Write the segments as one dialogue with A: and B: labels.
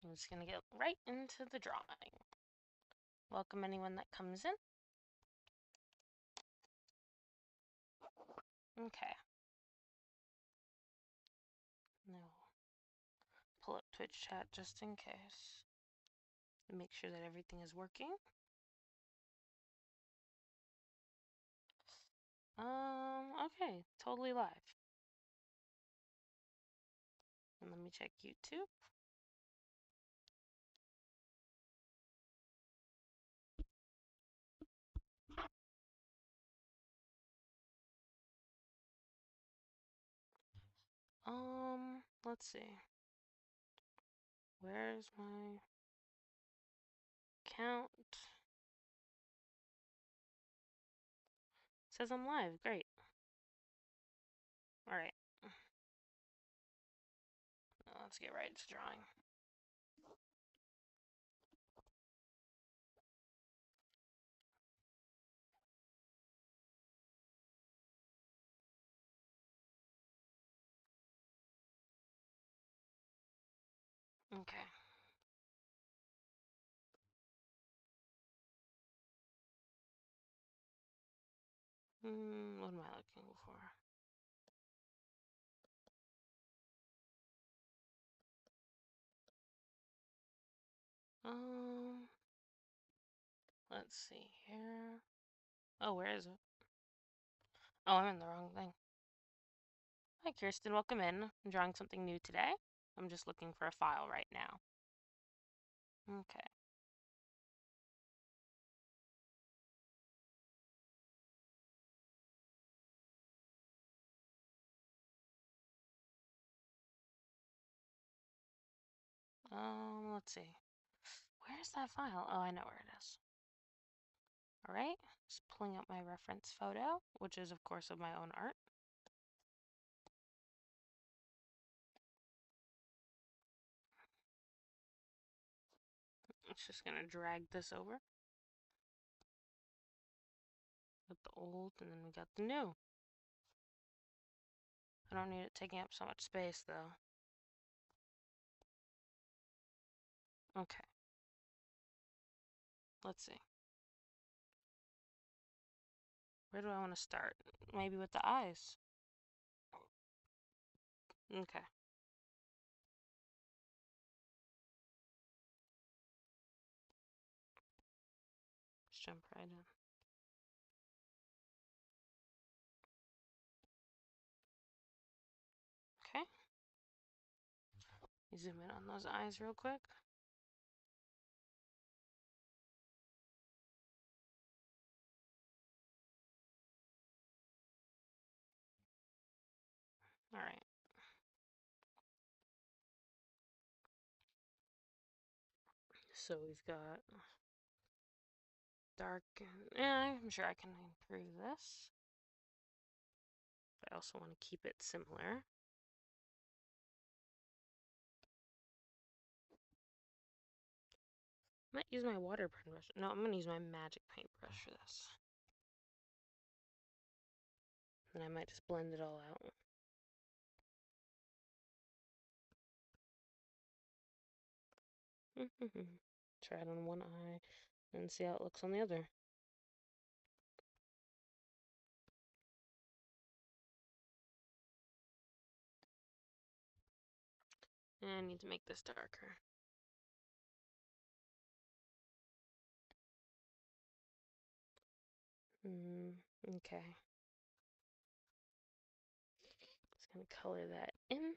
A: I'm just going to get right into the drawing. Welcome anyone that comes in. Okay. No. Pull up Twitch chat just in case. Make sure that everything is working. Okay, totally live. And let me check YouTube. Let's see. Where's my count? It says I'm live. Great. Alright. Let's get right to drawing. Okay. What am I looking for? Let's see here. Oh, where is it? Oh, I'm in the wrong thing. Hi, Kirsten. Welcome in. I'm drawing something new today. I'm just looking for a file right now. Okay. Let's see. Where's that file? Oh, I know where it is. Alright, just pulling up my reference photo, which is, of course, of my own art. It's just gonna drag this over. Got the old, and then we got the new. I don't need it taking up so much space, though. Okay. Let's see. Where do I want to start? Maybe with the eyes. Okay. Just jump right in. Okay. Zoom in on those eyes real quick. Alright. So we've got dark and I'm sure I can improve this. But I also want to keep it similar. I might use my water brush. No, I'm gonna use my magic paintbrush for this. And I might just blend it all out. Try it on one eye and see how it looks on the other. And I need to make this darker. Okay. Just gonna color that in.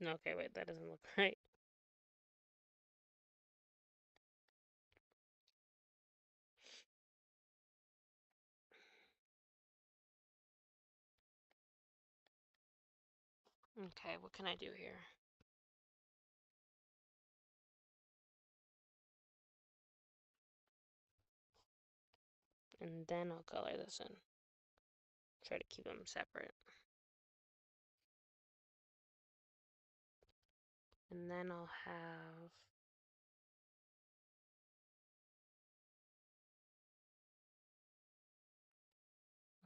A: Okay, wait, that doesn't look right. Okay, what can I do here? And then I'll color this in. Try to keep them separate. And then I'll have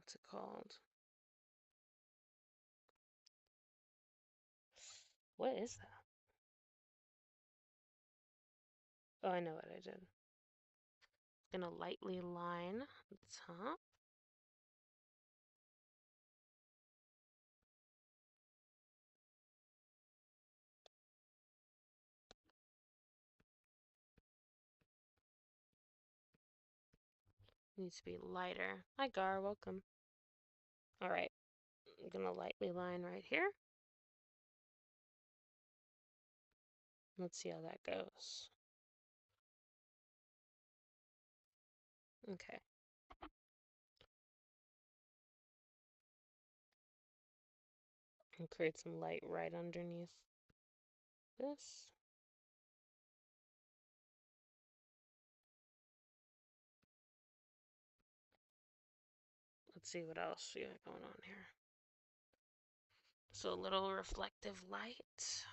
A: What's it called? What is that? Oh, I know what I did. Gonna lightly line the top. Needs to be lighter. Hi, Gar, welcome. Alright, I'm gonna lightly line right here. Let's see how that goes. Okay. And create some light right underneath this. Let's see what else we got going on here. So a little reflective light.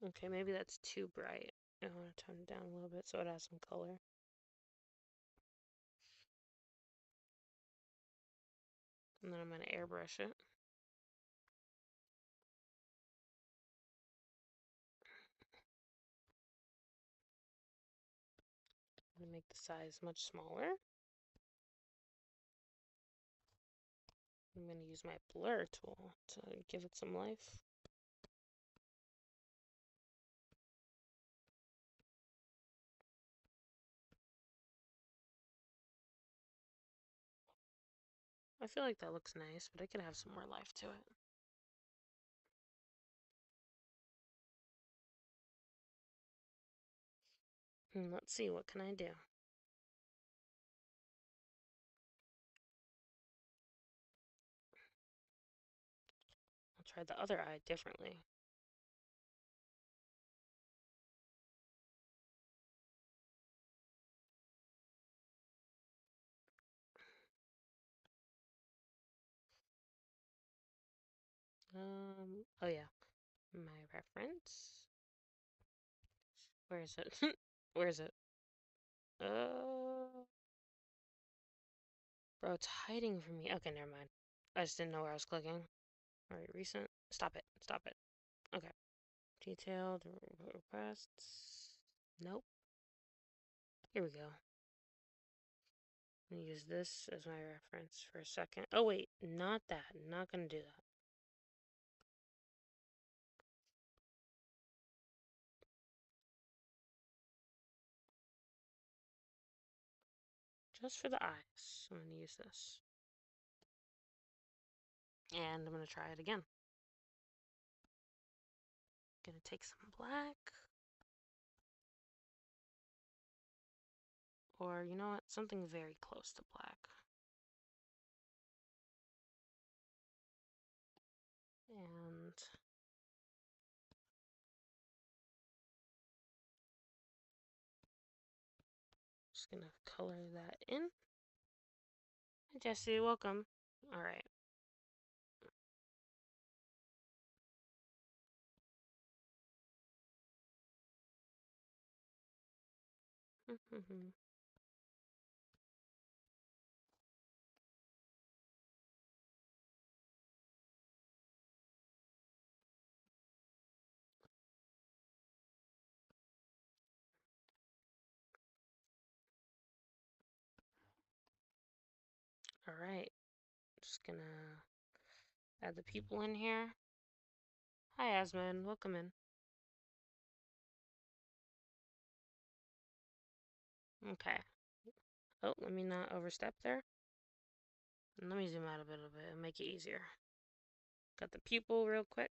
A: Okay, maybe that's too bright. I want to tone it down a little bit so it has some color. And then I'm going to airbrush it. I'm going to make the size much smaller. I'm going to use my blur tool to give it some life. I feel like that looks nice, but I could have some more life to it. And let's see, what can I do? I'll try the other eye differently. Oh yeah, my reference. Where is it? Where is it? Bro, it's hiding from me. Okay, never mind. I just didn't know where I was clicking. Alright, recent. Stop it. Stop it. Okay. Detailed requests. Nope. Here we go. I'm gonna use this as my reference for a second. Oh wait, not that. Not gonna do that. Just for the eyes, I'm gonna use this. And I'm gonna try it again. Gonna take some black. Or, you know what? Something very close to black. And just gonna color that in. Hi, Jesse, welcome. Alright. Alright. Just gonna add the people in here. Hi, Asman. Welcome in. Okay. Oh, let me not overstep there. And let me zoom out a little bit and make it easier. Got the pupil real quick.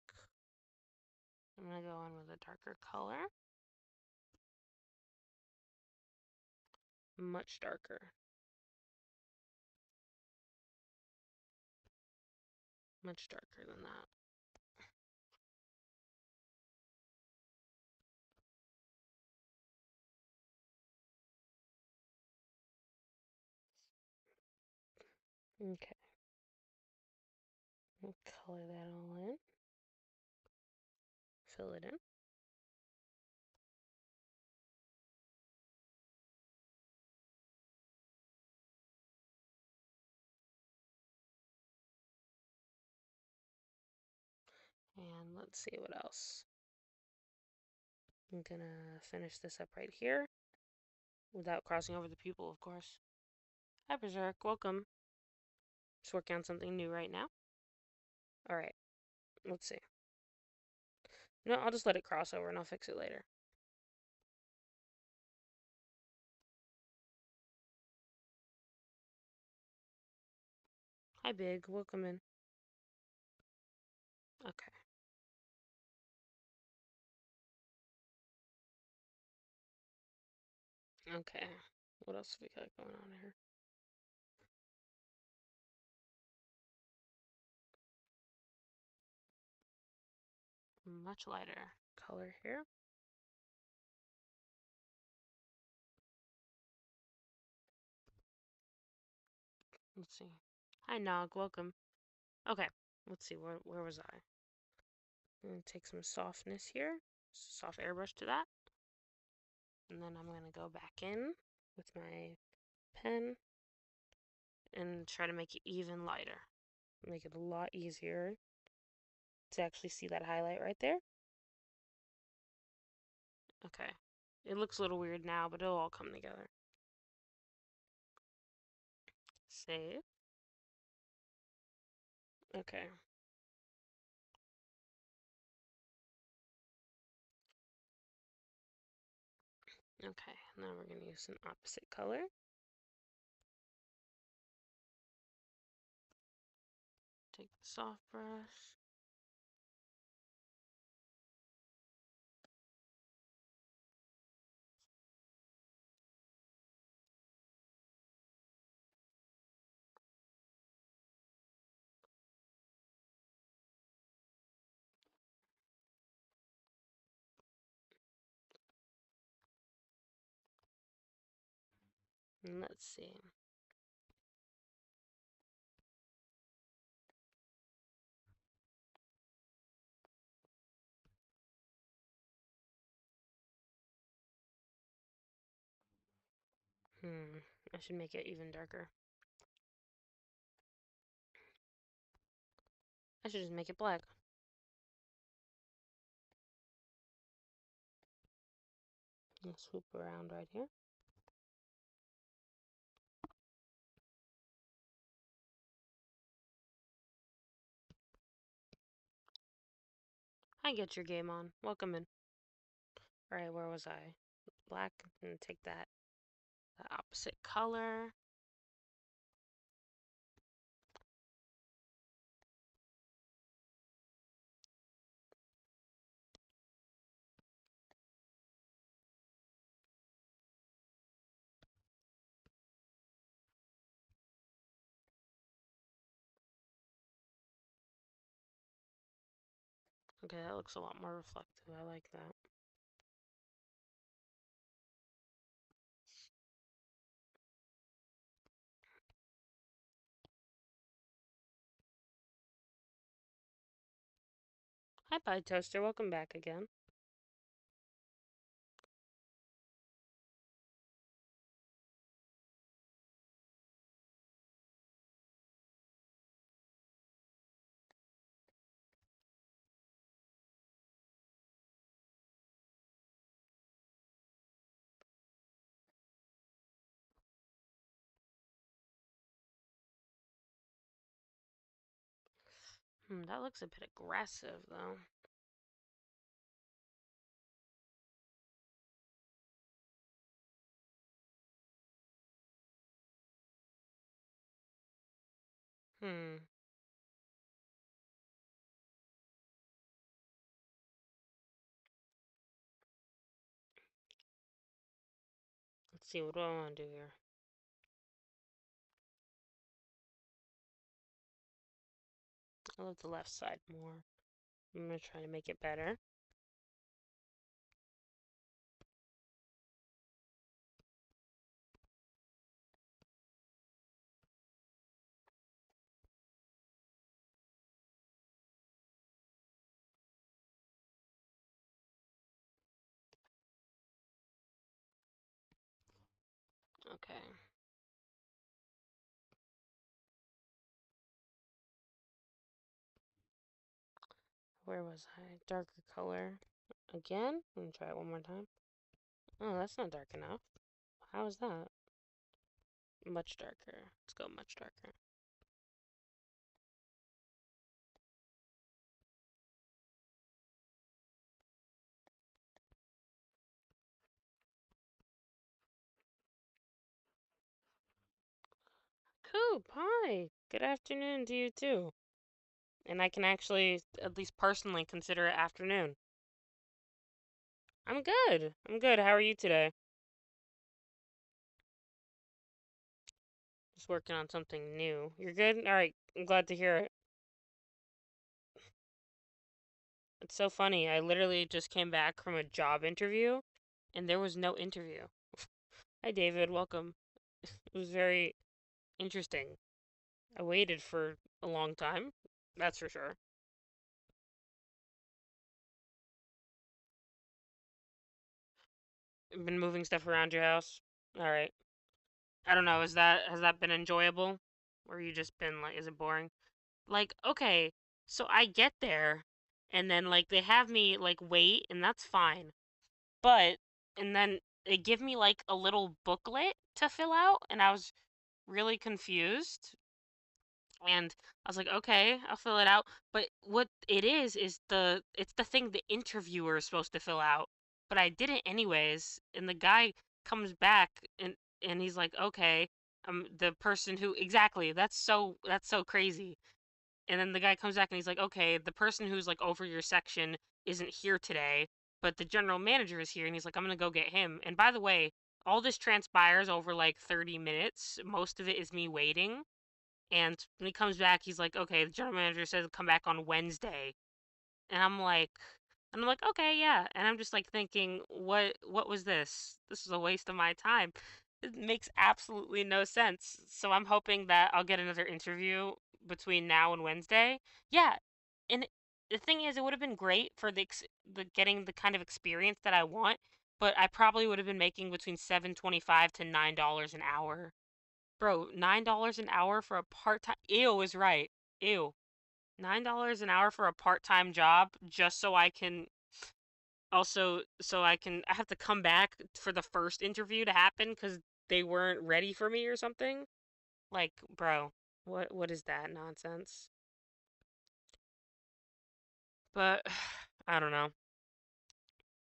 A: I'm gonna go in with a darker color. Much darker. Much darker than that. Okay. We'll color that all in. Fill it in. And let's see what else. I'm gonna finish this up right here without crossing over the pupil, of course. Hi, Berserk. Welcome. Just working on something new right now. Alright, let's see. You know, I'll just let it cross over and I'll fix it later. Hi, Big. Welcome in. Okay. Okay. What else have we got going on here? Much lighter color here. Let's see. Hi, Nog. Welcome. Okay. Let's see. Where was I? I'm gonna take some softness here. Soft airbrush to that. And then I'm gonna go back in with my pen and try to make it even lighter. Make it a lot easier to actually see that highlight right there. Okay. It looks a little weird now, but it'll all come together. Save. Okay. Okay, now we're going to use an opposite color. Take the soft brush. And let's see. I should make it even darker. I should just make it black. And swoop around right here. I get your game on. Welcome in. Alright, where was I? Black, and take that the opposite color. Okay, that looks a lot more reflective. I like that. Hi, Pie Toaster. Welcome back again. That looks a bit aggressive, though. Let's see, what do I want to do here? I love the left side more. I'm going to try to make it better. Okay. Where was I? Darker color. Again? Let me try it one more time. Oh, that's not dark enough. How is that? Much darker. Let's go much darker. Coop, hi. Good afternoon to you too. And I can actually, at least personally, consider it afternoon. I'm good. I'm good. How are you today? Just working on something new. You're good? Alright, I'm glad to hear it. It's so funny. I literally just came back from a job interview and there was no interview. Hi, David. Welcome. It was very interesting. I waited for a long time. That's for sure. Been moving stuff around your house. Alright. I don't know. Has that been enjoyable? Or you just been like, is it boring? Like, okay, so I get there and then like they have me like wait and that's fine. But and then they give me like a little booklet to fill out and I was really confused. And I was like, okay, I'll fill it out. But what it is it's the thing the interviewer is supposed to fill out. But I did it anyways, and the guy comes back and he's like, okay, the person who exactly that's so crazy. And then the guy comes back and he's like, okay, the person who's like over your section isn't here today, but the general manager is here, and he's like, I'm gonna go get him. And by the way, all this transpires over like 30 minutes. Most of it is me waiting. And when he comes back, he's like, okay, the general manager says come back on Wednesday. And I'm like, okay, yeah. And I'm just like thinking, what was this? This is a waste of my time. It makes absolutely no sense. So I'm hoping that I'll get another interview between now and Wednesday. Yeah. And the thing is, it would have been great for the getting the kind of experience that I want, but I probably would have been making between $7.25 to $9 an hour. Bro, $9 an hour for a part-time. Ew is right. Ew. $9 an hour for a part-time job just so I can I have to come back for the first interview to happen because they weren't ready for me or something. Like, bro, what is that nonsense? But I don't know.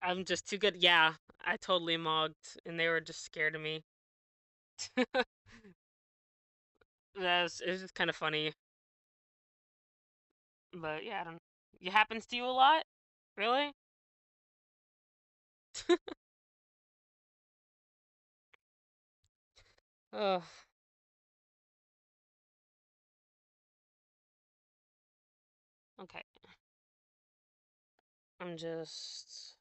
A: I'm just too good. Yeah, I totally mugged and they were just scared of me. It was just kind of funny. But yeah, I don't. It happens to you a lot? Really? Ugh. Okay. I'm just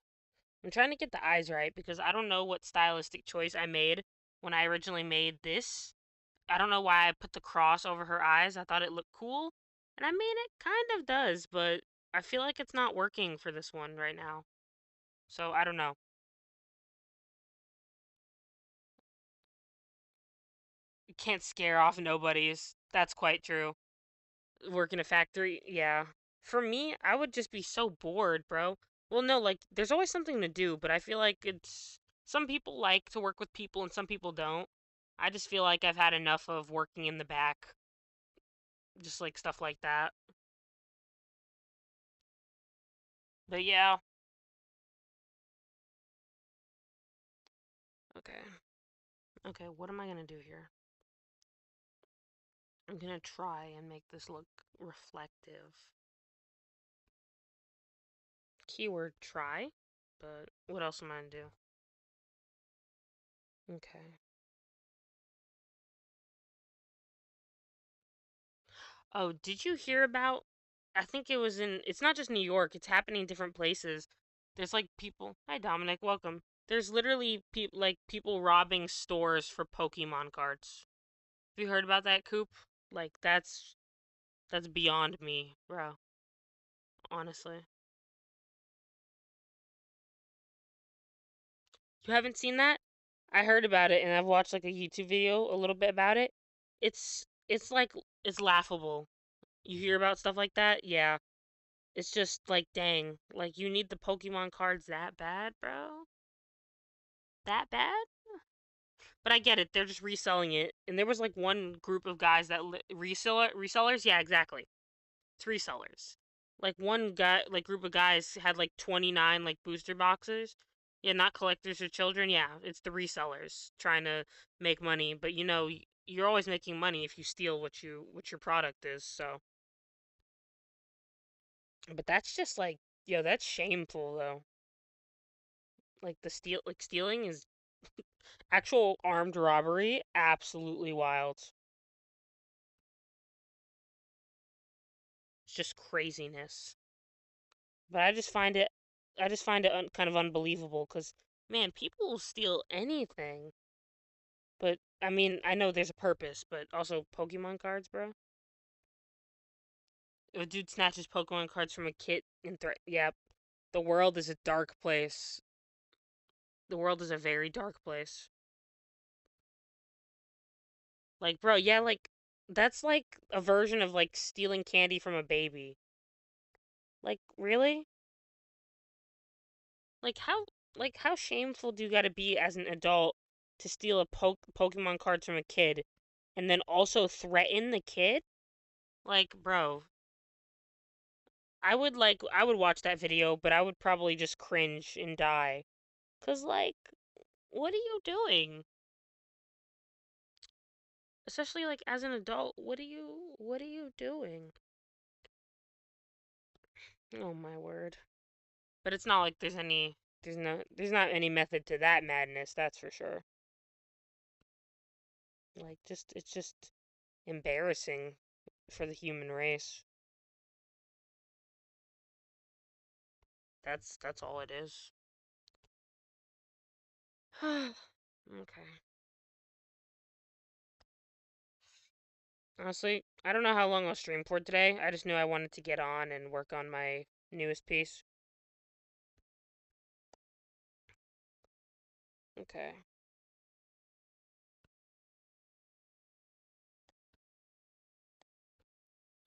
A: I'm trying to get the eyes right because I don't know what stylistic choice I made when I originally made this. I don't know why I put the cross over her eyes. I thought it looked cool. And I mean it kind of does, but I feel like it's not working for this one right now. So I don't know. You can't scare off nobodies. That's quite true. Work in a factory, yeah. For me, I would just be so bored, bro. Well, no, like, there's always something to do, but I feel like it's. Some people like to work with people and some people don't. I just feel like I've had enough of working in the back, just like stuff like that. But yeah, okay. Okay, what am I gonna do here? I'm gonna try and make this look reflective. Keyword try, but what else am I gonna do? Okay. Oh, did you hear about? I think it was in. It's not just New York. It's happening in different places. There's like people. Hi, Dominic. Welcome. There's literally people robbing stores for Pokemon cards. Have you heard about that, Coop? Like that's beyond me, bro. Honestly, you haven't seen that? I heard about it and I've watched like a YouTube video a little bit about it. It's like it's laughable. You hear about stuff like that? Yeah. It's just like, dang, like you need the Pokemon cards that bad, bro? That bad? But I get it. They're just reselling it. And there was like one group of guys that resellers. Yeah, exactly. It's resellers. Like one guy, like group of guys had like 29 like booster boxes. Yeah, not collectors or children. Yeah, it's the resellers trying to make money. But you know, you're always making money if you steal what your product is. So, but that's just like, yo, that's shameful though. Like stealing is actual armed robbery. Absolutely wild. It's just craziness. But I just find it kind of unbelievable because, man, people will steal anything. But I mean, I know there's a purpose, but also Pokemon cards, bro. If a dude snatches Pokemon cards from a kid and yep, the world is a dark place. The world is a very dark place. Like, bro, yeah, like that's like a version of like stealing candy from a baby. Like, really? Like how shameful do you got to be as an adult to steal a Pokemon cards from a kid and then also threaten the kid? Like, bro, I would watch that video, but I would probably just cringe and die. 'Cause like, what are you doing? Especially like as an adult, what are you doing? Oh my word. But it's not like there's not any method to that madness, that's for sure. Like it's just embarrassing for the human race. That's all it is. Okay. Honestly, I don't know how long I'll stream for today. I just knew I wanted to get on and work on my newest piece. Okay.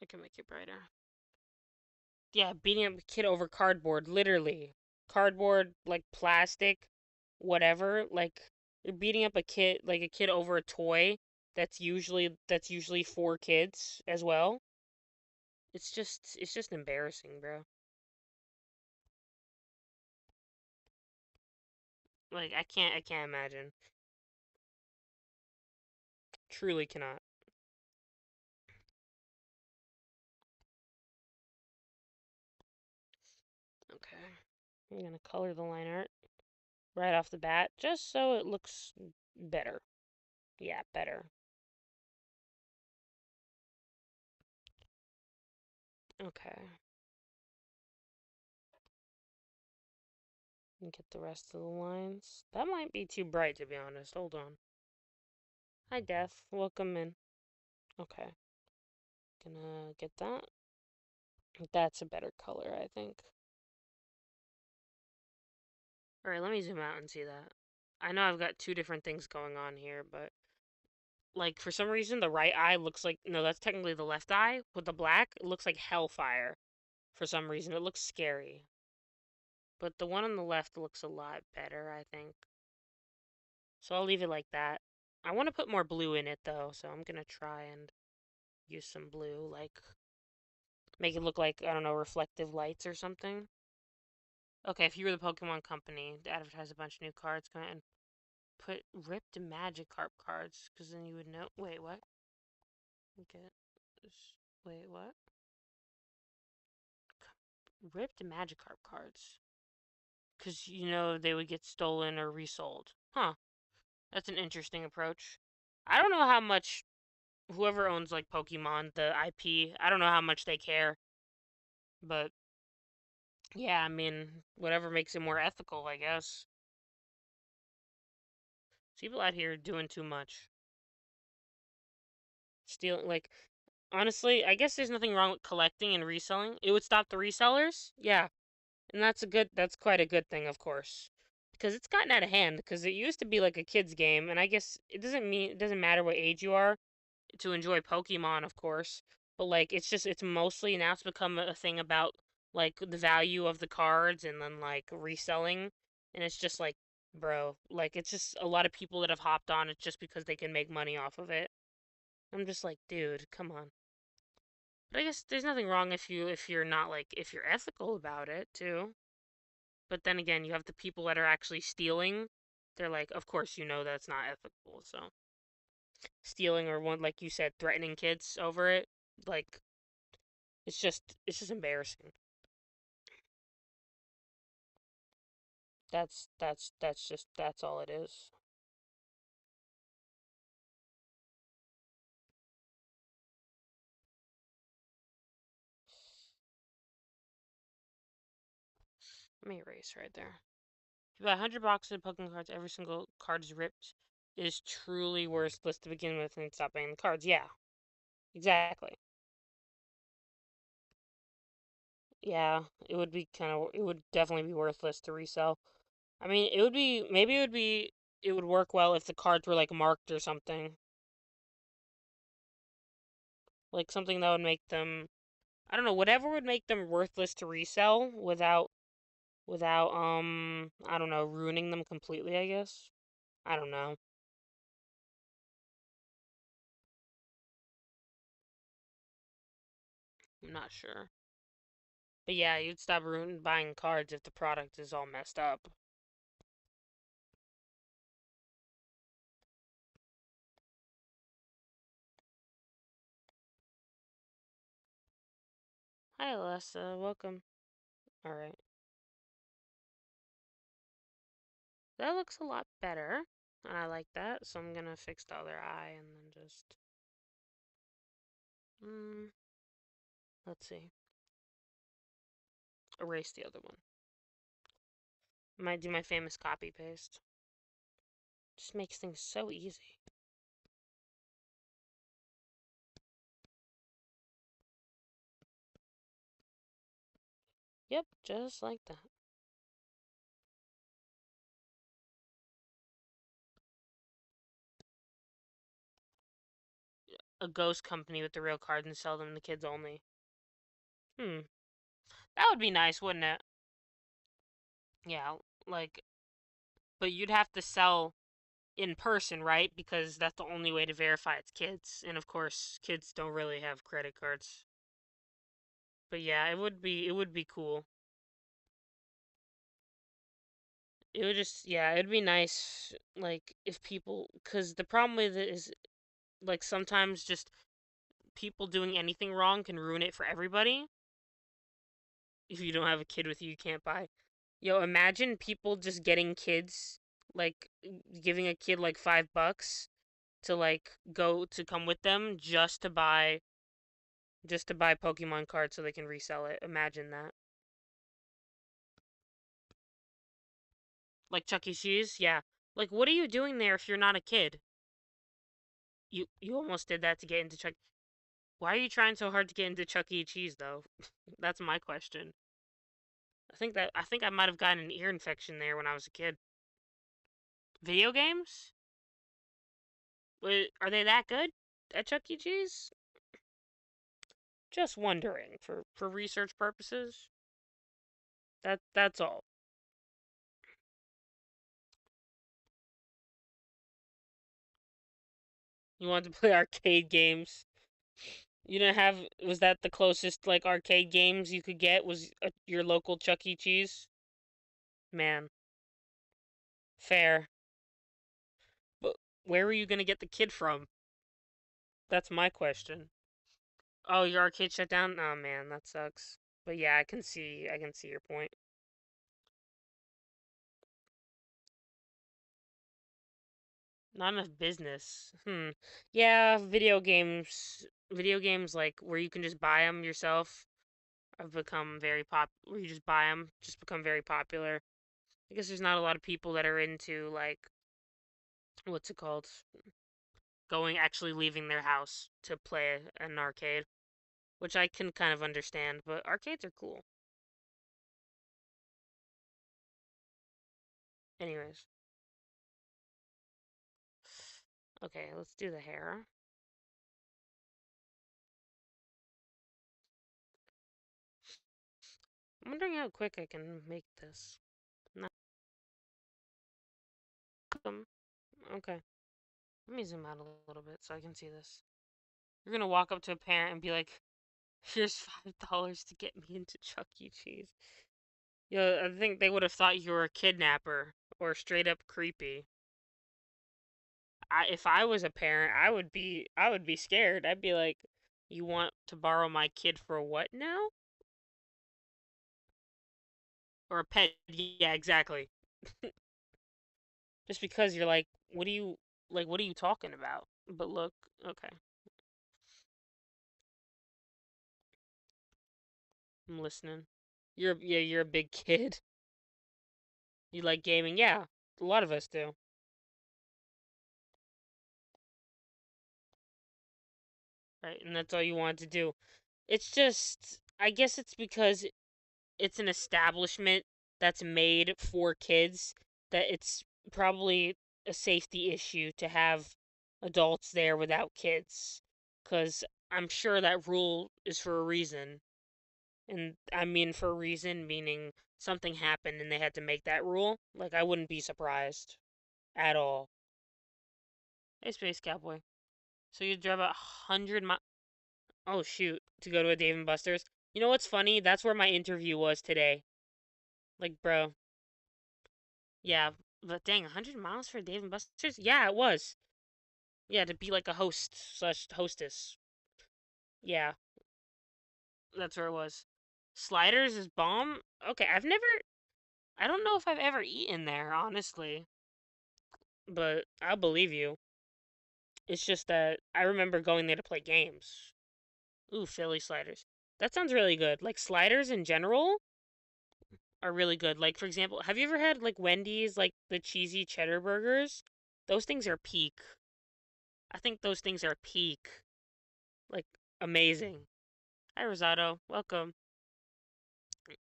A: I can make it brighter. Yeah, beating up a kid over cardboard, literally. Cardboard, like plastic, whatever. Like you're beating up a kid over a toy that's usually for kids as well. It's just embarrassing, bro. Like I can't imagine. Truly cannot. Okay. I'm gonna color the line art right off the bat, just so it looks better. Yeah, better. Okay. And get the rest of the lines. That might be too bright, to be honest. Hold on. Hi, Death. Welcome in. Okay. Gonna get that. That's a better color, I think. Alright, let me zoom out and see that. I know I've got two different things going on here, but like for some reason the right eye looks like, no, that's technically the left eye with the black. It looks like hellfire. For some reason, it looks scary. But the one on the left looks a lot better, I think. So I'll leave it like that. I want to put more blue in it though, so I'm gonna try and use some blue, like make it look like, I don't know, reflective lights or something. Okay, if you were the Pokemon company to advertise a bunch of new cards, go ahead and put ripped Magikarp cards, because then you would know. Wait, what? Get wait, what? Ripped Magikarp cards, because you know they would get stolen or resold. Huh? That's an interesting approach. I don't know how much whoever owns like Pokemon, the IP, I don't know how much they care, but yeah, I mean, whatever makes it more ethical, I guess. People out here doing too much. Stealing, like, honestly, I guess there's nothing wrong with collecting and reselling. It would stop the resellers? Yeah. And that's quite a good thing, of course. Because it's gotten out of hand, because it used to be like a kid's game, and I guess it doesn't matter what age you are to enjoy Pokemon, of course. But like it's mostly now it's become a thing about like the value of the cards and then like reselling, and it's just like, bro, like it's just a lot of people that have hopped on it just because they can make money off of it. I'm just like, dude, come on. But I guess there's nothing wrong if you're not like if you're ethical about it too. But then again, you have the people that are actually stealing. They're like, of course you know that's not ethical. So stealing or one like you said, threatening kids over it, like it's just embarrassing. That's all it is. Let me erase right there. If you buy 100 boxes of Pokemon cards, every single card is ripped. It is truly worthless to begin with and stop buying the cards. Yeah, exactly. Yeah, it would definitely be worthless to resell. I mean, it would work well if the cards were like marked or something. Like something that would make them, I don't know, whatever would make them worthless to resell without I don't know, ruining them completely, I guess. I don't know. I'm not sure. But yeah, you'd stop buying cards if the product is all messed up. Hi, Alessa. Welcome. Alright. That looks a lot better. And I like that. So I'm gonna fix the other eye and then just... Mm, let's see. Erase the other one. Might do my famous copy paste. Just makes things so easy. Yep, just like that. A ghost company with the real cards and sell them to kids only. Hmm. That would be nice, wouldn't it? Yeah, like, but you'd have to sell in person, right? Because that's the only way to verify it's kids. And of course, kids don't really have credit cards. But yeah, it would be cool. It would just yeah, it'd be nice like if people cuz the problem with it is like sometimes just people doing anything wrong can ruin it for everybody. If you don't have a kid with you, you can't buy. Yo, imagine people just getting kids like giving a kid like $5 to like go to come with them just to buy Pokemon cards so they can resell it. Imagine that. Like Chuck E. Cheese? Yeah. Like what are you doing there if you're not a kid? You almost did that to get into Chuck. Why are you trying so hard to get into Chuck E. Cheese though? That's my question. I think I might have gotten an ear infection there when I was a kid. Video games? Wait, are they that good at Chuck E. Cheese? Just wondering for research purposes. That's all. You wanted to play arcade games. You didn't have was that the closest like arcade games you could get was your local Chuck E. Cheese? Man, fair. But where were you going to get the kid from? That's my question. Oh, your arcade shut down? Oh man, that sucks. But yeah, I can see your point. Not enough business. Hmm. Yeah, video games like where you can just buy them yourself have become very where you just buy them, just become very popular. I guess there's not a lot of people that are into like what's it called? Going actually leaving their house to play an arcade, which I can kind of understand, but arcades are cool. Anyways, okay, let's do the hair. I'm wondering how quick I can make this. Not okay. Let me zoom out a little bit so I can see this. You're gonna walk up to a parent and be like, "Here's $5 to get me into Chuck E. Cheese." Yeah, I think they would have thought you were a kidnapper or straight up creepy. If I was a parent, I would be scared. I'd be like, "You want to borrow my kid for what now?" Or a pet? Yeah, exactly. Just because you're like, what are you talking about? But look, okay, I'm listening. You're a big kid. You like gaming, yeah. A lot of us do, right? And that's all you want to do. It's just, I guess it's because it's an establishment that's made for kids that it's probably a safety issue to have adults there without kids. Because I'm sure that rule is for a reason. And I mean, for a reason, meaning something happened and they had to make that rule. Like, I wouldn't be surprised at all. Hey, Space Cowboy. So you drive 100 miles. Oh, shoot. To go to a Dave and Buster's. You know what's funny? That's where my interview was today. Like, bro. Yeah, but dang, 100 miles for Dave and Buster's? Yeah, it was. Yeah, to be like a host slash hostess. Yeah, that's where it was. Sliders is bomb? Okay, I don't know if I've ever eaten there, honestly. But I'll believe you. It's just that I remember going there to play games. Ooh, Philly sliders. That sounds really good. Like, sliders in general are really good. Like, for example, have you ever had, like, Wendy's, like, the cheesy cheddar burgers? Those things are peak. I think those things are peak. Like, amazing. Hi, Rosado. Welcome.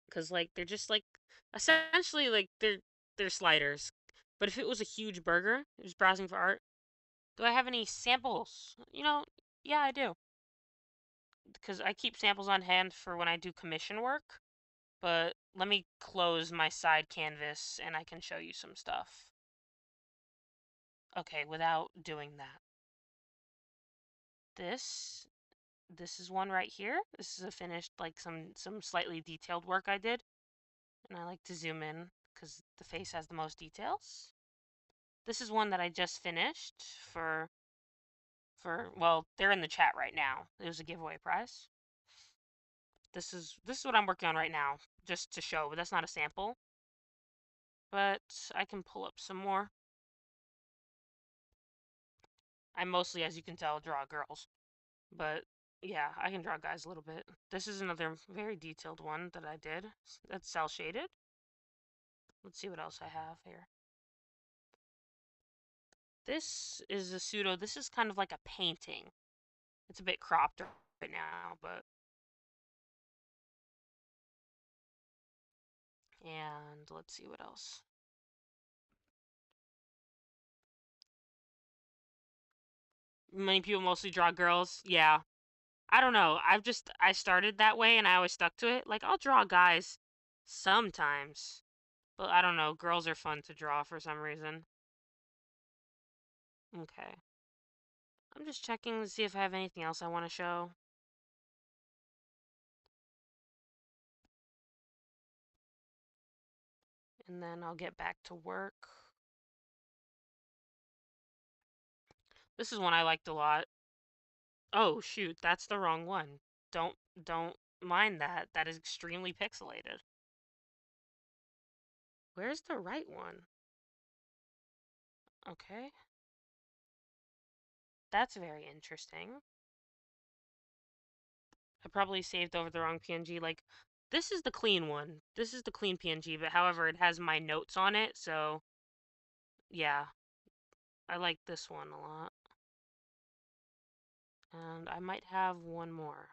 A: Because, like, they're just, like, essentially, like, they're sliders. But if it was a huge burger, just browsing for art, do I have any samples? Yeah, I do. Because I keep samples on hand for when I do commission work. But let me close my side canvas and I can show you some stuff. Okay, without doing that. This this is one right here. This is a finished, like, some slightly detailed work I did. And I like to zoom in because the face has the most details. This is one that I just finished well, they're in the chat right now. It was a giveaway prize. This is what I'm working on right now, just to show, but that's not a sample. But I can pull up some more. I mostly, as you can tell, draw girls. But yeah, I can draw guys a little bit. This is another very detailed one that I did. That's cell shaded. Let's see what else I have here. This is a pseudo. This is kind of like a painting. It's a bit cropped right now, but. And let's see what else. Many people mostly draw girls. Yeah. I don't know. I started that way and I always stuck to it. Like, I'll draw guys sometimes. But I don't know. Girls are fun to draw for some reason. Okay. I'm just checking to see if I have anything else I want to show. And then I'll get back to work. This is one I liked a lot. Oh, shoot. That's the wrong one. Don't mind that. That is extremely pixelated. Where's the right one? Okay. That's very interesting. I probably saved over the wrong PNG. Like, this is the clean one. This is the clean PNG, but however, it has my notes on it, so yeah. I like this one a lot. And I might have one more.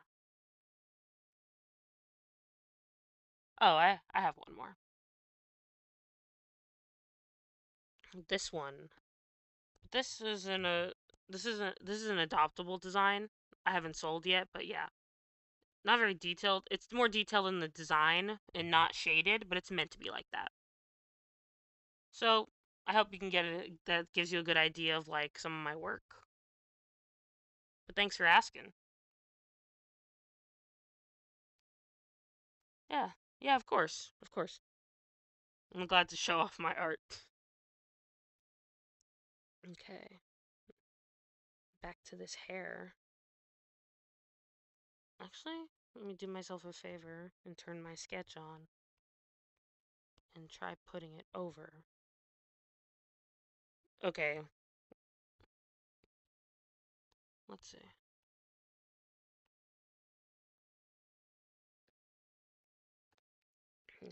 A: Oh, I have one more. This one. This isn't a this is an adoptable design. I haven't sold yet, but yeah. not very detailed. It's more detailed in the design and not shaded, but it's meant to be like that. So I hope you can get it. That gives you a good idea of like some of my work. But thanks for asking. Yeah, yeah, of course, of course. I'm glad to show off my art. Okay, back to this hair. Actually, let me do myself a favor and turn my sketch on and try putting it over. Okay, let's see.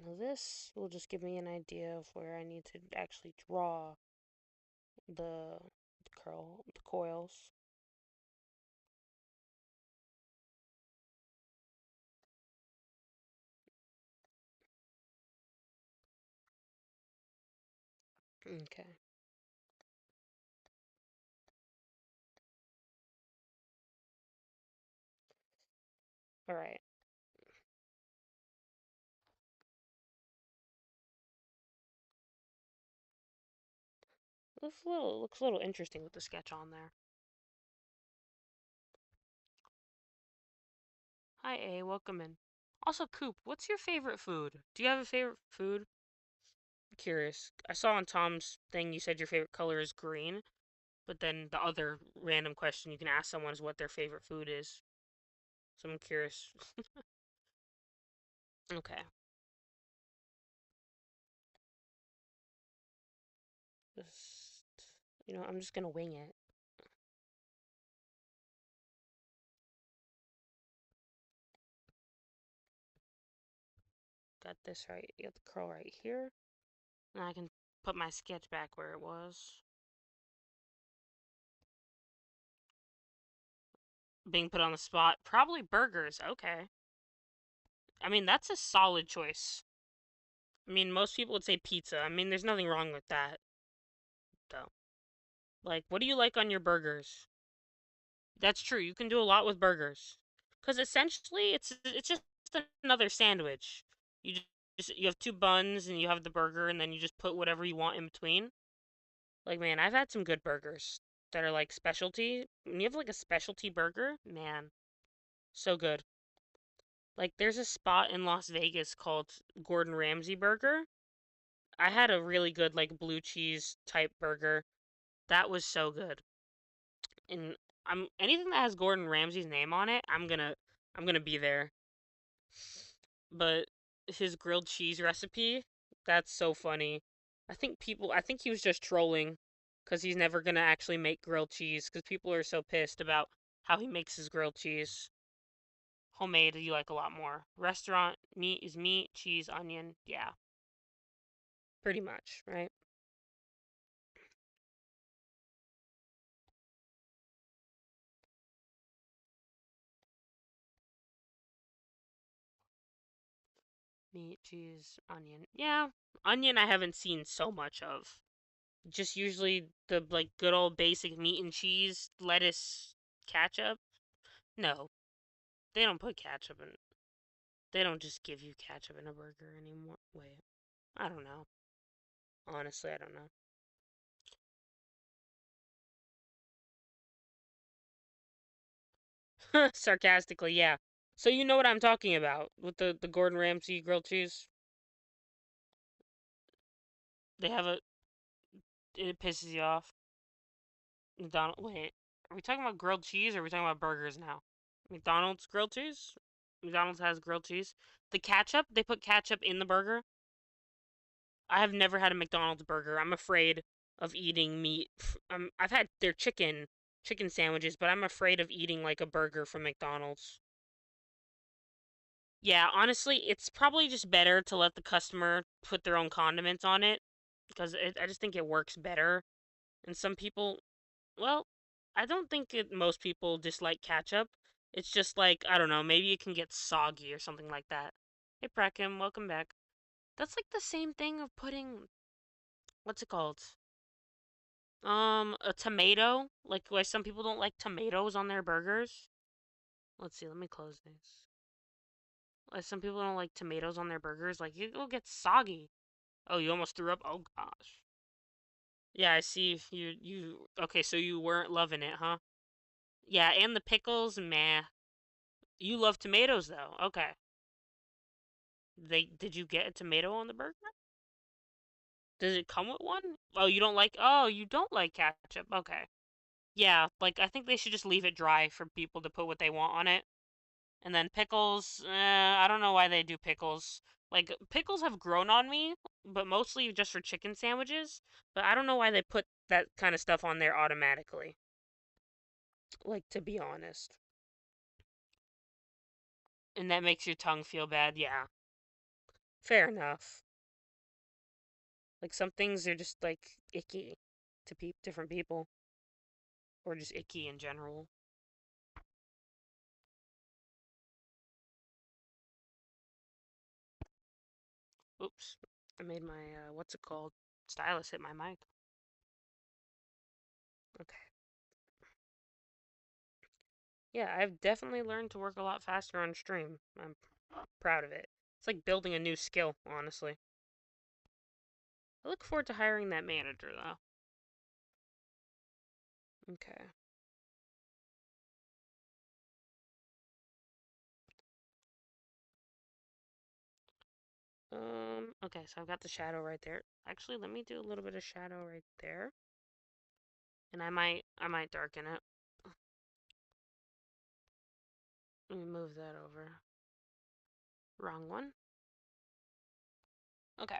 A: Now this will just give me an idea of where I need to actually draw the the coils. Okay. All right. Looks a little interesting with the sketch on there. Hi A, welcome in. Also, Coop, what's your favorite food? Do you have a favorite food? I'm curious. I saw on Tom's thing you said your favorite color is green, but then the other random question you can ask someone is what their favorite food is. So I'm curious. Okay. Just, I'm just gonna wing it. Got this right. You got the curl right here. Now I can put my sketch back where it was. Being put on the spot. Probably burgers. Okay. I mean, that's a solid choice. I mean, most people would say pizza. I mean, there's nothing wrong with that, though. Like, what do you like on your burgers? That's true. You can do a lot with burgers. Because essentially, it's just another sandwich. You have two buns and you have the burger, and then you just put whatever you want in between. Like, man, I've had some good burgers that are like specialty. When you have like a specialty burger, man, so good. Like, there's a spot in Las Vegas called Gordon Ramsay Burger. I had a really good like blue cheese type burger. That was so good. And I'm anything that has Gordon Ramsay's name on it, I'm gonna be there. But his grilled cheese recipe, that's so funny. I think he was just trolling because he's never gonna actually make grilled cheese because people are so pissed about how he makes his grilled cheese. Homemade, you like a lot more. Restaurant meat is meat, cheese, onion, yeah, pretty much, right? Meat, cheese, onion. Yeah, onion I haven't seen so much of. Just usually the like good old basic meat and cheese, lettuce, ketchup. No, they don't put ketchup in. They don't just give you ketchup in a burger anymore. Wait, I don't know. Honestly, I don't know. Sarcastically, yeah. So you know what I'm talking about with the Gordon Ramsay grilled cheese. They have a it pisses you off. McDonald. Wait, are we talking about grilled cheese or are we talking about burgers now? McDonald's grilled cheese. McDonald's has grilled cheese. The ketchup. They put ketchup in the burger. I have never had a McDonald's burger. I'm afraid of eating meat. I've had their chicken sandwiches, but I'm afraid of eating like a burger from McDonald's. Yeah, honestly, it's probably just better to let the customer put their own condiments on it because I just think it works better. And some people, well, I don't think most people dislike ketchup. It's just like, I don't know, maybe it can get soggy or something like that. Hey, Preckham, welcome back. That's like the same thing of putting, what's it called? A tomato. Like why some people don't like tomatoes on their burgers. Let's see, let me close this. Like some people don't like tomatoes on their burgers. Like it'll get soggy. Oh, you almost threw up. Oh gosh. Yeah, I see. You. Okay, so you weren't loving it, huh? Yeah, and the pickles, meh. You love tomatoes though. Okay. Did you get a tomato on the burger? Does it come with one? Oh, you don't like. Oh, you don't like ketchup. Okay. Yeah, like I think they should just leave it dry for people to put what they want on it. And then pickles, I don't know why they do pickles. Like, pickles have grown on me, but mostly just for chicken sandwiches. But I don't know why they put that kind of stuff on there automatically. Like, to be honest. And that makes your tongue feel bad, yeah. Fair enough. Like, some things are just, like, icky to different people. Or just icky in general. Oops. I made my, what's it called? Stylus hit my mic. Okay. Yeah, I've definitely learned to work a lot faster on stream. I'm proud of it. It's like building a new skill, honestly. I look forward to hiring that manager, though. Okay. Okay, so I've got the shadow right there. Actually, let me do a little bit of shadow right there. And I might darken it. Let me move that over. Wrong one. Okay.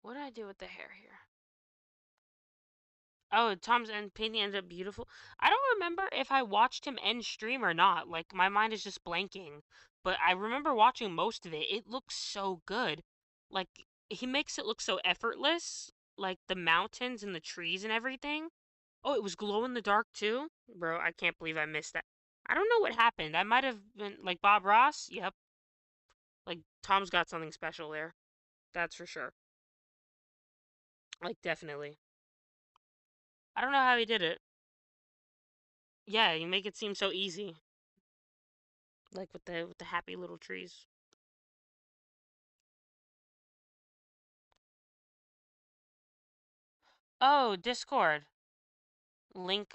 A: What did I do with the hair here? Oh, Tom's end painting ended up beautiful. I don't remember if I watched him end stream or not. Like, my mind is just blanking. But I remember watching most of it. It looks so good. Like, he makes it look so effortless. Like, the mountains and the trees and everything. Oh, it was glow in the dark too? Bro, I can't believe I missed that. I don't know what happened. I might have been, like, Bob Ross? Yep. Like, Tom's got something special there. That's for sure. Like, definitely. I don't know how he did it. Yeah, you make it seem so easy. Like with the happy little trees. Oh, Discord. Link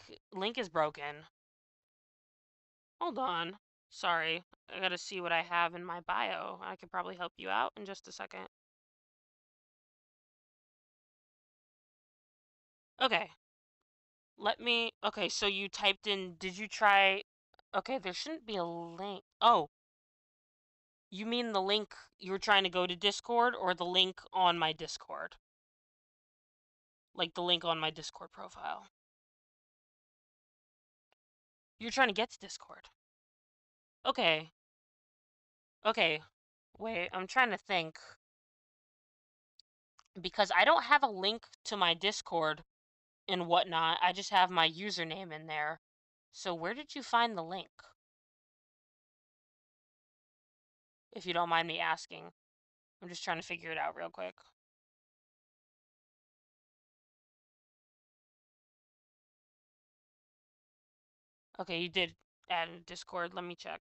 A: is broken. Hold on. Sorry. I gotta see what I have in my bio. I could probably help you out in just a second. Okay. Okay, so you typed in, did you try, okay, there shouldn't be a link. Oh, you mean the link you were trying to go to Discord or the link on my Discord? Like the link on my Discord profile. You're trying to get to Discord. Okay. Okay. Wait, I'm trying to think. Because I don't have a link to my Discord and whatnot. I just have my username in there. So where did you find the link? If you don't mind me asking. I'm just trying to figure it out real quick. Okay, you did add a Discord. Let me check.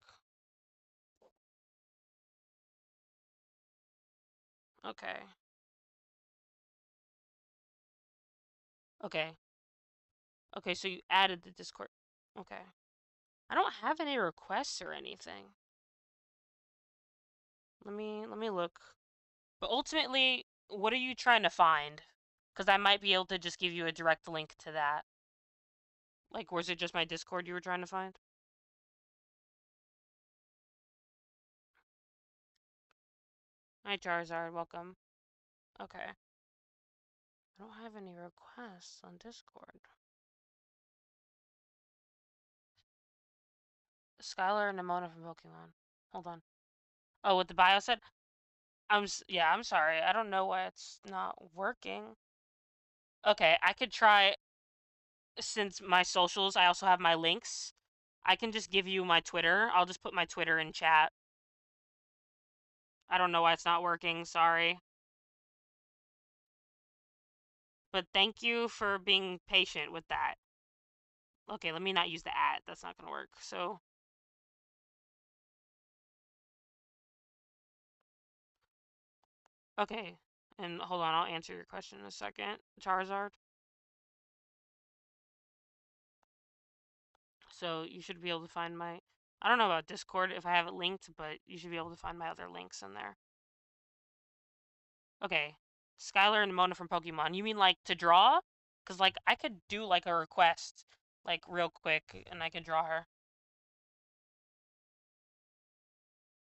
A: Okay. Okay. Okay, so you added the Discord. Okay. I don't have any requests or anything. Let me look. But ultimately, what are you trying to find? Because I might be able to just give you a direct link to that. Like, was it just my Discord you were trying to find? Hi, Charizard. Welcome. Okay. I don't have any requests on Discord. Skylar and Nimona from Pokemon. Hold on. Oh, what the bio said? Yeah, I'm sorry. I don't know why it's not working. Okay, I could try, since my socials, I also have my links. I can just give you my Twitter. I'll just put my Twitter in chat. I don't know why it's not working. Sorry. But thank you for being patient with that. Okay, let me not use the at. That's not gonna work. So, okay. And hold on, I'll answer your question in a second. Charizard. So you should be able to find my. I don't know about Discord if I have it linked, but you should be able to find my other links in there. Okay. Skylar and Mona from Pokemon. You mean like to draw? Because like I could do like a request like real quick and I could draw her.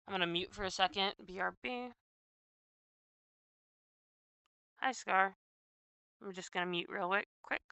A: I'm gonna mute for a second. BRB. Hi, Scar. I'm just gonna mute real quick.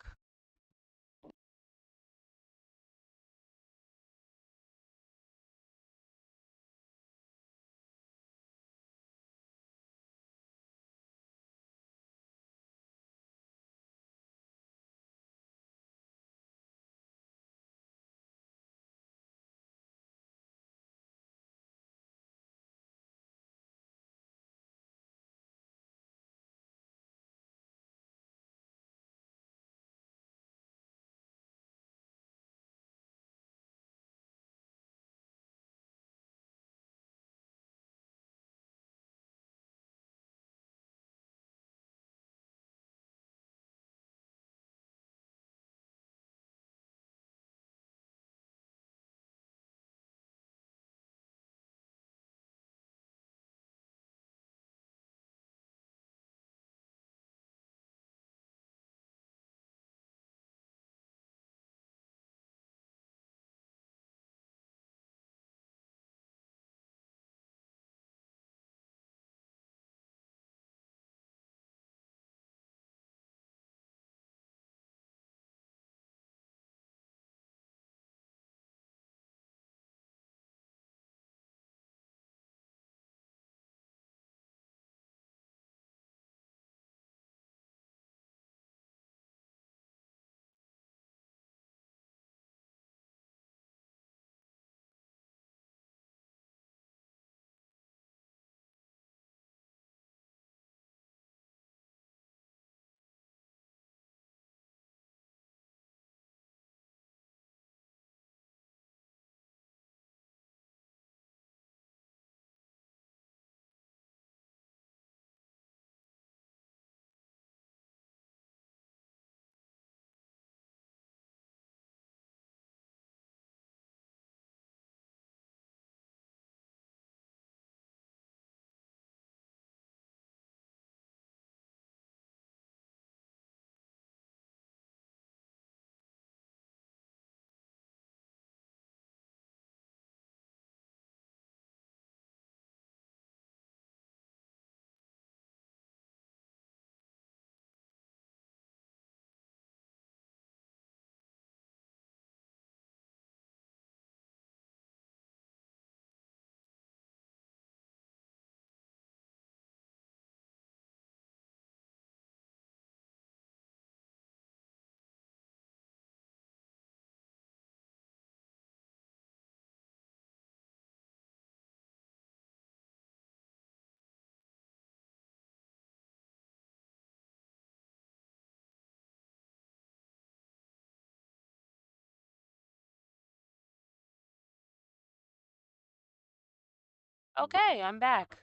A: Okay, I'm back.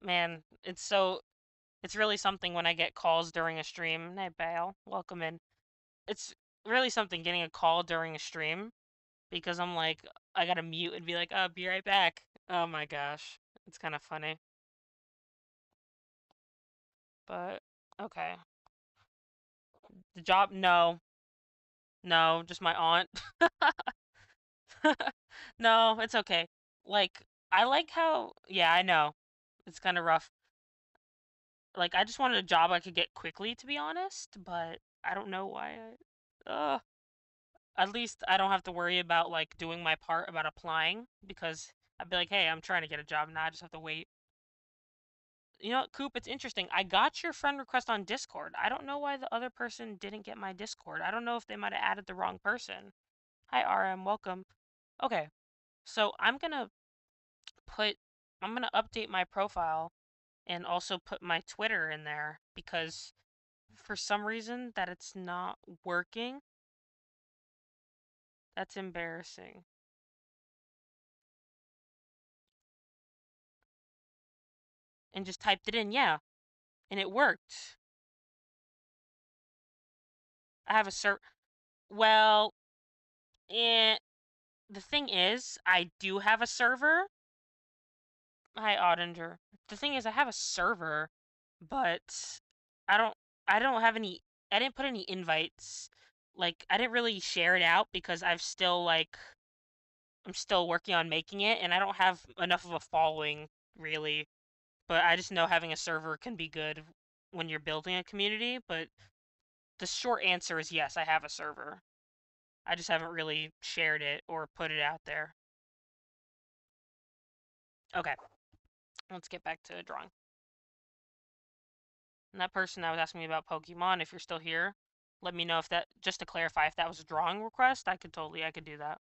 A: Man, it's really something when I get calls during a stream. Hey, Bale, welcome in. It's really something getting a call during a stream because I'm like, I gotta mute and be like, oh, be right back. Oh my gosh. It's kind of funny. But, okay. The job, no. No, just my aunt. No, it's okay. Like, I like how, yeah, I know. It's kind of rough. Like, I just wanted a job I could get quickly, to be honest, but I don't know why at least I don't have to worry about, like, doing my part about applying, because I'd be like, hey, I'm trying to get a job, now I just have to wait. You know what, Coop, it's interesting. I got your friend request on Discord. I don't know why the other person didn't get my Discord. I don't know if they might have added the wrong person. Hi, RM, welcome. Okay, so put, I'm gonna update my profile and also put my Twitter in there because for some reason that it's not working. That's embarrassing. And just typed it in, yeah. And it worked. I have a well, eh, the thing is, I do have a server. Hi, Audinger. The thing is, I have a server, but I don't, I don't have any, I didn't put any invites. Like, I didn't really share it out because I'm still working on making it, and I don't have enough of a following, really. But I just know having a server can be good when you're building a community, but the short answer is yes, I have a server. I just haven't really shared it or put it out there. Okay, let's get back to drawing. And that person that was asking me about Pokemon, if you're still here, let me know if that, just to clarify, if that was a drawing request, I could do that.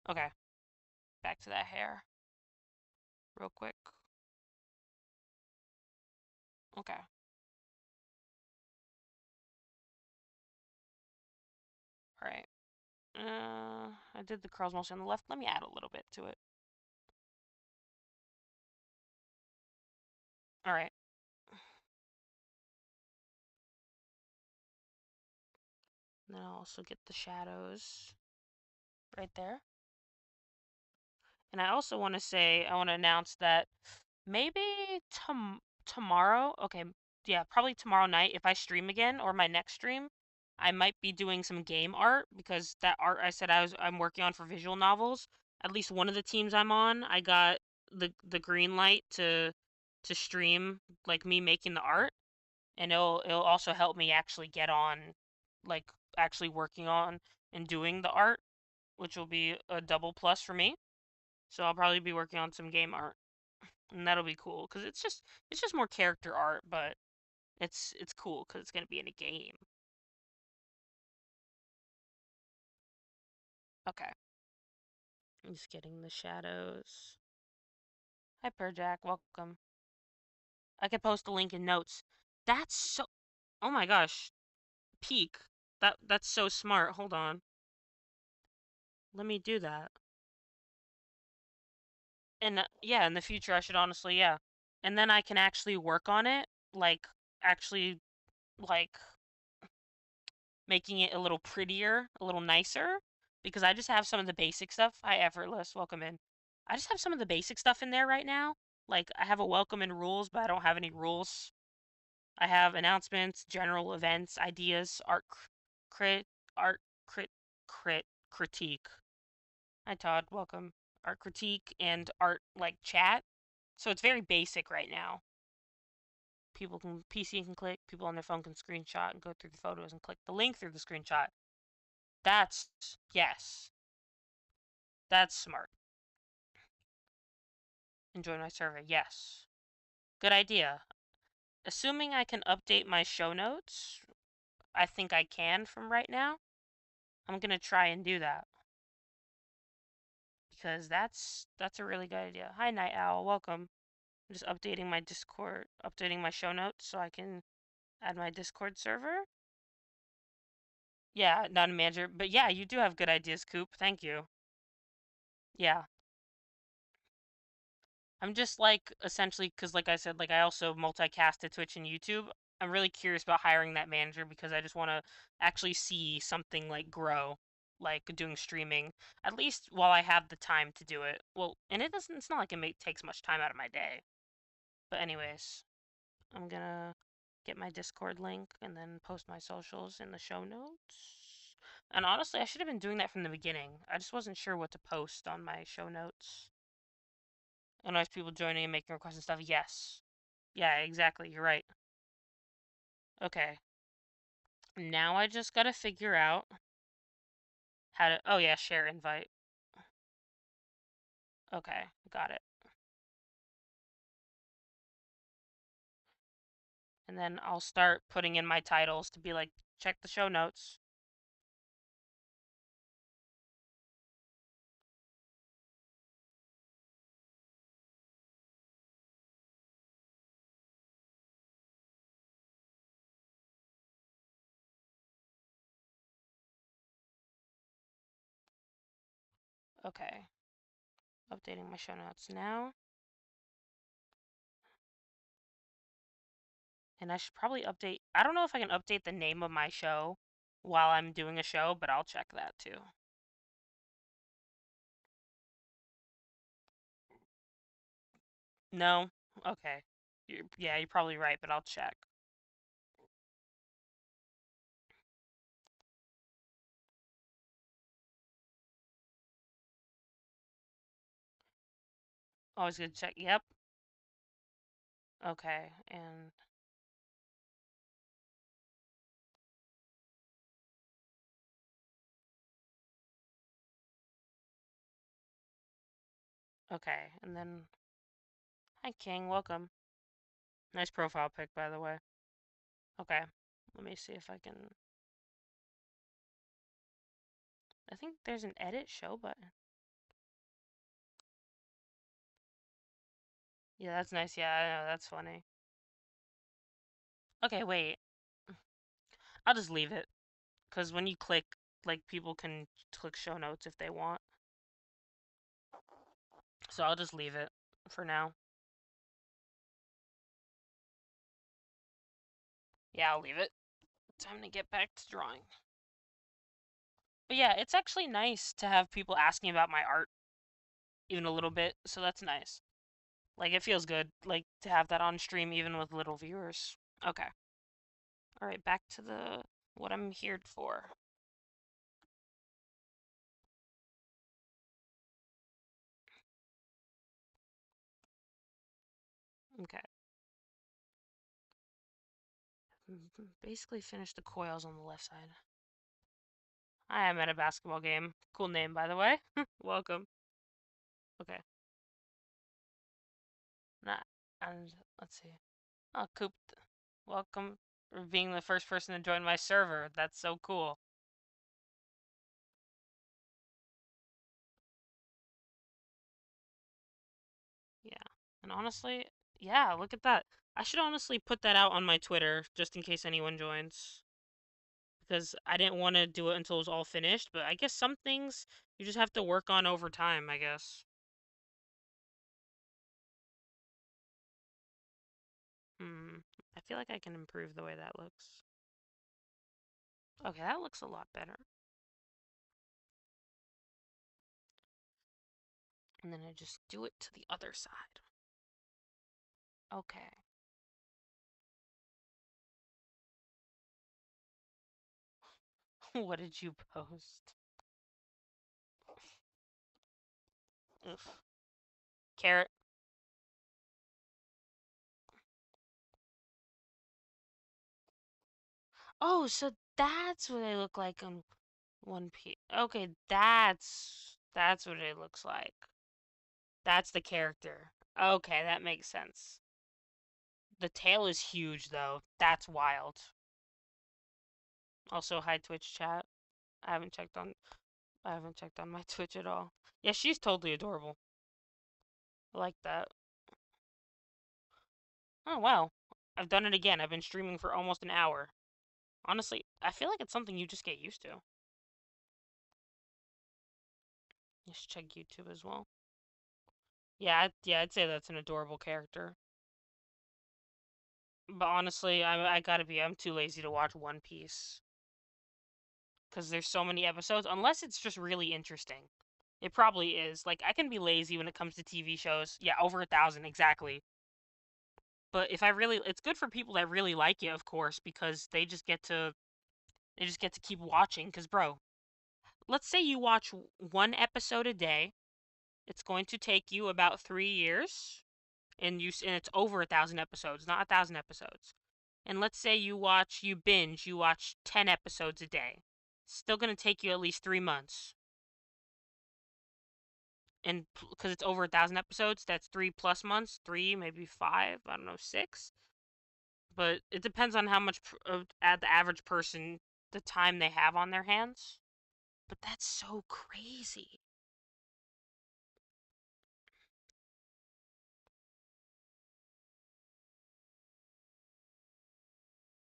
A: Okay, back to that hair real quick. Okay. Alright. I did the curls mostly on the left. Let me add a little bit to it. Alright. Then I'll also get the shadows right there. And I also want to say, I want to announce that maybe tomorrow, okay, yeah, probably tomorrow night, if I stream again, or my next stream, I might be doing some game art, because that art I said I'm working on for visual novels. At least one of the teams I'm on, I got the green light to stream, like, me making the art, and it'll also help me actually get on, like, actually working on and doing the art, which will be a double plus for me. So I'll probably be working on some game art, and that'll be cool because it's just more character art, but it's cool because it's gonna be in a game. Okay, I'm just getting the shadows. Hi, Perjack, welcome. I could post a link in notes. That's so. Oh my gosh, peak. That's so smart. Hold on, let me do that. And yeah, in the future, I should honestly, yeah. And then I can actually work on it, like, actually, like, making it a little prettier, a little nicer, because I just have some of the basic stuff. Hi, Effortless, welcome in. I just have some of the basic stuff in there right now. Like, I have a welcome and rules, but I don't have any rules. I have announcements, general events, ideas, crit, art critique. Hi, Todd, welcome. Art critique and art, like, chat. So it's very basic right now. PC can click, people on their phone can screenshot and go through the photos and click the link through the screenshot. That's, yes, that's smart. Enjoy my survey, yes. Good idea. Assuming I can update my show notes, I think I can from right now. I'm gonna try and do that. Because that's a really good idea. Hi, Night Owl, welcome. I'm just updating my Discord, updating my show notes so I can add my Discord server. Yeah, not a manager, but yeah, you do have good ideas, Coop. Thank you. Yeah. I'm just like essentially because, like I said, like I also multicast to Twitch and YouTube. I'm really curious about hiring that manager because I just want to actually see something like grow, like doing streaming, at least while I have the time to do it. Well, and it doesn't. It's not like takes much time out of my day. But anyways, I'm gonna get my Discord link and then post my socials in the show notes. And honestly, I should have been doing that from the beginning. I just wasn't sure what to post on my show notes. And nice people joining and making requests and stuff. Yes. Yeah, exactly. You're right. Okay. Now I just gotta figure out how to. Oh, yeah, share invite. Okay, got it. And then I'll start putting in my titles to be like, check the show notes. Okay. Updating my show notes now. And I should probably update. I don't know if I can update the name of my show while I'm doing a show, but I'll check that too. No? Okay. Yeah, you're probably right, but I'll check. Always good to check. Yep. Okay. And okay. And then hi King, welcome. Nice profile pic by the way. Okay. Let me see if I can I think there's an edit show button. Yeah, that's nice. Yeah, I know, that's funny. Okay, wait. I'll just leave it. Because when you click, like, people can click show notes if they want. So I'll just leave it for now. Yeah, I'll leave it. Time to get back to drawing. But yeah, it's actually nice to have people asking about my art even a little bit, so that's nice. Like, it feels good, like, to have that on stream even with little viewers. Okay. Alright, back to the what I'm here for. Okay. Basically finished the coils on the left side. I am at a basketball game. Cool name, by the way. Welcome. Okay. Nah, and let's see. Oh, Coop, welcome for being the first person to join my server. That's so cool. Yeah. And honestly, yeah, look at that. I should honestly put that out on my Twitter just in case anyone joins. Because I didn't want to do it until it was all finished, but I guess some things you just have to work on over time, I guess. Hmm. I feel like I can improve the way that looks. Okay, that looks a lot better. And then I just do it to the other side. Okay. What did you post? Oof. Carrot. Oh, so that's what they look like on One Piece. Okay, that's what it looks like. That's the character. Okay, that makes sense. The tail is huge though. That's wild. Also, hi Twitch chat. I haven't checked on I haven't checked on my Twitch at all. Yeah, she's totally adorable. I like that. Oh wow. I've done it again. I've been streaming for almost an hour. Honestly, I feel like it's something you just get used to. You should check YouTube as well. Yeah, I'd say that's an adorable character. But honestly, I gotta be. I'm too lazy to watch One Piece because there's so many episodes. Unless it's just really interesting, it probably is. Like I can be lazy when it comes to TV shows. Yeah, over 1,000 exactly. But if I really, it's good for people that really like it, of course, because they just get to keep watching. Because bro, let's say you watch one episode a day. It's going to take you about 3 years, and it's over 1,000 episodes, not 1,000 episodes. And let's say you watch 10 episodes a day. It's still going to take you at least 3 months. And because it's over 1,000 episodes, that's 3 plus months, three, maybe five, I don't know, six. But it depends on how much at the average person, the time they have on their hands. But that's so crazy.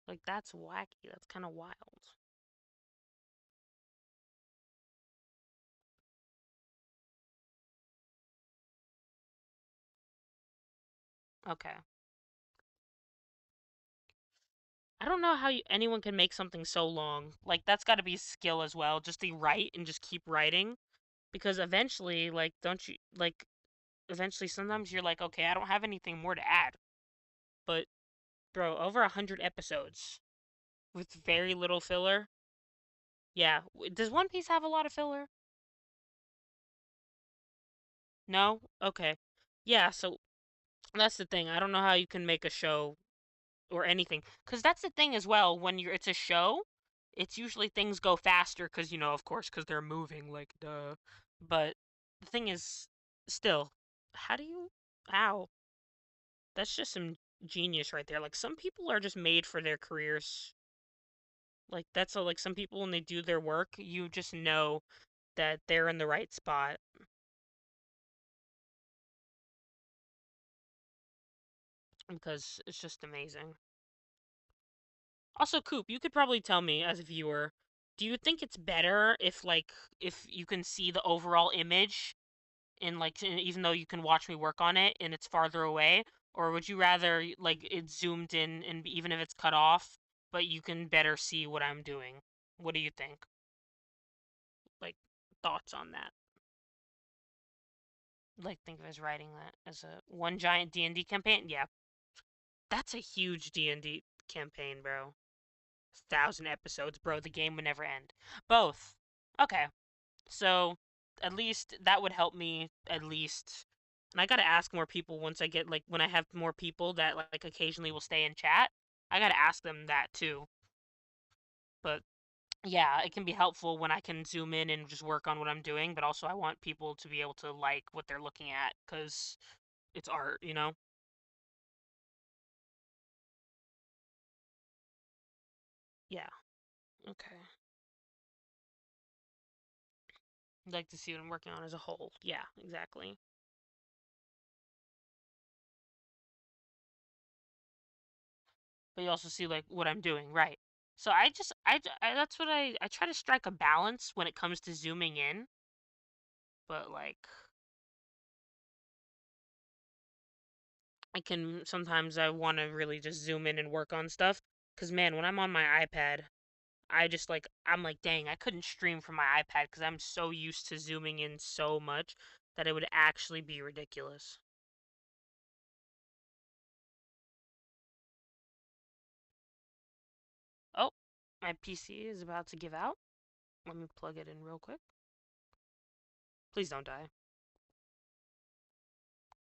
A: Like, that's wacky. That's kind of wild. Okay. I don't know how anyone can make something so long. Like, that's got to be skill as well, just to write and just keep writing. Because eventually, like, don't you, like, eventually sometimes you're like, okay, I don't have anything more to add. But, bro, over 100 episodes with very little filler. Yeah. Does One Piece have a lot of filler? No? Okay. Yeah, so that's the thing. I don't know how you can make a show or anything. Because that's the thing as well. When it's a show, it's usually things go faster because, of course, because they're moving, like, duh. But the thing is, still, how do you. How? That's just some genius right there. Like, some people are just made for their careers. Like, that's a, like, some people, when they do their work, you just know that they're in the right spot because it's just amazing. Also, Coop, you could probably tell me as a viewer, do you think it's better if if you can see the overall image in even though you can watch me work on it and it's farther away, or would you rather like it zoomed in and even if it's cut off, but you can better see what I'm doing? What do you think? Like thoughts on that? Like think of as writing that as a one giant D&D campaign? Yeah, that's a huge D&D campaign, bro. 1,000 episodes, bro. The game would never end. Both. Okay. So at least that would help me at least. And I gotta ask more people once I get like when I have more people that like occasionally will stay in chat. I gotta ask them that too. But yeah, it can be helpful when I can zoom in and just work on what I'm doing. But also I want people to be able to like what they're looking at because it's art. Yeah. Okay. I'd like to see what I'm working on as a whole. Yeah, exactly. But you also see like what I'm doing, right? So that's what I try to strike a balance when it comes to zooming in, but like I can sometimes I want to really just zoom in and work on stuff cuz man, when I'm on my iPad, I'm like, dang, I couldn't stream from my iPad cuz I'm so used to zooming in so much that it would actually be ridiculous. Oh, my PC is about to give out. Let me plug it in real quick. Please don't die.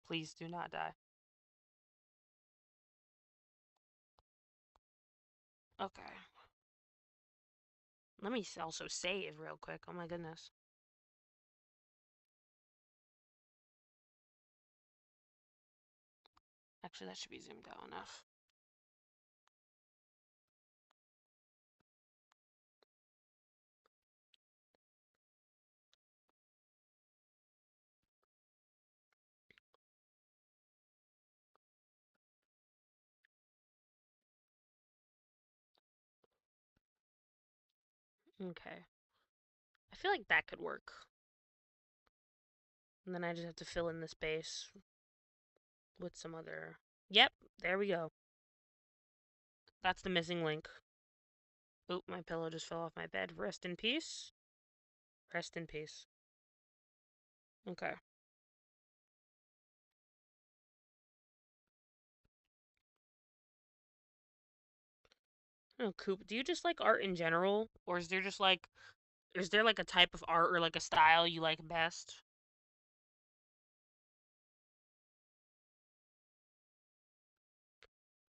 A: Please do not die. Okay. Let me also save real quick. Oh my goodness. Actually, that should be zoomed out enough. Okay. I feel like that could work. And then I just have to fill in the space with some other. Yep, there we go. That's the missing link. Oop, my pillow just fell off my bed. Rest in peace. Rest in peace. Okay. Oh, Coop, do you just like art in general? Or is there like a type of art or like a style you like best?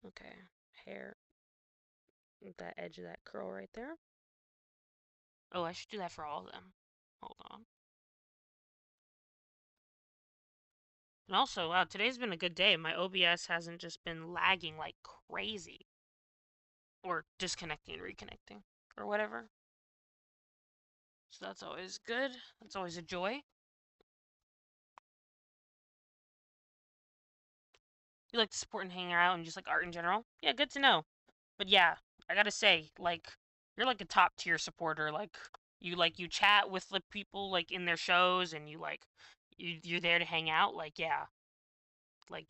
A: Okay. Hair. That edge of that curl right there. Oh, I should do that for all of them. Hold on. And also, wow, today's been a good day. My OBS hasn't just been lagging like crazy. Or disconnecting and reconnecting. Or whatever. So that's always good. That's always a joy. You like to support and hang out and just like art in general? Yeah, good to know. But yeah, I gotta say, like, you're like a top tier supporter. You chat with the people like in their shows and you're there to hang out. Like, yeah. Like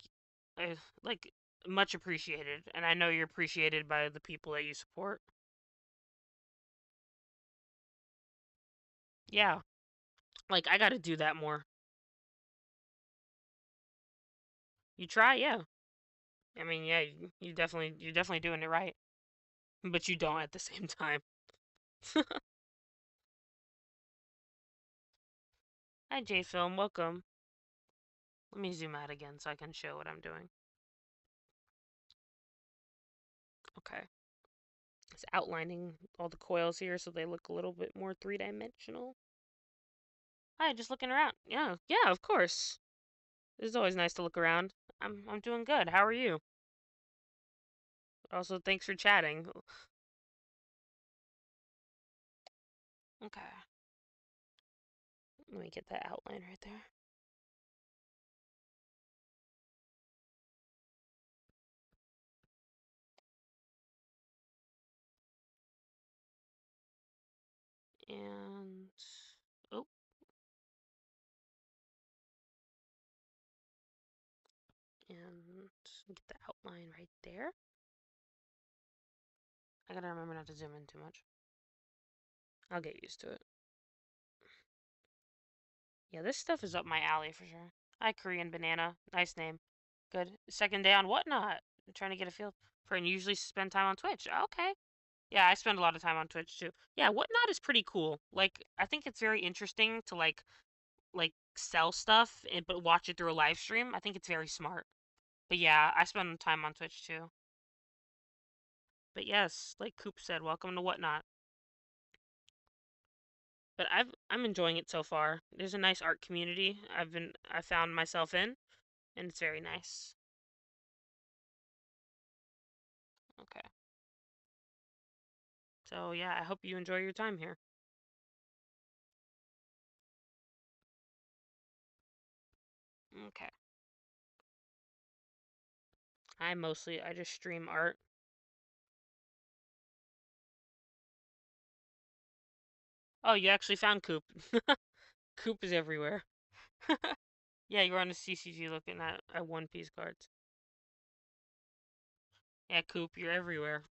A: I, like, much appreciated, and I know you're appreciated by the people that you support. Yeah, like I gotta do that more. You try, yeah. I mean, yeah, you're definitely doing it right, but you don't at the same time. Hi, J Film, welcome. Let me zoom out again so I can show what I'm doing. Okay, it's outlining all the coils here so they look a little bit more three-dimensional. Hi, just looking around. Yeah, yeah, of course. It's always nice to look around. I'm doing good. How are you? Also, thanks for chatting. Okay. Let me get that outline right there. And oh, and get the outline right there. I gotta remember not to zoom in too much. I'll get used to it. Yeah, this stuff is up my alley for sure. Hi, Korean Banana. Nice name. Good. Second day on Whatnot. I'm trying to get a feel for and usually spend time on Twitch. Okay. Yeah, I spend a lot of time on Twitch too. Yeah, Whatnot is pretty cool. Like, I think it's very interesting to like sell stuff and but watch it through a live stream. I think it's very smart. But yeah, I spend time on Twitch too. But yes, like Coop said, welcome to Whatnot. But I'm enjoying it so far. There's a nice art community I found myself in, and it's very nice. Okay. So yeah, I hope you enjoy your time here. Okay. I just stream art. Oh, you actually found Coop. Coop is everywhere. Yeah, you're on the CCG looking at One Piece cards. Yeah, Coop, you're everywhere.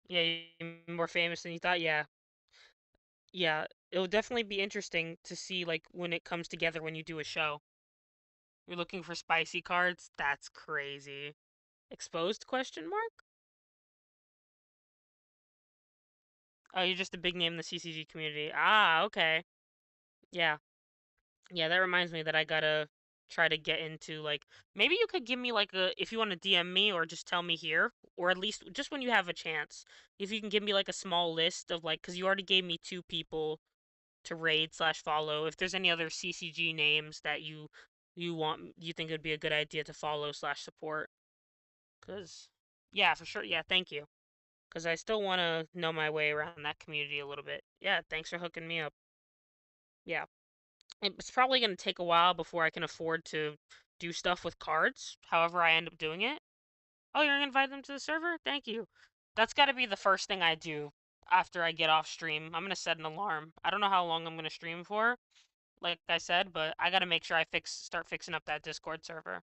A: Yeah, you're more famous than you thought. Yeah, yeah. It'll definitely be interesting to see like when it comes together when you do a show. You're looking for spicy cards? That's crazy. Exposed question mark? Oh, you're just a big name in the CCG community. Ah, okay. Yeah. Yeah, that reminds me that I gotta try to get into like maybe you could give me like a if you want to DM me or just tell me here or at least just when you have a chance if you can give me like a small list of like because you already gave me two people to raid slash follow if there's any other CCG names that you think it'd be a good idea to follow slash support because yeah for sure yeah thank you because I still want to know my way around that community a little bit yeah thanks for hooking me up yeah. It's probably going to take a while before I can afford to do stuff with cards, however I end up doing it. Oh, you're going to invite them to the server? Thank you. That's got to be the first thing I do after I get off stream. I'm going to set an alarm. I don't know how long I'm going to stream for, like I said, but I got to make sure I start fixing up that Discord server.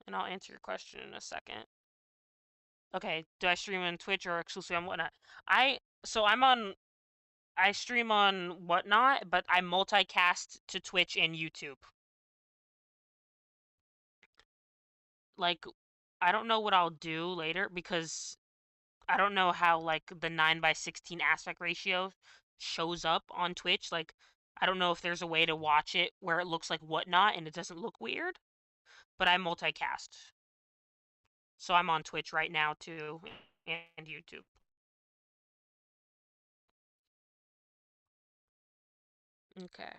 A: And I'll answer your question in a second. Okay, do I stream on Twitch or exclusively on Whatnot? I stream on Whatnot, but I multicast to Twitch and YouTube. Like, I don't know what I'll do later because I don't know how like the 9:16 aspect ratio shows up on Twitch. Like, I don't know if there's a way to watch it where it looks like Whatnot and it doesn't look weird. But I multicast, so I'm on Twitch right now too and YouTube. Okay.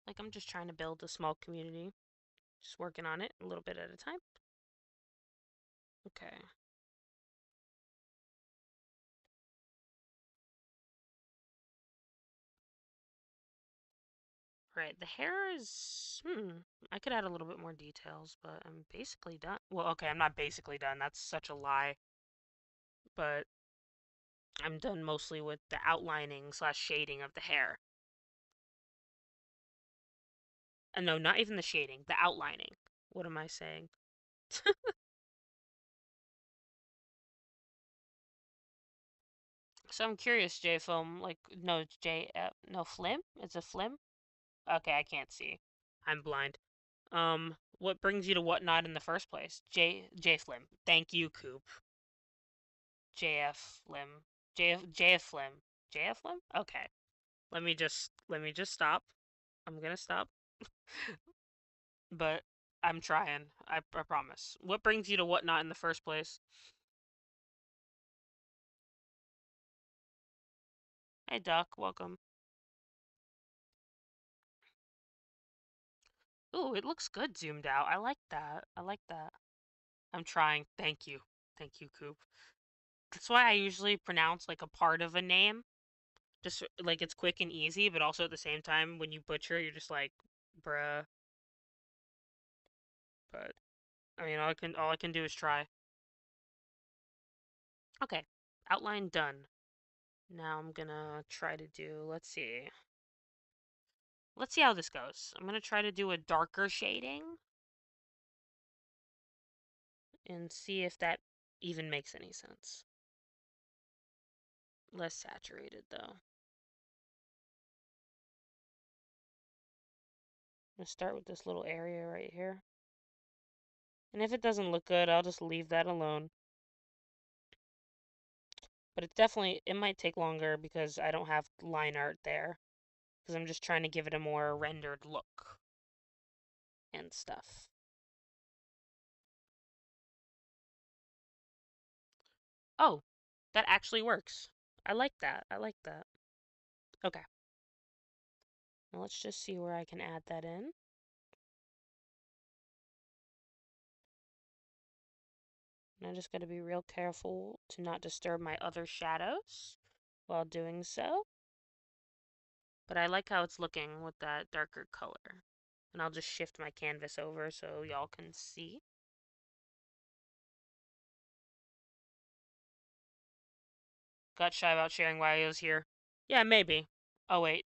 A: Like I'm just trying to build a small community, just working on it a little bit at a time. Okay. Right, the hair is... I could add a little bit more details, but I'm basically done. Well, okay, I'm not basically done. That's such a lie. But I'm done mostly with the outlining slash shading of the hair. And no, not even the shading, the outlining. What am I saying? So I'm curious, J Film, like, no, no, Flim? It's a Flim? Okay, I can't see. I'm blind. What brings you to Whatnot in the first place? J Flim. Thank you, Coop. JF Flim. JF Flim. JF Flim? Okay. Let me just stop. I'm gonna stop. But I'm trying. I promise. What brings you to Whatnot in the first place? Hey, Duck. Welcome. Ooh, it looks good zoomed out. I like that. I like that. I'm trying. Thank you. Thank you, Coop. That's why I usually pronounce like a part of a name. Just like it's quick and easy, but also at the same time, when you butcher, you're just like, bruh. But I mean, all I can do is try. Okay, outline done. Now I'm gonna try to do. Let's see. Let's see how this goes. I'm gonna try to do a darker shading and see if that even makes any sense. Less saturated though. I'm gonna start with this little area right here. And if it doesn't look good, I'll just leave that alone. But it might take longer because I don't have line art there. Because I'm just trying to give it a more rendered look and stuff. Oh, that actually works. I like that. I like that. Okay. Now let's just see where I can add that in. And I just got to be real careful to not disturb my other shadows while doing so. But I like how it's looking with that darker color. And I'll just shift my canvas over so y'all can see. Got shy about sharing why I was here. Yeah, maybe. Oh wait.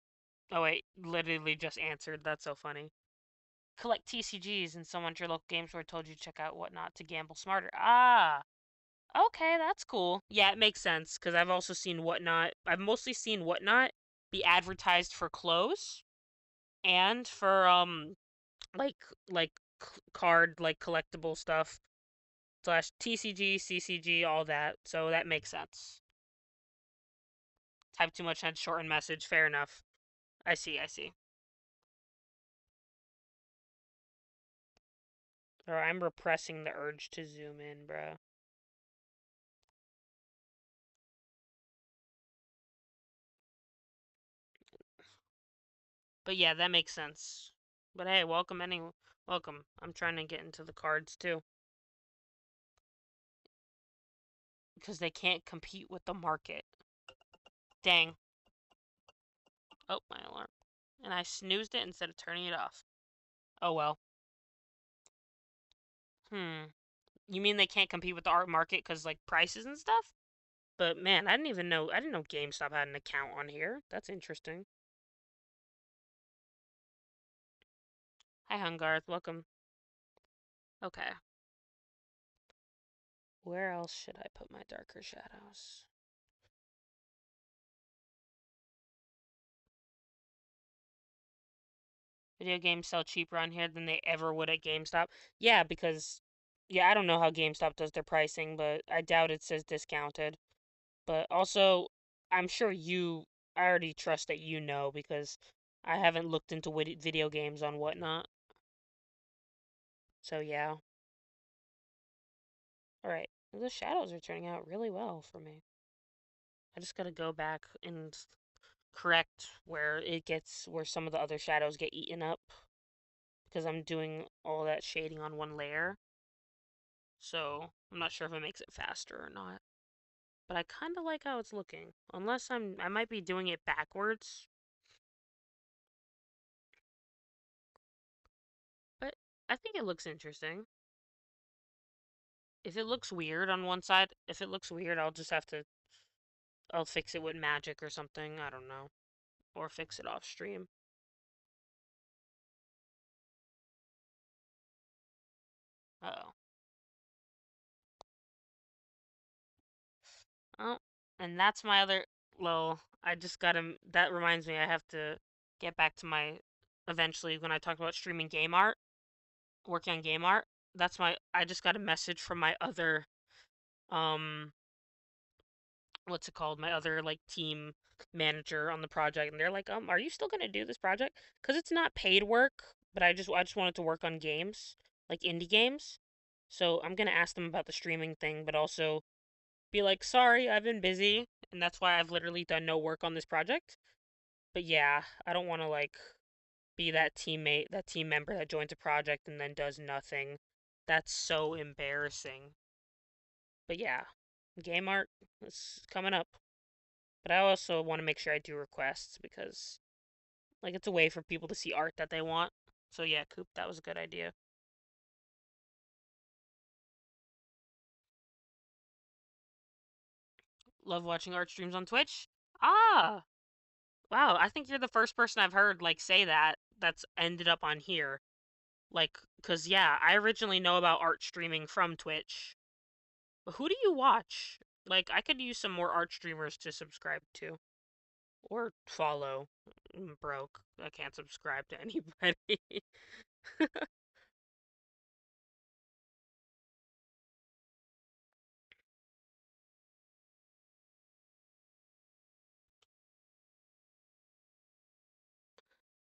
A: Oh wait. Literally just answered. That's so funny. Collect TCGs and someone at your local game store told you to check out Whatnot to gamble smarter. Ah. Okay, that's cool. Yeah, it makes sense because I've also seen Whatnot. I've mostly seen Whatnot be advertised for clothes and for like card like collectible stuff slash TCG, CCG, all that. So that makes sense. Type too much had shortened message. Fair enough. I see. I see. Or I'm repressing the urge to zoom in, bro. But yeah, that makes sense. But hey, welcome. I'm trying to get into the cards too. Because they can't compete with the market. Dang. Oh, my alarm. And I snoozed it instead of turning it off. Oh well. You mean they can't compete with the art market because, like, prices and stuff? But man, I didn't know GameStop had an account on here. That's interesting. Hi, Hungarth. Welcome. Okay. Where else should I put my darker shadows? Video games sell cheaper on here than they ever would at GameStop. Yeah, because, yeah, I don't know how GameStop does their pricing, but I doubt it says discounted. But also, I'm sure I already trust that you know because I haven't looked into video games on Whatnot. So, yeah. Alright. The shadows are turning out really well for me. I just gotta go back and correct where some of the other shadows get eaten up because I'm doing all that shading on one layer. So, I'm not sure if it makes it faster or not. But I kind of like how it's looking. Unless I might be doing it backwards. I think it looks interesting. If it looks weird on one side, if it looks weird, I'll just have to, I'll fix it with magic or something. I don't know. Or fix it off stream. Uh-oh. Oh, and that's my other, well, I just gotta, that reminds me I have to get back to my, eventually, when I talk about streaming game art, working on game art, that's my, I just got a message from my other, um, what's it called? My other, like, team manager on the project, and they're like, are you still gonna do this project? Because it's not paid work, but I just wanted to work on games, like indie games. So I'm gonna ask them about the streaming thing, but also be like, sorry, I've been busy, and that's why I've literally done no work on this project. But yeah, I don't want to like be that teammate, that team member that joins a project and then does nothing. That's so embarrassing. But yeah, game art is coming up. But I also want to make sure I do requests because like it's a way for people to see art that they want. So yeah, Coop, that was a good idea. Love watching art streams on Twitch. Ah, wow, I think you're the first person I've heard like say that that's ended up on here. Like, cause yeah, I originally know about art streaming from Twitch. But who do you watch? Like, I could use some more art streamers to subscribe to or follow. I'm broke. I can't subscribe to anybody.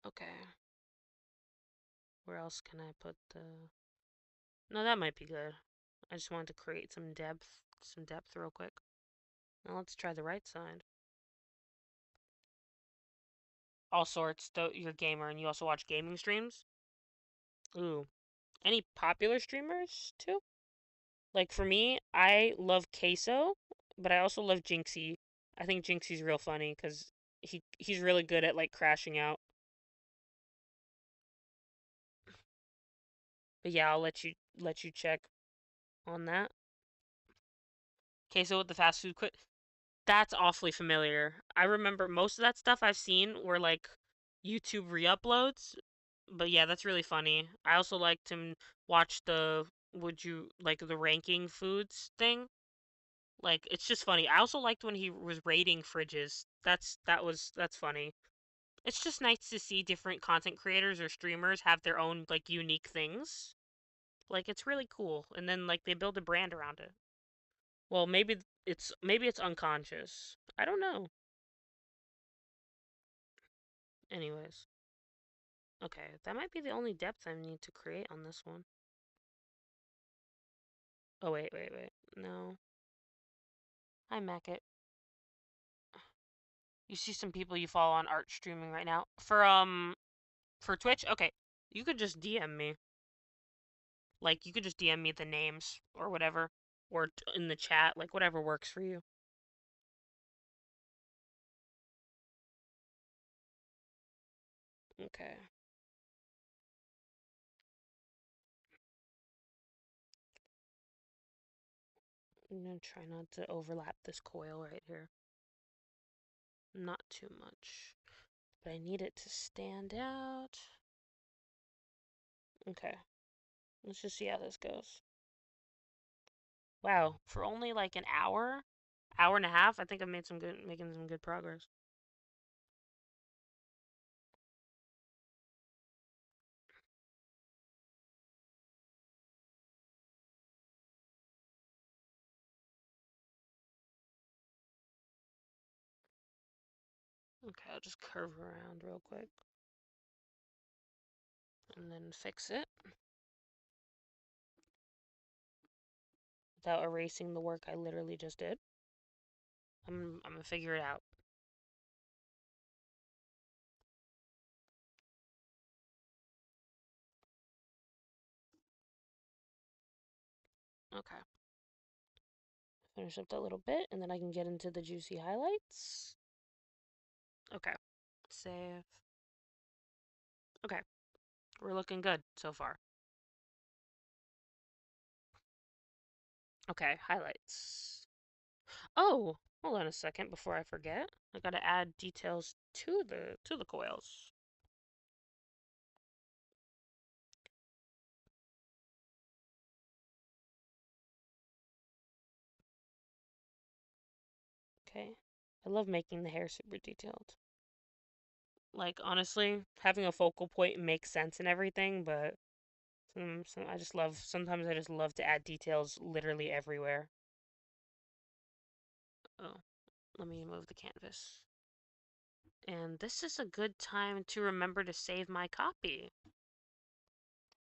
A: Okay, where else can I put the? No, that might be good. I just wanted to create some depth real quick. Now let's try the right side. All sorts. Though you're a gamer and you also watch gaming streams. Ooh, any popular streamers too? Like for me, I love Queso, but I also love Jinxie. I think Jinxie's real funny because he's really good at like crashing out. But yeah, I'll let you check on that. Queso with the fast food quit. That's awfully familiar. I remember most of that stuff I've seen were like YouTube re-uploads. But yeah, that's really funny. I also like to watch the would you like the ranking foods thing. Like it's just funny. I also liked when he was rating fridges. That's funny. It's just nice to see different content creators or streamers have their own like unique things. Like it's really cool. And then like they build a brand around it. Well, maybe it's unconscious. I don't know. Anyways. Okay, that might be the only depth I need to create on this one. Oh wait. No. I Mac it. You see some people you follow on art streaming right now. For Twitch? Okay. You could just DM me. Like, you could just DM me the names or whatever. Or in the chat, like, whatever works for you. Okay. I'm gonna try not to overlap this coil right here. Not too much. But I need it to stand out. Okay. Let's just see how this goes. Wow, for only like an hour and a half, I think I've making some good progress. Okay, I'll just curve around real quick and then fix it without erasing the work I literally just did. I'm gonna figure it out. Okay. Finish up that little bit and then I can get into the juicy highlights. Okay. Save. Okay. We're looking good so far. Okay, highlights. Oh, hold on a second before I forget. I gotta add details to the coils. Okay. I love making the hair super detailed. Like honestly, having a focal point makes sense and everything, but sometimes I just love to add details literally everywhere. Oh, let me move the canvas. And this is a good time to remember to save my copy.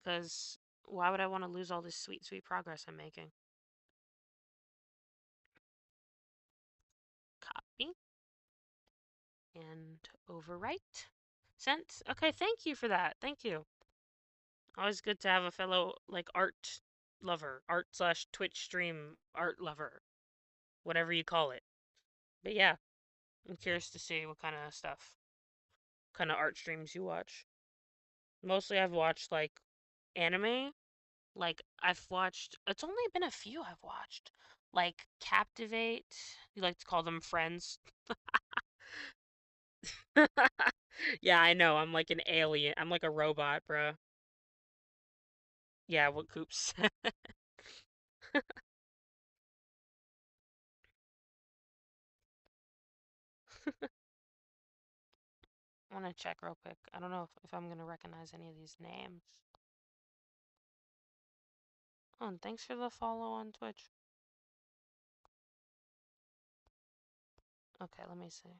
A: Because why would I want to lose all this sweet, sweet progress I'm making? Copy. And overwrite. Sent. Okay, thank you for that. Thank you. Always good to have a fellow, like, art lover. Art slash Twitch stream art lover. Whatever you call it. But yeah, I'm curious to see what kind of stuff, kind of art streams you watch. Mostly I've watched, like, anime. Like, I've watched, it's only been a few I've watched. Like, Captivate. You like to call them friends. Yeah, I know. I'm like an alien. I'm like a robot, bruh. Yeah, what Coops. I want to check real quick. I don't know if I'm going to recognize any of these names. Oh, and thanks for the follow on Twitch. Okay, let me see.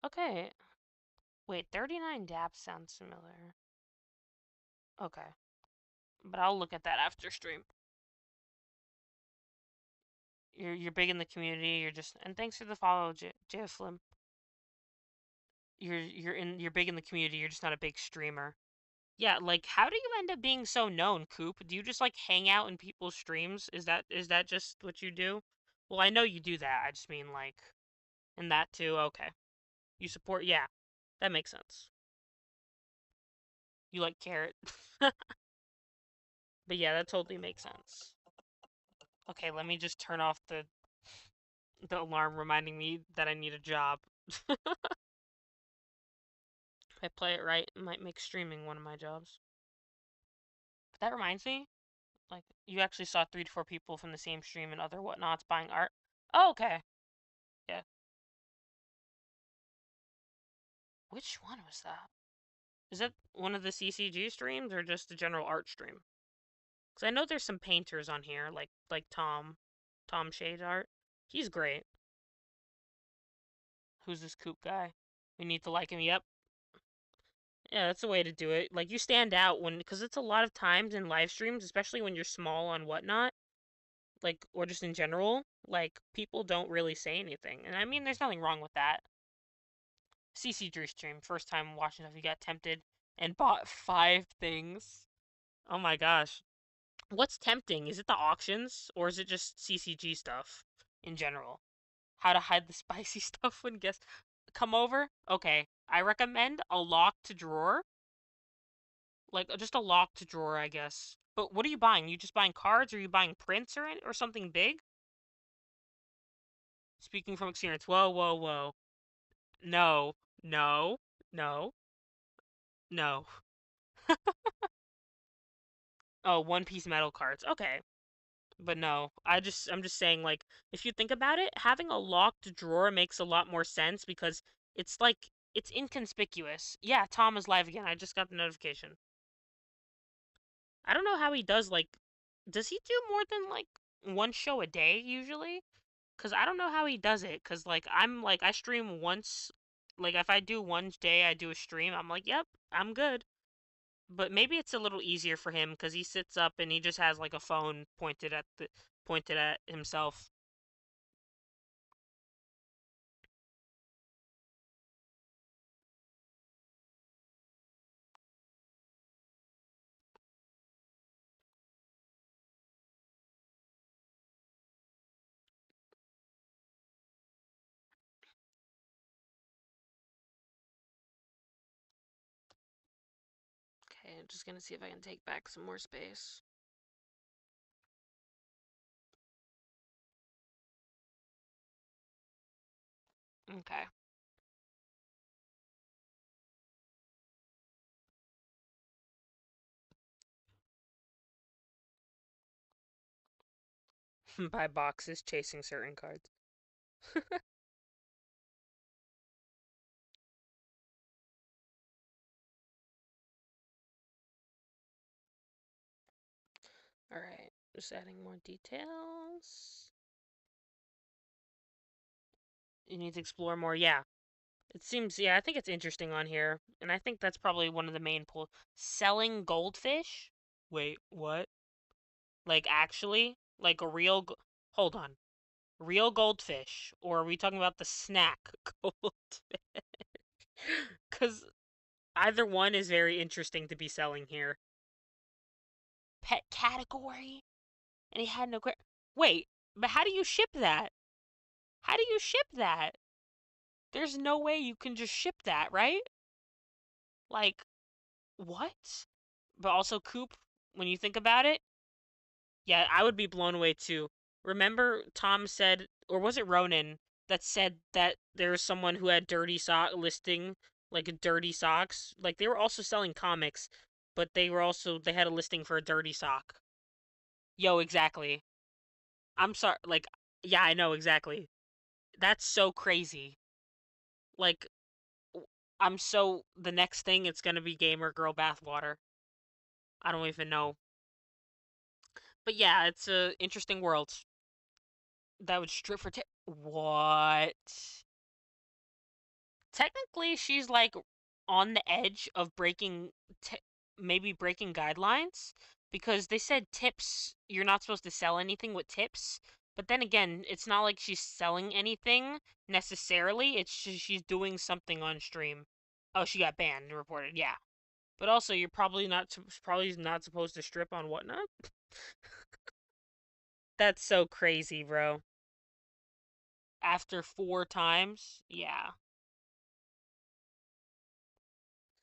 A: Okay. Wait, 39 daps sounds familiar. Okay. But I'll look at that after stream. You're big in the community. You're just and thanks for the follow, JFlim. You're big in the community. You're just not a big streamer. Yeah, like how do you end up being so known, Coop? Do you just like hang out in people's streams? Is that just what you do? Well, I know you do that. I just mean like and that too. Okay. You support yeah. That makes sense. You like carrot. But yeah, that totally makes sense. Okay, let me just turn off the alarm reminding me that I need a job. If I play it right, it might make streaming one of my jobs. But that reminds me, like, you actually saw 3 to 4 people from the same stream and other whatnots buying art. Oh, okay. Yeah. Which one was that? Is that one of the CCG streams or just a general art stream? Because I know there's some painters on here, like Tom Shade Art. He's great. Who's this Coop guy? We need to like him. Yep. Yeah, that's the way to do it. Like you stand out when, because it's a lot of times in live streams, especially when you're small on whatnot, like or just in general, like people don't really say anything, and I mean, there's nothing wrong with that. CC Drew stream, first time watching stuff, you got tempted and bought 5 things. Oh my gosh, what's tempting? Is it the auctions or is it just CCG stuff in general? How to hide the spicy stuff when guests come over? Okay, I recommend a locked drawer. Like just a locked drawer, I guess. But what are you buying? You just buying cards, or are you buying prints or something big? Speaking from experience. Whoa, whoa, whoa. No, no, no, no. Oh, One Piece metal cards. Okay, but no. I'm just saying, like, if you think about it, having a locked drawer makes a lot more sense because it's like it's inconspicuous. Yeah, Tom is live again. I just got the notification. I don't know how he does like. Does he do more than like one show a day usually? Cause I don't know how he does it. Cause like I'm like I stream once. Like if I do one day, I do a stream. I'm like, yep, I'm good. But maybe it's a little easier for him because he sits up and he just has like a phone pointed at himself. I'm just gonna see if I can take back some more space. Okay. Buy boxes chasing certain cards. Alright, just adding more details. You need to explore more, yeah. It seems, yeah, I think it's interesting on here. And I think that's probably one of the main pull. Selling goldfish? Wait, what? Like, actually? Like a real. Hold on. Real goldfish? Or are we talking about the snack goldfish? Because either one is very interesting to be selling here. Pet category? And he had no. Wait, but how do you ship that? How do you ship that? There's no way you can just ship that, right? Like, what? But also, Coop, when you think about it, yeah, I would be blown away too. Remember, Tom said, or was it Ronan that said that there was someone who had dirty sock listing, like dirty socks? Like they were also selling comics, but they had a listing for a dirty sock. Yo, exactly. I'm sorry. Like, yeah, I know exactly. That's so crazy. Like, I'm so the next thing it's gonna be gamer girl bathwater. I don't even know. But yeah, it's a interesting world. That would strip for what? Technically, she's like on the edge of maybe breaking guidelines because they said tips. You're not supposed to sell anything with tips. But then again, it's not like she's selling anything necessarily. It's just she's doing something on stream. Oh, she got banned and reported. Yeah. But also, you're probably not supposed to strip on whatnot. That's so crazy, bro. After 4 times, yeah.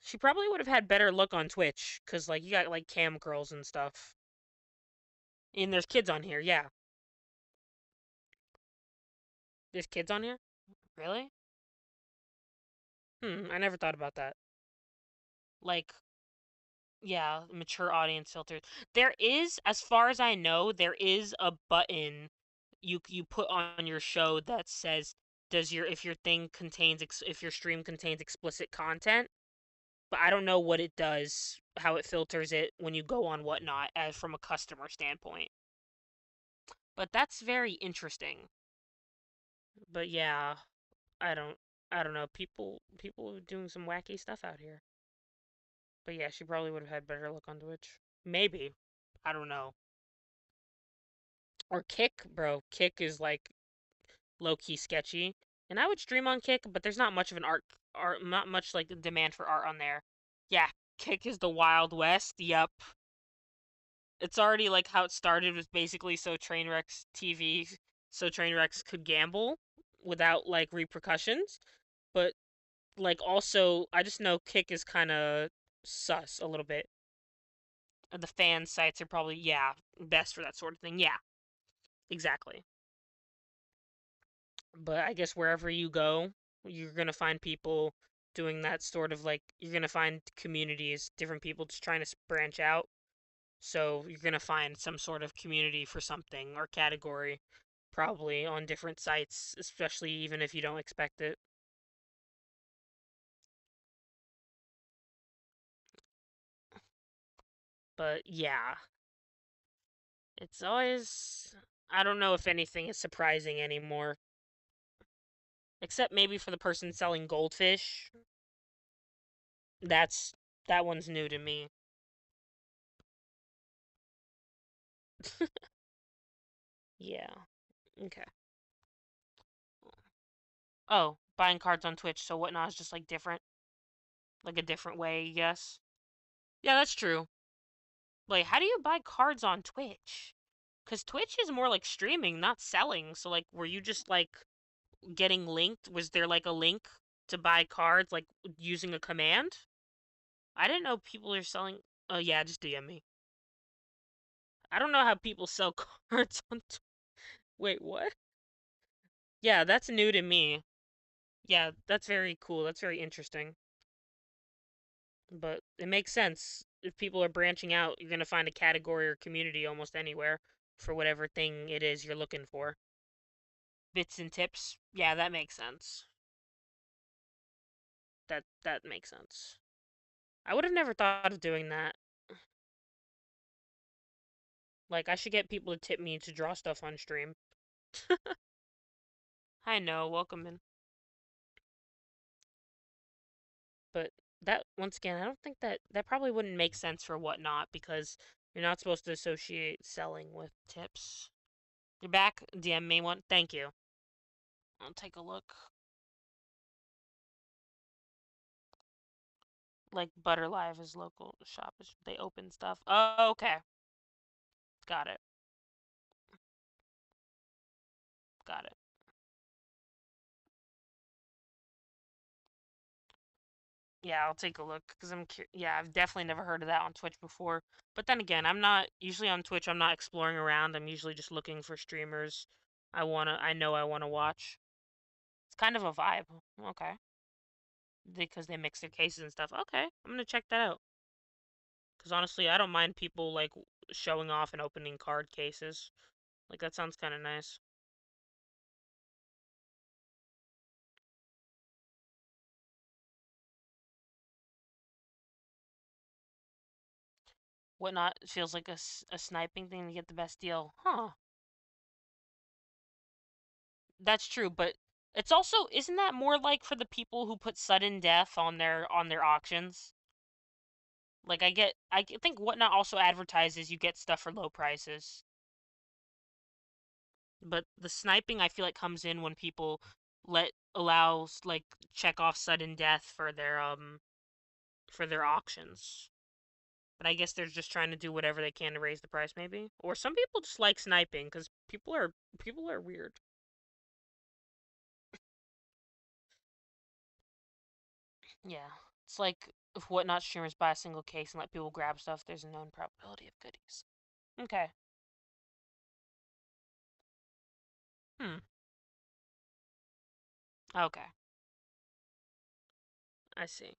A: She probably would have had better luck on Twitch, cause like you got like cam girls and stuff. And there's kids on here, yeah. There's kids on here? Really? I never thought about that. Like, yeah, mature audience filters. There is, as far as I know, there is a button you put on your show that says does your if your thing contains if your stream contains explicit content, but I don't know what it does, how it filters it when you go on whatnot as from a customer standpoint. But that's very interesting. But yeah, I don't I don't know. People are doing some wacky stuff out here. But yeah, she probably would have had better luck on Twitch. Maybe. I don't know. Or Kick, bro. Kick is like low key sketchy. And I would stream on Kick, but there's not much of an art not much like demand for art on there. Yeah, Kick is the Wild West. Yep. It's already like how it started was basically so Trainwreck's TV so Trainwrecks could gamble without like repercussions. But like also I just know Kick is kind of sus a little bit. The fan sites are probably yeah, best for that sort of thing. Yeah, exactly. But I guess wherever you go, you're going to find people doing that sort of like you're going to find communities, different people just trying to branch out. So you're going to find some sort of community for something or category probably on different sites, especially even if you don't expect it. But yeah, it's always I don't know if anything is surprising anymore. Except maybe for the person selling goldfish. That's that one's new to me. Yeah. Okay. Oh, buying cards on Twitch, so whatnot is just like different. Like a different way, yes. Yeah, that's true. Like, how do you buy cards on Twitch? Because Twitch is more like streaming, not selling. So, like, were you just like getting linked? Was there like a link to buy cards, like using a command? I didn't know people are selling. Oh yeah, just DM me. I don't know how people sell cards on. Wait, what? Yeah, that's new to me. Yeah, that's very cool. That's very interesting. But it makes sense. If people are branching out, you're gonna find a category or community almost anywhere for whatever thing it is you're looking for. Bits and tips. Yeah, that makes sense. That makes sense. I would have never thought of doing that. Like, I should get people to tip me to draw stuff on stream. I know, welcome in. But that, once again, I don't think that probably wouldn't make sense for whatnot because you're not supposed to associate selling with tips. You're back. DM me one. Thank you. I'll take a look. Like Butter Live is local shop. They open stuff. Oh, okay. Got it. Got it. Yeah, I'll take a look because yeah, I've definitely never heard of that on Twitch before. But then again, I'm not usually on Twitch. I'm not exploring around. I'm usually just looking for streamers I know I wanna watch. It's kind of a vibe. Okay. Because they mix their cases and stuff. Okay, I'm gonna check that out. Because honestly, I don't mind people like showing off and opening card cases. Like that sounds kind of nice. Whatnot feels like a sniping thing to get the best deal. Huh. That's true, but it's also isn't that more like for the people who put sudden death on their auctions? Like I think Whatnot also advertises you get stuff for low prices. But the sniping I feel like comes in when people allows like check off sudden death for their auctions. But I guess they're just trying to do whatever they can to raise the price, maybe. Or some people just like sniping because people are weird. Yeah, it's like if Whatnot streamers buy a single case and let people grab stuff, there's a known probability of goodies. Okay. Hmm. Okay. I see.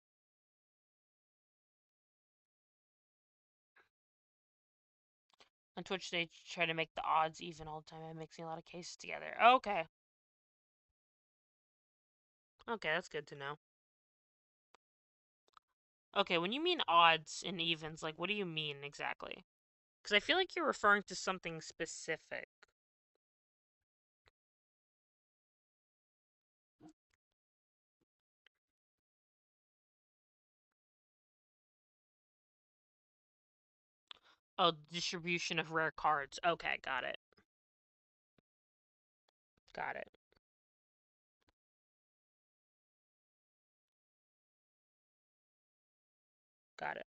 A: On Twitch, they try to make the odds even all the time by mixing a lot of cases together. Okay. Okay, that's good to know. Okay, when you mean odds and evens, like, what do you mean exactly? Because I feel like you're referring to something specific. Oh, distribution of rare cards. Okay, got it. Got it. Got it.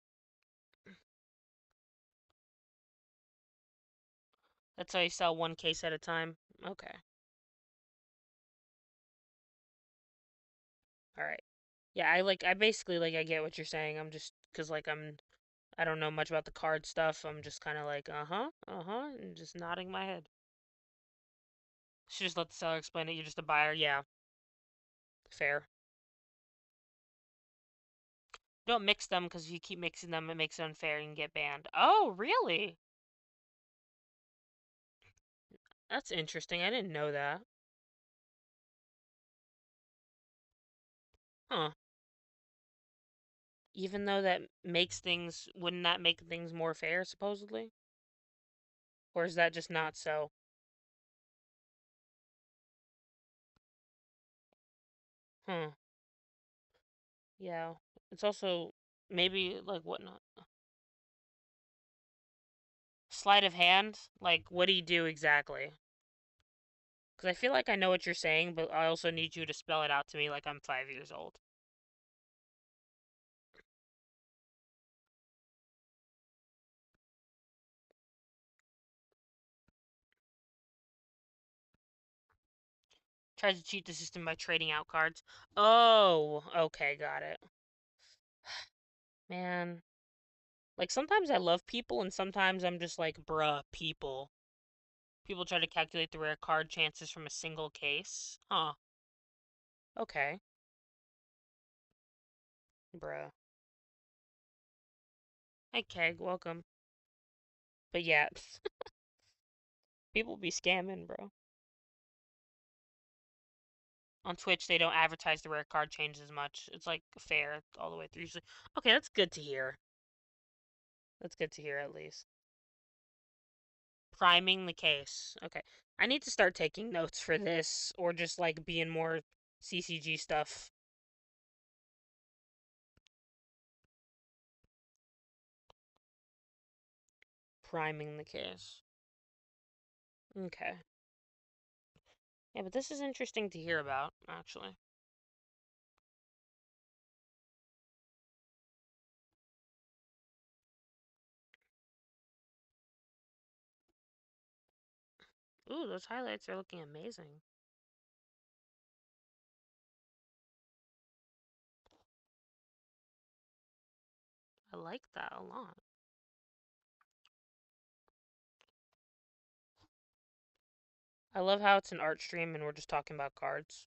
A: That's how you sell one case at a time? Okay. Alright. Yeah, I basically, like, I get what you're saying. I'm just, because, like, I don't know much about the card stuff. I'm just kind of like, and just nodding my head. Should just let the seller explain it. You're just a buyer. Yeah, fair. Don't mix them because if you keep mixing them, it makes it unfair and you get banned. Oh, really? That's interesting. I didn't know that. Huh. Even though that makes things, wouldn't that make things more fair, supposedly? Or is that just not so? Huh. Yeah. It's also maybe like whatnot. Sleight of hand? Like, what do you do exactly? Because I feel like I know what you're saying, but I also need you to spell it out to me like I'm 5 years old. Tries to cheat the system by trading out cards. Oh, okay, got it. Man, Like, sometimes I love people, and sometimes I'm just like, bruh, people. People try to calculate the rare card chances from a single case. Huh. Okay. Bruh. Hey, Keg, welcome. But yeah, people be scamming, bro. On Twitch, they don't advertise the rare card changes as much. It's like fair all the way through. Usually, okay, that's good to hear. That's good to hear at least. Priming the case. Okay, I need to start taking notes for this, or just like being more CCG stuff. Priming the case. Okay. Yeah, but this is interesting to hear about, actually. Ooh, those highlights are looking amazing. I like that a lot. I love how it's an art stream and we're just talking about cards.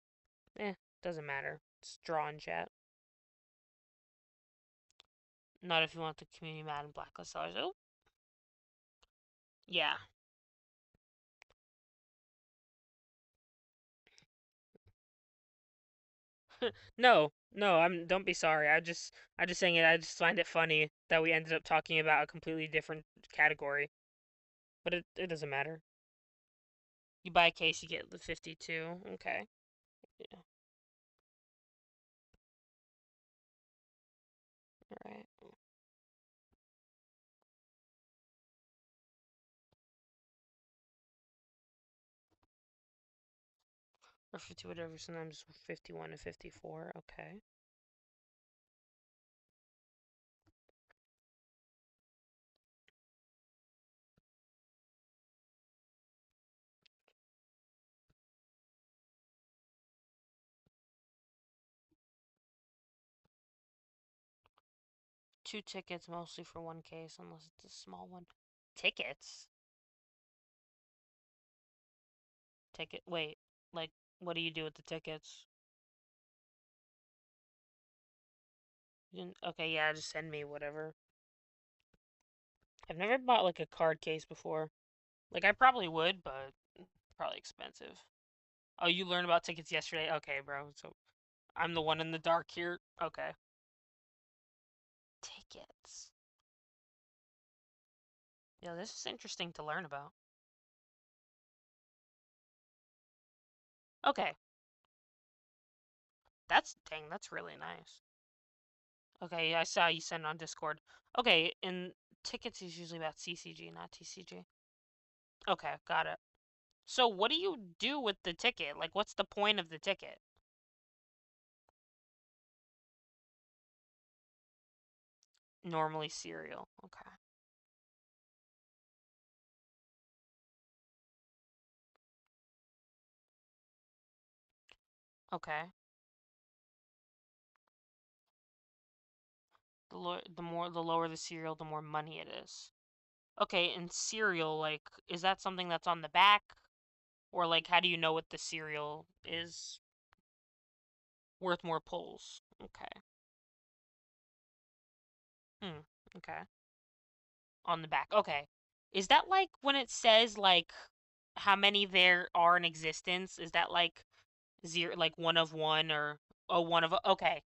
A: Doesn't matter. It's draw in chat. Not if you want the community mad and blacklist sellers. Oh, yeah. No, don't be sorry. I just saying it. I just find it funny that we ended up talking about a completely different category. But it doesn't matter. You buy a case, you get the 52. Okay. Yeah. All right. Or 50 whatever. Sometimes 51 and 54. Okay. Two tickets mostly for one case, unless it's a small one. Tickets? Ticket. Wait. Like, what do you do with the tickets? Okay, yeah, just send me whatever. I've never bought like a card case before. Like, I probably would, but probably expensive. Oh, you learned about tickets yesterday? Okay, bro. So I'm the one in the dark here. Okay. Tickets. Yeah, this is interesting to learn about. Okay. Dang, that's really nice. Okay, I saw you send on Discord. Okay, and tickets is usually about CCG, not TCG. Okay, got it. So what do you do with the ticket? Like, what's the point of the ticket? Normally cereal. Okay. Okay. The lower the cereal, the more money it is. Okay, and cereal, like, is that something that's on the back? Or, like, how do you know what the cereal is worth more pulls? Okay. Hmm. Okay. On the back. Okay. Is that like when it says, like, how many there are in existence? Is that like zero, like one of one or oh, one of, okay.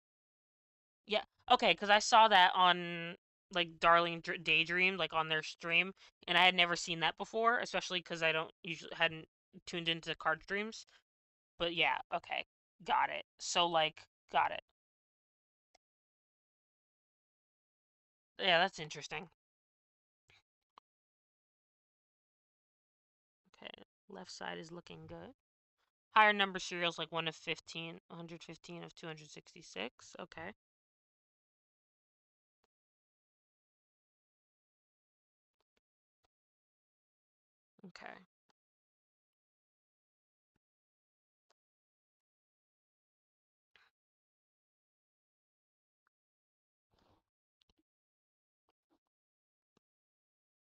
A: Yeah. Okay, because I saw that on like Darling Daydream, like on their stream, and I had never seen that before, especially because I don't usually hadn't tuned into card streams. But yeah, okay, got it. So like, got it. Yeah, that's interesting. Okay, left side is looking good. Higher number serials like 1 of 15, 115 of 266. Okay. Okay.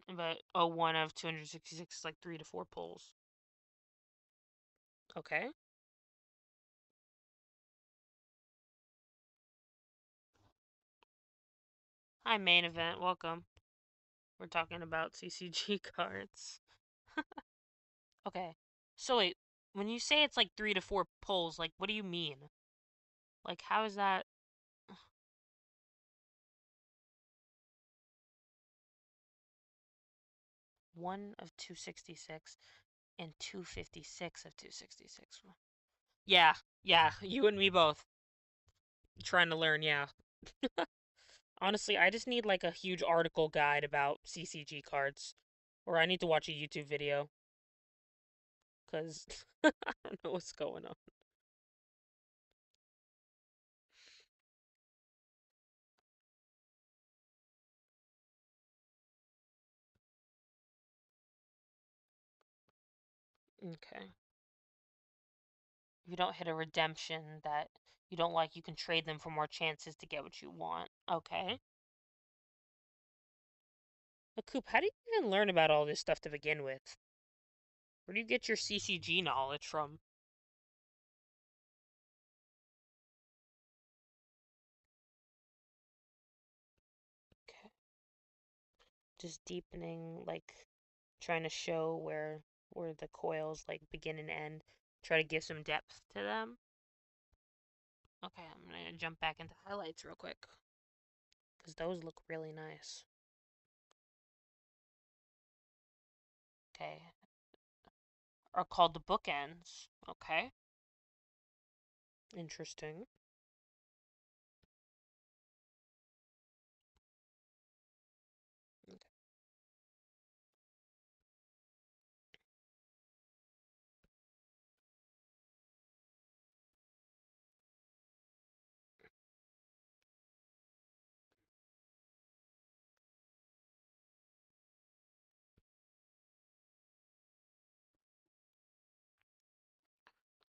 A: But a 1 of 266 is like 3 to 4 pulls. Okay. Hi, main event. Welcome. We're talking about CCG cards. Okay. So wait, when you say it's like 3 to 4 pulls, like what do you mean? Like how is that 1 of 266 and 256 of 266? Yeah, yeah, you and me both. Trying to learn, yeah. Honestly, I just need like a huge article guide about CCG cards. Or I need to watch a YouTube video. Because I don't know what's going on. Okay. If you don't hit a redemption that you don't like, you can trade them for more chances to get what you want. Okay. But Coop, how do you even learn about all this stuff to begin with? Where do you get your CCG knowledge from? Okay. Just deepening, like trying to show where the coils like begin and end. Try to give some depth to them. Okay, I'm gonna jump back into highlights real quick because those look really nice. Okay, are called the bookends. Okay, interesting. Okay.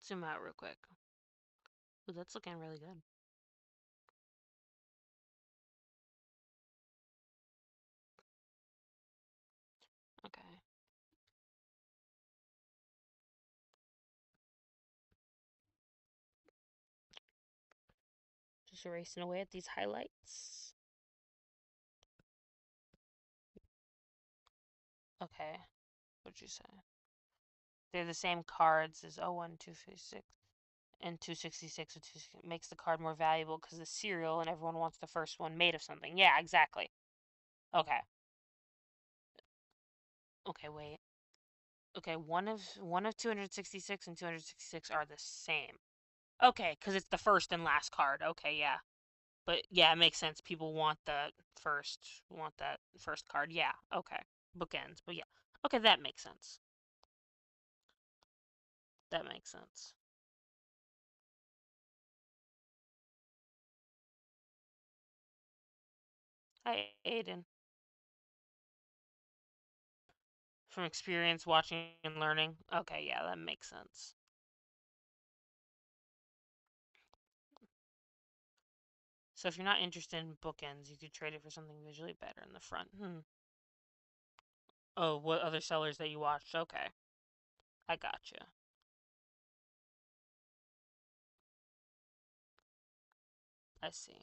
A: Zoom out real quick. Ooh, that's looking really good. Okay. Just erasing away at these highlights. Okay. What'd you say? They're the same cards as 01, 256, and 266 or 266. Makes the card more valuable because the serial and everyone wants the first one made of something. Yeah, exactly. Okay. Okay, wait. Okay, one of 266 and 266 are the same. Okay, because it's the first and last card. Okay, yeah. But yeah, it makes sense. People want that first card. Yeah, okay. Bookends, but yeah. Okay, that makes sense. That makes sense. Hi, Aiden. From experience watching and learning. Okay, yeah, that makes sense. So if you're not interested in bookends, you could trade it for something visually better in the front. Oh, what other sellers that you watched? Okay, I gotcha. I see.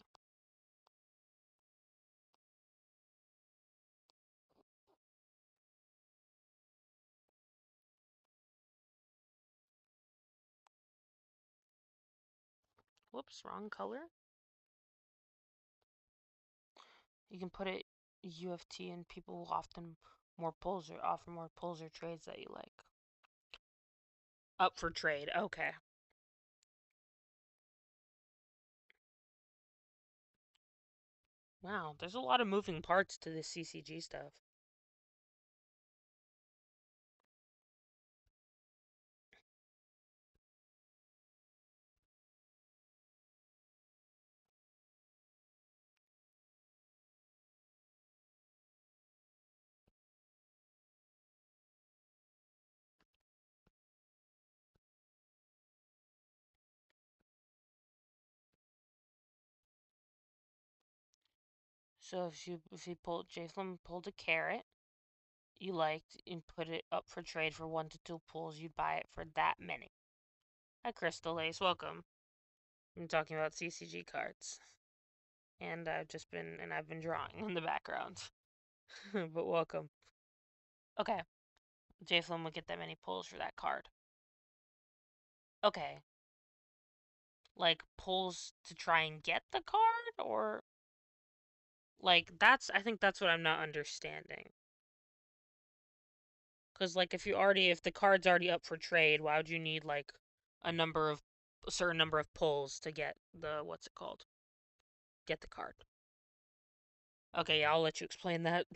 A: Whoops, wrong color. You can put it UFT and people will often more pulls or offer more pulls or trades that you like. Up for trade. Okay. Wow, there's a lot of moving parts to this CCG stuff. So if you pulled Jflum pulled a carrot, you liked and put it up for trade for 1 to 2 pulls, you'd buy it for that many. Hi, Crystal Lace. Welcome. I'm talking about CCG cards. And I've been drawing in the background. But welcome. Okay. J Flynn would get that many pulls for that card. Okay. Like, pulls to try and get the card? Or, like, I think that's what I'm not understanding. Because, like, if the card's already up for trade, why would you need, like, a certain number of pulls to get what's it called? Get the card. Okay, yeah, I'll let you explain that.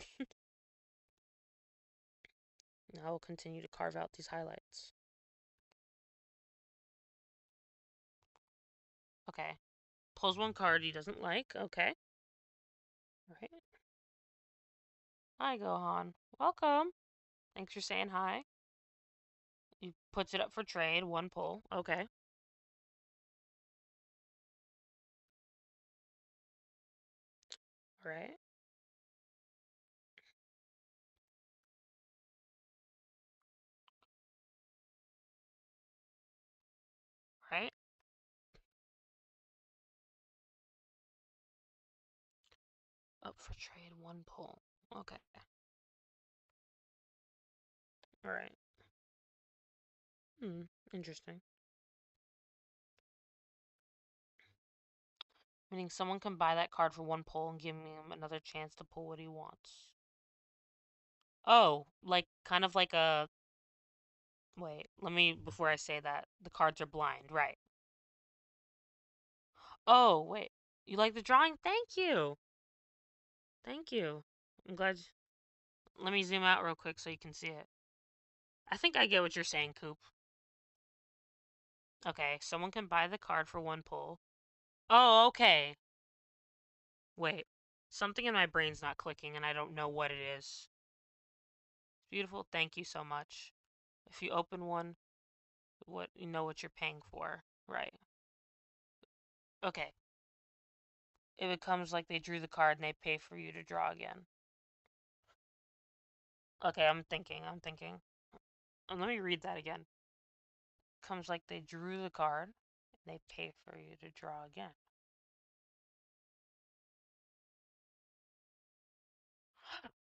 A: I will continue to carve out these highlights. Okay. Pulls one card he doesn't like. Okay. Alright. Hi, Gohan. Welcome. Thanks for saying hi. He puts it up for trade, 1 pull. Okay. Alright. Right. Up for trade, 1 pull. Okay. Alright. Interesting. Meaning someone can buy that card for 1 pull and give him another chance to pull what he wants. Oh, like, kind of like a... Wait, before I say that, the cards are blind, right. Oh, wait. You like the drawing? Thank you! Thank you. I'm glad... Let me zoom out real quick so you can see it. I think I get what you're saying, Coop. Okay, someone can buy the card for 1 pull. Oh, okay. Wait. Something in my brain's not clicking and I don't know what it is. Beautiful, thank you so much. If you open one, you know what you're paying for. Right. Okay. It becomes like they drew the card and they pay for you to draw again. Okay, I'm thinking. And let me read that again. Comes like they drew the card and they pay for you to draw again.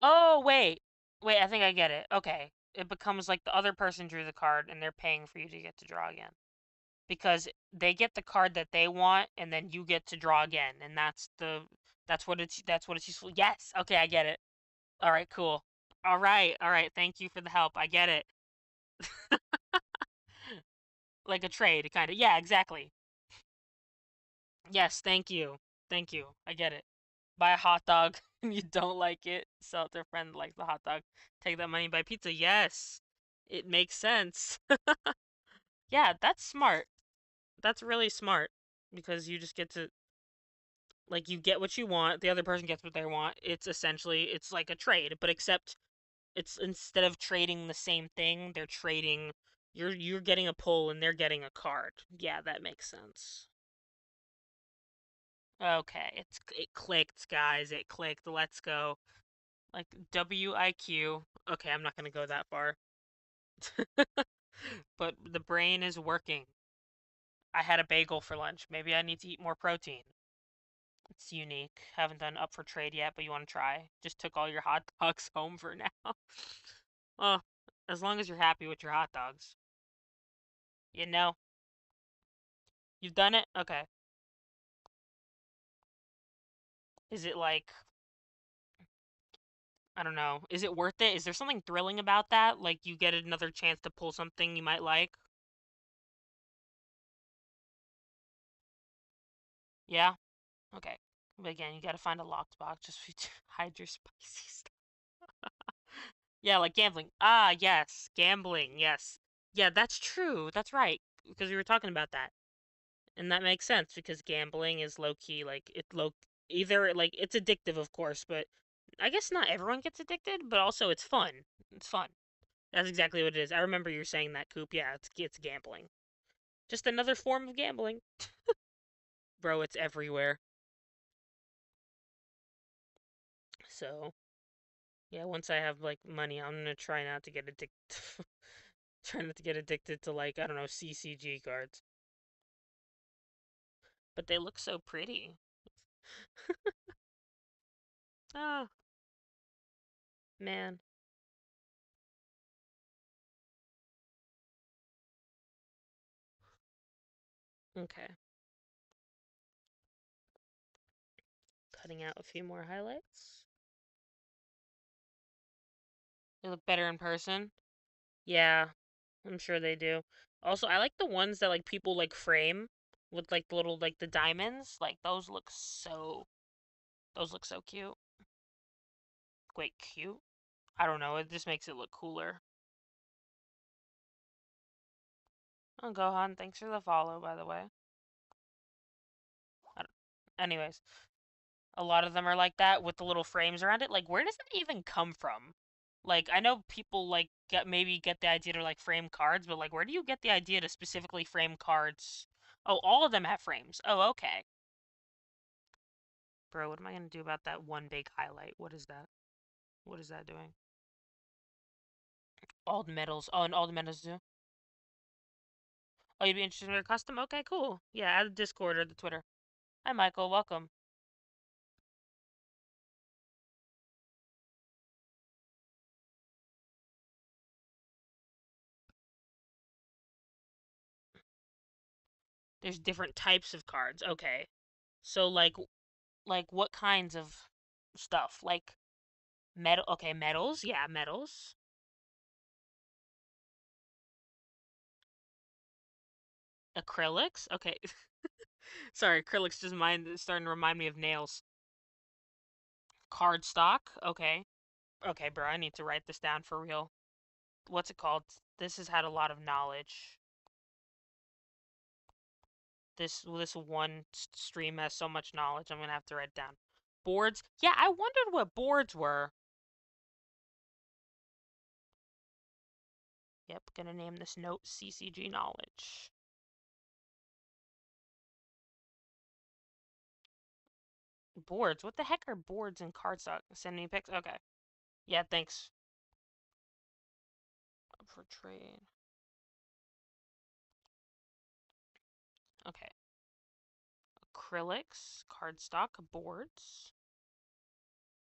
A: Oh, wait. Wait, I think I get it. Okay. It becomes like the other person drew the card and they're paying for you to get to draw again. Because they get the card that they want and then you get to draw again. And that's what it's useful. Yes. Okay, I get it. All right, cool. All right. All right. Thank you for the help. I get it. Like a trade, kind of. Yeah, exactly. Yes, thank you. Thank you. I get it. Buy a hot dog and you don't like it, sell it to a friend that likes the hot dog. Take that money and buy pizza. Yes. It makes sense. Yeah, that's smart. That's really smart because you just get to like you get what you want, the other person gets what they want. It's like a trade, but except it's instead of trading the same thing, they're trading you're getting a pull and they're getting a card. Yeah, that makes sense. Okay, it clicked, guys. It clicked. Let's go. Like WIQ. Okay, I'm not gonna go that far. But the brain is working. I had a bagel for lunch. Maybe I need to eat more protein. It's unique. Haven't done up for trade yet, but you want to try? Just took all your hot dogs home for now. Well, as long as you're happy with your hot dogs. You know? You've done it? Okay. Is it like, I don't know. Is it worth it? Is there something thrilling about that? Like you get another chance to pull something you might like? Yeah? Okay. But again, you gotta find a locked box just to hide your spicy stuff. Yeah, like gambling. Ah, yes. Gambling, yes. Yeah, that's true. That's right. Because we were talking about that. And that makes sense because gambling is low key, like, either, like, it's addictive, of course, but I guess not everyone gets addicted, but also it's fun. It's fun. That's exactly what it is. I remember you saying that, Coop. Yeah, it's gambling. Just another form of gambling. Bro, it's everywhere. So, Yeah, once I have like money, I'm gonna try not to get addicted. Try not to get addicted to like I don't know CCG cards. But they look so pretty. Oh man. Okay. Cutting out a few more highlights. They look better in person. Yeah, I'm sure they do. Also, I like the ones that like people like frame with like the little like the diamonds. Like those look so cute. Wait, cute? I don't know. It just makes it look cooler. Oh, Gohan, thanks for the follow, by the way. Anyways, a lot of them are like that with the little frames around it. Like, where does that even come from? Like, I know people like maybe get the idea to like frame cards, but like, where do you get the idea to specifically frame cards? Oh, all of them have frames. Oh, okay. Bro, what am I gonna do about that one big highlight? What is that? What is that doing? All the medals. Oh, and all the medals do. Oh, you'd be interested in their custom? Okay, cool. Yeah, add the Discord or the Twitter. Hi, Michael. Welcome. There's different types of cards. Okay. So like what kinds of stuff? Like metal. Okay, metals. Yeah, metals. Acrylics. Okay. Sorry, acrylics just mind starting to remind me of nails. Cardstock. Okay. Okay, bro, I need to write this down for real. What's it called? This has had a lot of knowledge. This one stream has so much knowledge. I'm gonna have to write it down. Boards. Yeah, I wondered what boards were. Yep, gonna name this note CCG knowledge. Boards. What the heck are boards and cardstock? Send me pics. Okay. Yeah, thanks. Up for trade. Okay. Acrylics, cardstock, boards.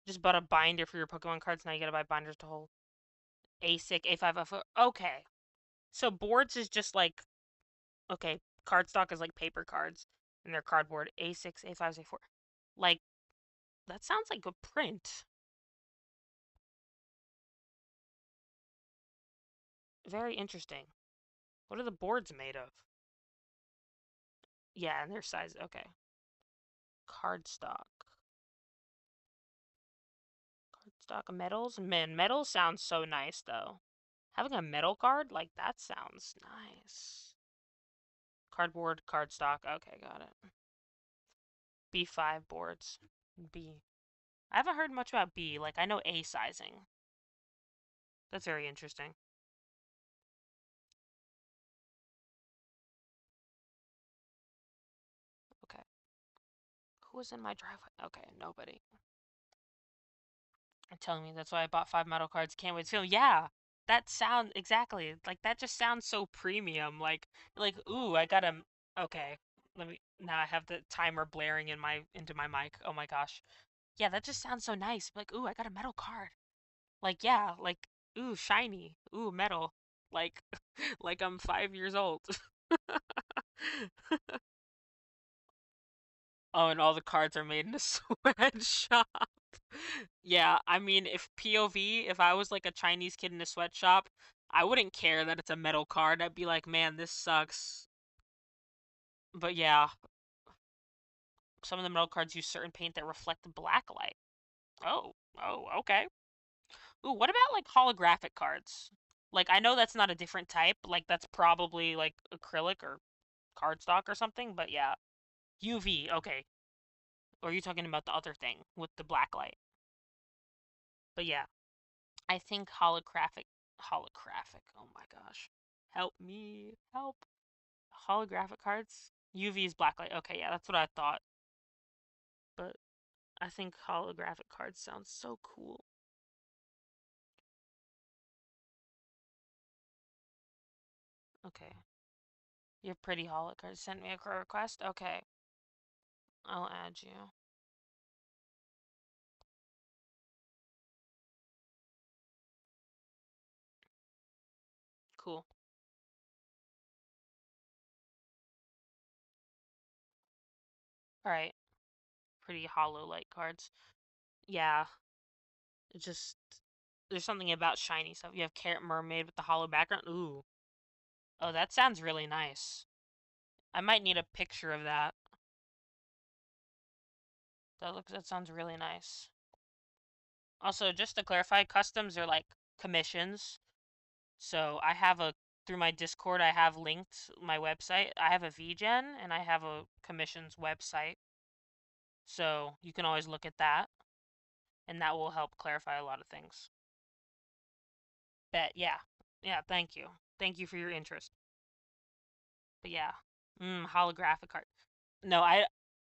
A: Just bought a binder for your Pokemon cards. Now you gotta buy binders to hold. A6, A5, F4. Okay. So boards is just like, okay, cardstock is like paper cards, and they're cardboard. A6, A5, A4. Like, that sounds like a print. Very interesting. What are the boards made of? Yeah, and their size. Okay. Cardstock. Cardstock metals? Man, metal sounds so nice, though. Having a metal card? Like, that sounds nice. Cardboard, cardstock. Okay, got it. B5 boards. B. I haven't heard much about B. Like, I know A sizing. That's very interesting. Okay. Who was in my driveway? Okay, nobody. You're telling me that's why I bought 5 metal cards. Can't wait to film. Yeah, that sound exactly like that. Just sounds so premium. Like ooh, I got a. Okay, let me. Now I have the timer blaring in my into my mic. Oh my gosh. Yeah, that just sounds so nice. Like ooh, I got a metal card. Like yeah, like ooh, shiny. Ooh, metal. Like like I'm 5 years old. Oh, and all the cards are made in a sweatshop. Yeah, I mean, if POV, if I was like a Chinese kid in a sweatshop, I wouldn't care that it's a metal card. I'd be like, man, this sucks. But yeah, some of the metal cards use certain paint that reflect the black light. Oh, okay. Ooh, what about like holographic cards? Like, I know that's not a different type. Like, that's probably like acrylic or cardstock or something. But yeah, UV. Okay. Or are you talking about the other thing with the black light? But yeah, I think holographic. Oh my gosh. Help me. Help. Holographic cards? UV is blacklight. Okay, yeah, that's what I thought. But I think holographic cards sound so cool. Okay. Your pretty holo card sent me a request? Okay. I'll add you. Cool. Alright. Pretty hollow light cards. Yeah. It just there's something about shiny stuff. You have Carrot Mermaid with the hollow background. Ooh. Oh, that sounds really nice. I might need a picture of that. That sounds really nice. Also, just to clarify, customs are like commissions. So I have through my Discord, I have linked my website. I have a VGen and I have a commissions website. So you can always look at that, and that will help clarify a lot of things. Bet, yeah. Yeah, thank you. Thank you for your interest. But yeah. Holographic card. No, I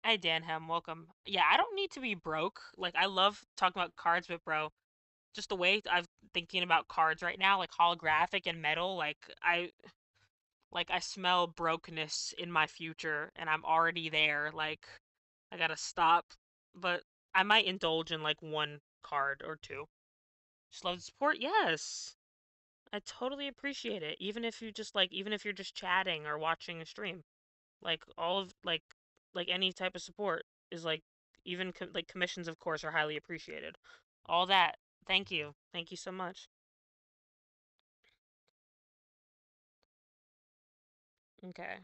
A: Danham, welcome. Yeah, I don't need to be broke. Like I love talking about cards, but bro, just the way I'm thinking about cards right now, like holographic and metal, like I smell brokenness in my future and I'm already there. Like I gotta stop. But I might indulge in like one card or two. Just love the support, yes. I totally appreciate it. Even if you're just chatting or watching a stream. Like all of like any type of support is like even like commissions of course are highly appreciated. All that. Thank you. Thank you so much. Okay.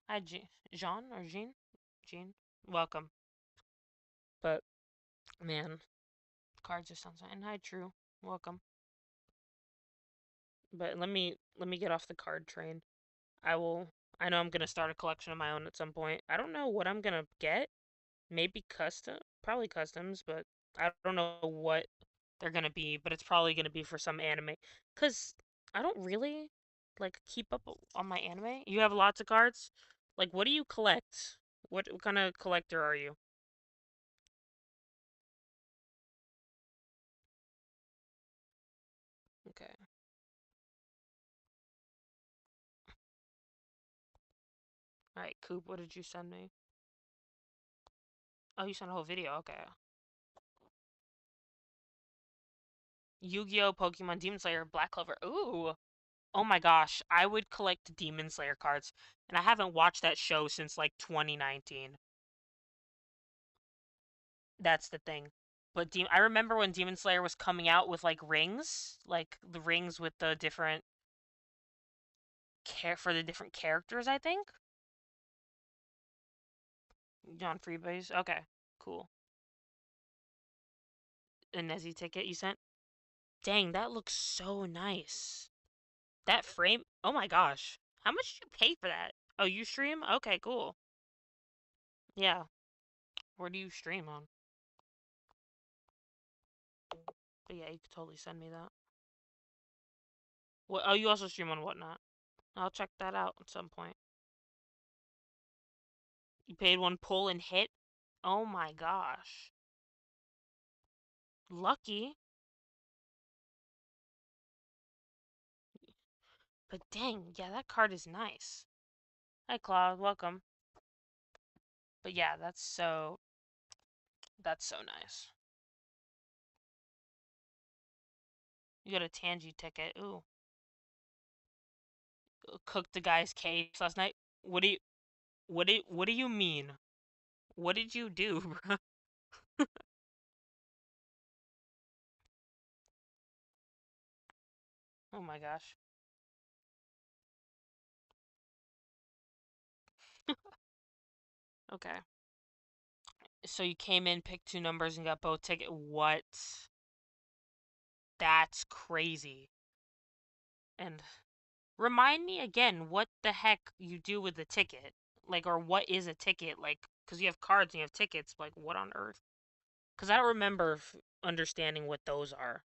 A: Hi, Jean or Jean? Jean. Welcome. But man, cards just sounds and hi, True. Welcome. But let me get off the card train. I will. I know I'm gonna start a collection of my own at some point. I don't know what I'm gonna get. Maybe custom, probably customs, but I don't know what they're gonna be. But it's probably gonna be for some anime. Cause I don't really like keep up on my anime. You have lots of cards. Like, what do you collect? What kind of collector are you? Okay. All right, Coop. What did you send me? Oh, you sent a whole video. Okay. Yu-Gi-Oh, Pokemon, Demon Slayer, Black Clover. Ooh. Oh my gosh, I would collect Demon Slayer cards, and I haven't watched that show since like 2019. That's the thing. But I remember when Demon Slayer was coming out with like rings, like the rings with the different care for the different characters. I think John Freebase. Okay, cool. A Nezzy ticket you sent. Dang, that looks so nice. That frame. Oh my gosh, how much did you pay for that? Oh, you stream? Okay, cool. Yeah. Where do you stream on? But yeah, you could totally send me that. What? Oh, you also stream on Whatnot. I'll check that out at some point. You paid one pull and hit? Oh my gosh. Lucky. But dang, yeah, that card is nice. Hi, Claude. Welcome. But yeah, that's so nice. You got a Tangy ticket. Ooh. Cooked the guy's cage last night. What do you mean? What did you do, bro? Oh my gosh. Okay. So you came in, picked two numbers, and got both ticket. What? That's crazy. And remind me again what the heck you do with the ticket. Like, or what is a ticket? Like, because you have cards and you have tickets. Like, what on earth? Because I don't remember understanding what those are.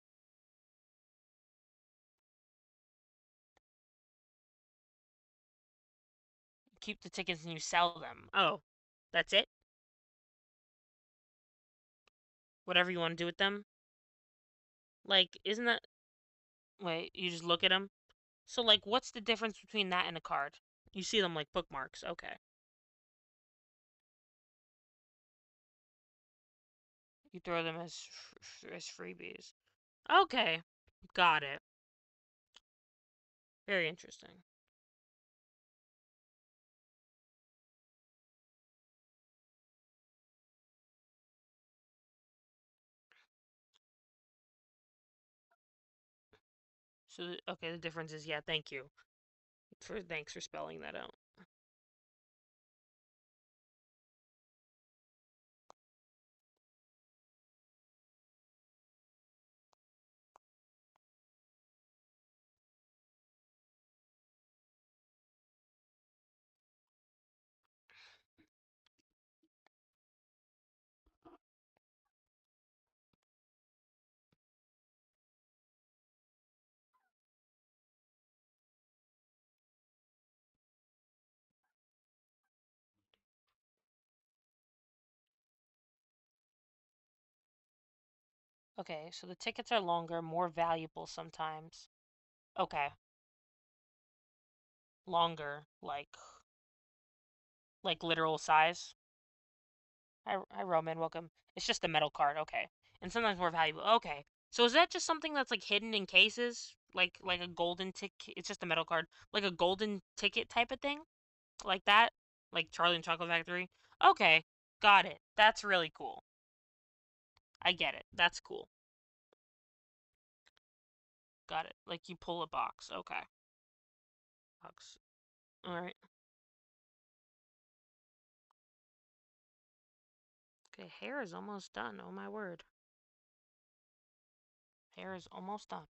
A: Keep the tickets and you sell them. Oh, that's it? Whatever you want to do with them? Like, isn't that. Wait, you just look at them? So, like, what's the difference between that and a card? You see them like bookmarks. Okay. You throw them as freebies. Okay. Got it. Very interesting. So, okay, the difference is, yeah, thank you. Thanks for spelling that out. Okay, so the tickets are longer, more valuable sometimes. Okay, longer, like literal size. Hi, Roman, welcome. It's just a metal card, okay. And sometimes more valuable. Okay. So is that just something that's like hidden in cases? Like a golden ticket? It's just a metal card. Like a golden ticket type of thing? Like that? Like Charlie and Chocolate Factory? Okay. Got it. That's really cool. I get it. That's cool. Got it. Like you pull a box. Okay. Box. Alright. Okay, hair is almost done. Oh my word. Hair is almost done.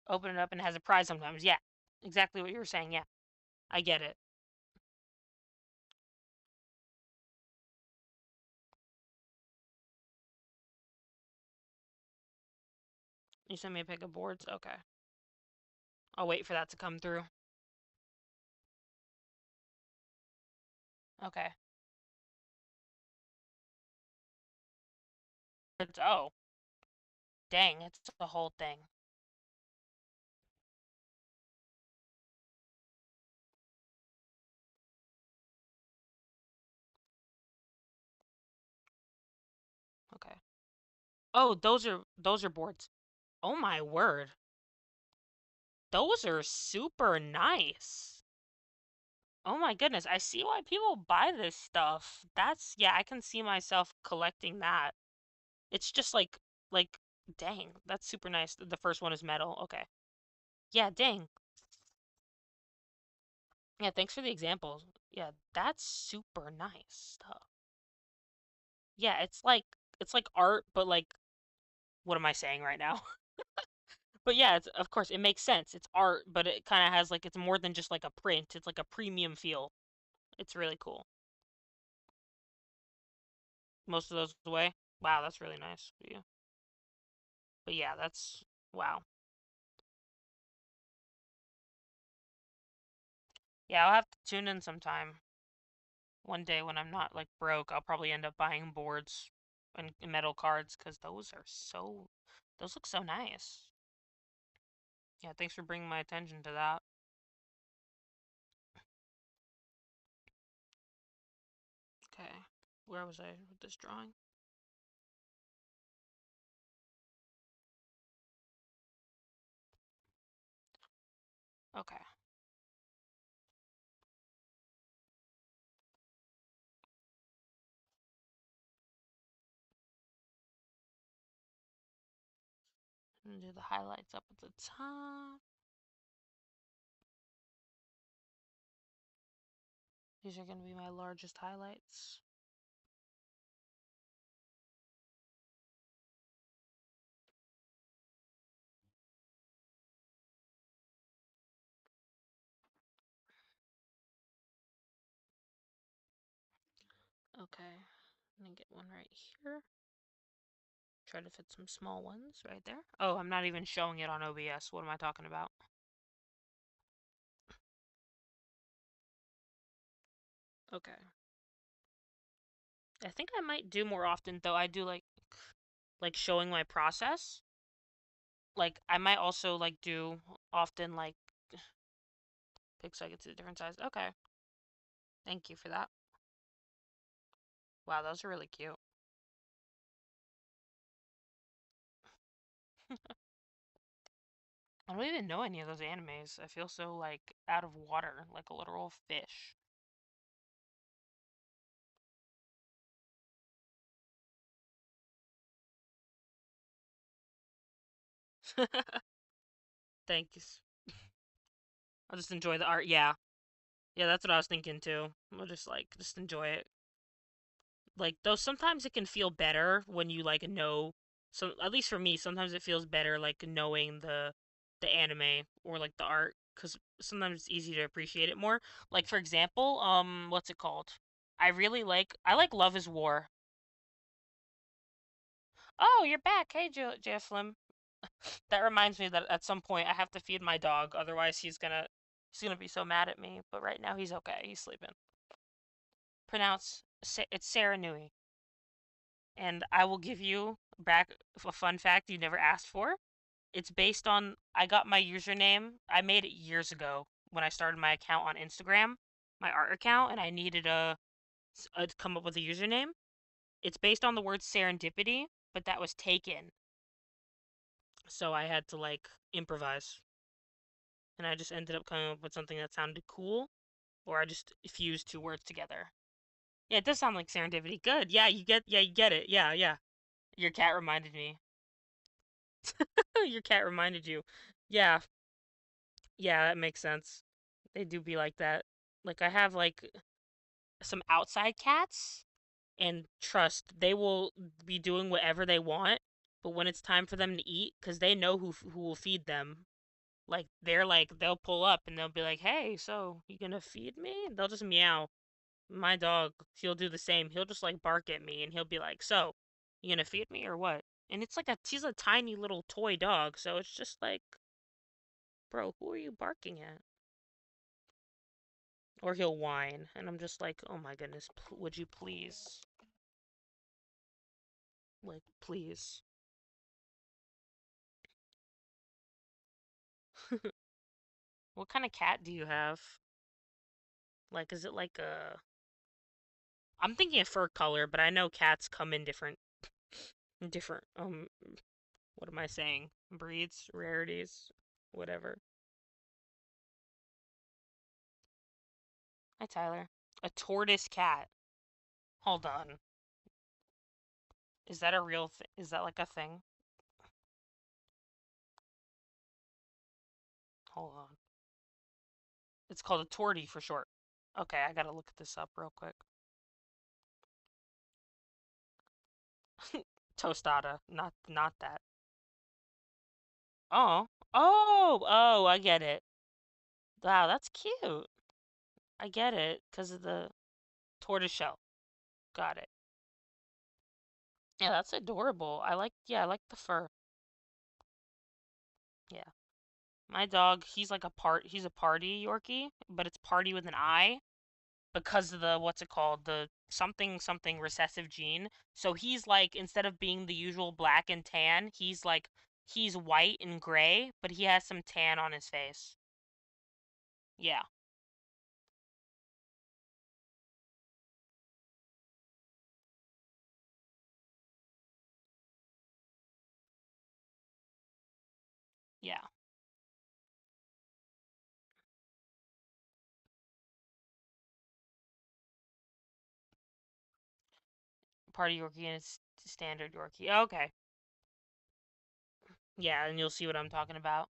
A: Open it up and it has a prize sometimes. Yeah. Exactly what you were saying. Yeah. I get it. You sent me a pic of boards? Okay. I'll wait for that to come through. Okay. It's, oh, dang, it's the whole thing. Okay. Oh, those are boards. Oh my word. Those are super nice. Oh my goodness, I see why people buy this stuff. Yeah, I can see myself collecting that. It's just like, dang, that's super nice. The first one is metal. Okay. Yeah, dang. Yeah, thanks for the examples. Yeah, that's super nice stuff. Yeah, it's like art, but like, what am I saying right now? But yeah, of course it makes sense. It's art, but it kind of has like it's more than just like a print. It's like a premium feel. It's really cool. Most of those away. Wow, that's really nice for you. But yeah, that's wow. Yeah, I'll have to tune in sometime. One day when I'm not like broke, I'll probably end up buying boards and metal cards because those look so nice. Yeah, thanks for bringing my attention to that. Okay, where was I with this drawing? Okay. I'm gonna do the highlights up at the top. These are gonna be my largest highlights. Okay, I'm gonna get one right here. Try to fit some small ones right there. Oh, I'm not even showing it on OBS. What am I talking about? Okay. I think I might do more often though. I do like showing my process. Like I might also like do often like pick so I get to the different size. Okay. Thank you for that. Wow, those are really cute. I don't even know any of those animes. I feel so like out of water, like a literal fish. Thanks. I'll just enjoy the art. Yeah. Yeah, that's what I was thinking too. I'll just enjoy it. Like though sometimes it can feel better when you like know so at least for me sometimes it feels better like knowing the anime or like the art cuz sometimes it's easy to appreciate it more. Like for example, what's it called? I like Love is War. Oh, you're back. Hey, Jefflim. That reminds me that at some point I have to feed my dog otherwise he's going to be so mad at me, but right now he's okay. He's sleeping. It's Sarah Nui. And I will give you back a fun fact you never asked for. It's based on I got my username. I made it years ago when I started my account on Instagram, my art account, and I needed to come up with a username. It's based on the word serendipity, but that was taken, so I had to like improvise, and I just ended up coming up with something that sounded cool, or I just fused two words together. Yeah, it does sound like serendipity. Good. Yeah, you get it. Yeah, yeah. Your cat reminded me. Your cat reminded you. Yeah, yeah, that makes sense. They do be like that. Like I have like some outside cats and trust they will be doing whatever they want, but when it's time for them to eat cuz they know who will feed them. Like they'll pull up and they'll be like, "Hey, so you going to feed me?" And they'll just meow. My dog, he'll do the same. He'll just like bark at me and he'll be like, "So, you going to feed me or what?" And it's like he's a tiny little toy dog, so it's just like, "Bro, who are you barking at?" Or he'll whine, and I'm just like, oh my goodness, would you please, like, please? What kind of cat do you have? Like, is it like a? I'm thinking of fur color, but I know cats come in different. What am I saying? Breeds, rarities, whatever. Hi, Tyler. A tortoise cat. Hold on. Is that a real thing? Is that like a thing? Hold on. It's called a tortie for short. Okay, I gotta look this up real quick. Tostada, not that. Oh. Oh, I get it. Wow, that's cute. I get it because of the tortoiseshell. Got it. Yeah, that's adorable. I like the fur. Yeah. My dog, he's a party Yorkie, but it's party with an I because of the, what's it called? The something something recessive gene. So he's like, instead of being the usual black and tan, he's white and gray, but he has some tan on his face. Yeah. Yeah. Party Yorkie and it's standard Yorkie. Okay. Yeah, and you'll see what I'm talking about.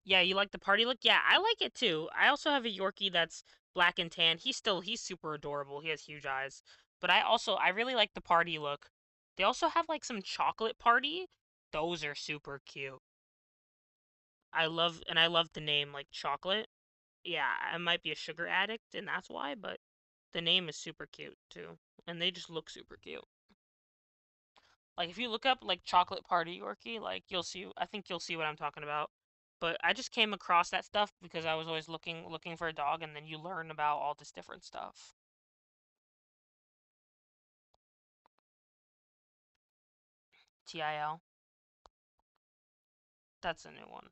A: Yeah, you like the party look? Yeah, I like it too. I also have a Yorkie that's black and tan. He's super adorable. He has huge eyes. But I really like the party look. They also have like some chocolate party. Those are super cute. I love the name like chocolate. Yeah, I might be a sugar addict and that's why, but the name is super cute too. And they just look super cute. Like if you look up like chocolate party Yorkie, like I think you'll see what I'm talking about. But I just came across that stuff because I was always looking for a dog and then you learn about all this different stuff. TIL. That's a new one.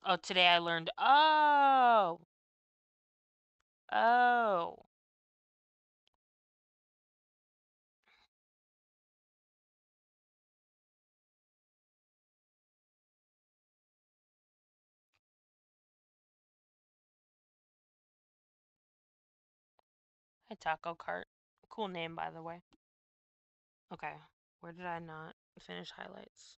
A: Oh, today I learned. Oh! Oh! Hi, Taco Cart. Cool name, by the way. Okay, where did I not finish highlights?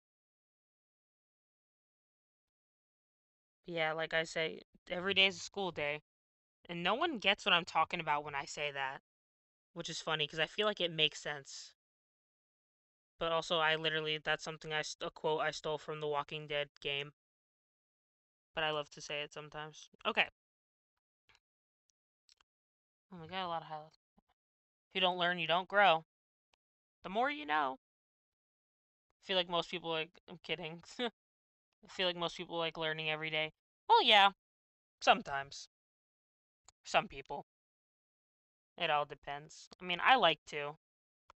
A: Yeah, like I say, every day is a school day. And no one gets what I'm talking about when I say that. Which is funny, because I feel like it makes sense. But also, that's something a quote I stole from the Walking Dead game. But I love to say it sometimes. Okay. Oh, we got a lot of highlights. If you don't learn, you don't grow. The more you know. I feel like most people I'm kidding. I feel like most people like learning every day. Well, yeah, sometimes. Some people. It all depends. I mean, I like to.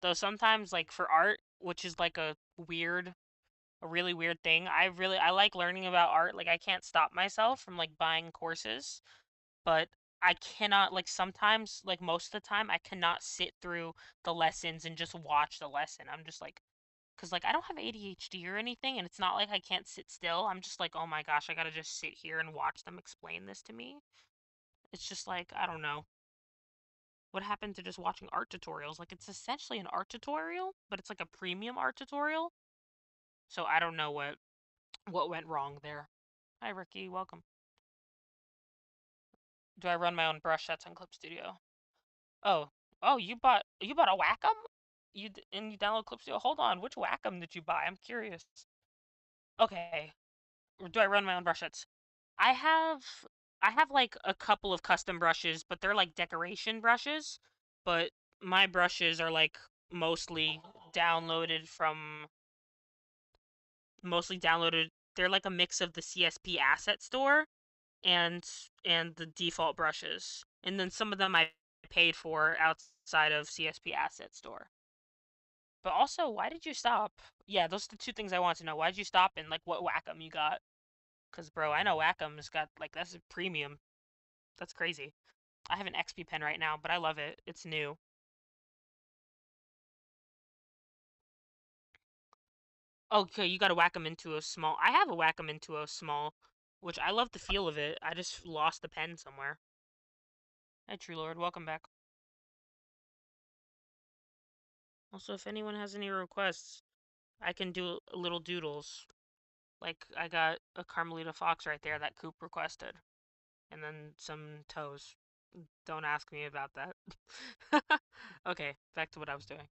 A: Though sometimes, like, for art, which is like a really weird thing, I like learning about art. Like, I can't stop myself from, like, buying courses. But I cannot, like, sometimes, like, most of the time, I cannot sit through the lessons and just watch the lesson. I'm just like, because, like, I don't have ADHD or anything, and it's not like I can't sit still. I'm just like, oh my gosh, I gotta just sit here and watch them explain this to me. It's just like, I don't know. What happened to just watching art tutorials? Like, it's essentially an art tutorial, but it's like a premium art tutorial. So I don't know what went wrong there. Hi, Ricky. Welcome. Do I run my own brush sets on Clip Studio? Oh, oh, you bought a Wacom? And you download Clip Studio? Hold on, which Wacom did you buy? I'm curious. Okay, do I run my own brush sets? I have I have like a couple of custom brushes, but they're like decoration brushes. But my brushes are like mostly downloaded from mostly downloaded. They're like a mix of the CSP asset store and the default brushes. And then some of them I paid for outside of CSP asset store. But also, why did you stop? Yeah, those are the two things I want to know. Why did you stop and like what Wacom you got? Cause bro, I know Wacom's got like that's a premium. That's crazy. I have an XP pen right now, but I love it. It's new. Okay, you got a Wacom Intuo small. I have a Wacom Intuo small, which I love the feel of it. I just lost the pen somewhere. Hi, True Lord. Welcome back. Also, if anyone has any requests, I can do little doodles. Like, I got a Carmelita Fox right there that Coop requested. And then some toes. Don't ask me about that. Okay, back to what I was doing.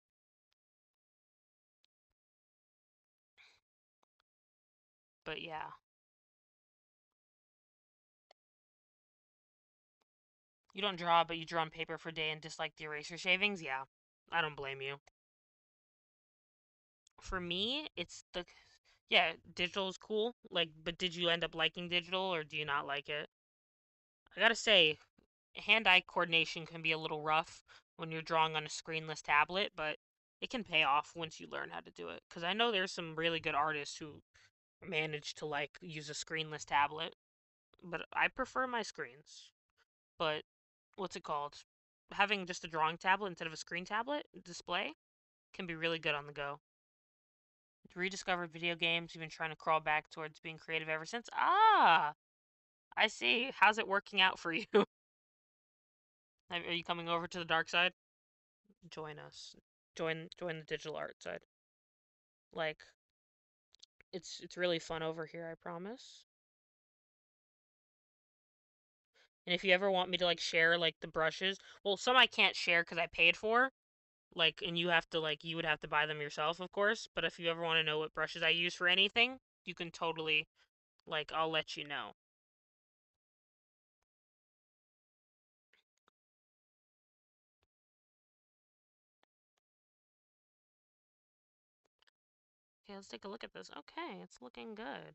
A: But yeah. You don't draw, but you draw on paper for a day and dislike the eraser shavings? Yeah. I don't blame you. For me, it's the. Yeah, digital is cool. Like, but did you end up liking digital or do you not like it? I gotta say, hand-eye coordination can be a little rough when you're drawing on a screenless tablet, but it can pay off once you learn how to do it. Because I know there's some really good artists who manage to, like, use a screenless tablet, but I prefer my screens. But, what's it called? Having just a drawing tablet instead of a screen tablet display can be really good on the go. Rediscovered video games, you've been trying to crawl back towards being creative ever since. Ah, I see. How's it working out for you? Are you coming over to the dark side? Join us. Join the digital art side. Like it's really fun over here, I promise. And if you ever want me to like share like the brushes, well, some I can't share because I paid for. Like, and you have to like you would have to buy them yourself, of course. But if you ever want to know what brushes I use for anything, you can totally like I'll let you know. Okay, let's take a look at this. Okay, it's looking good.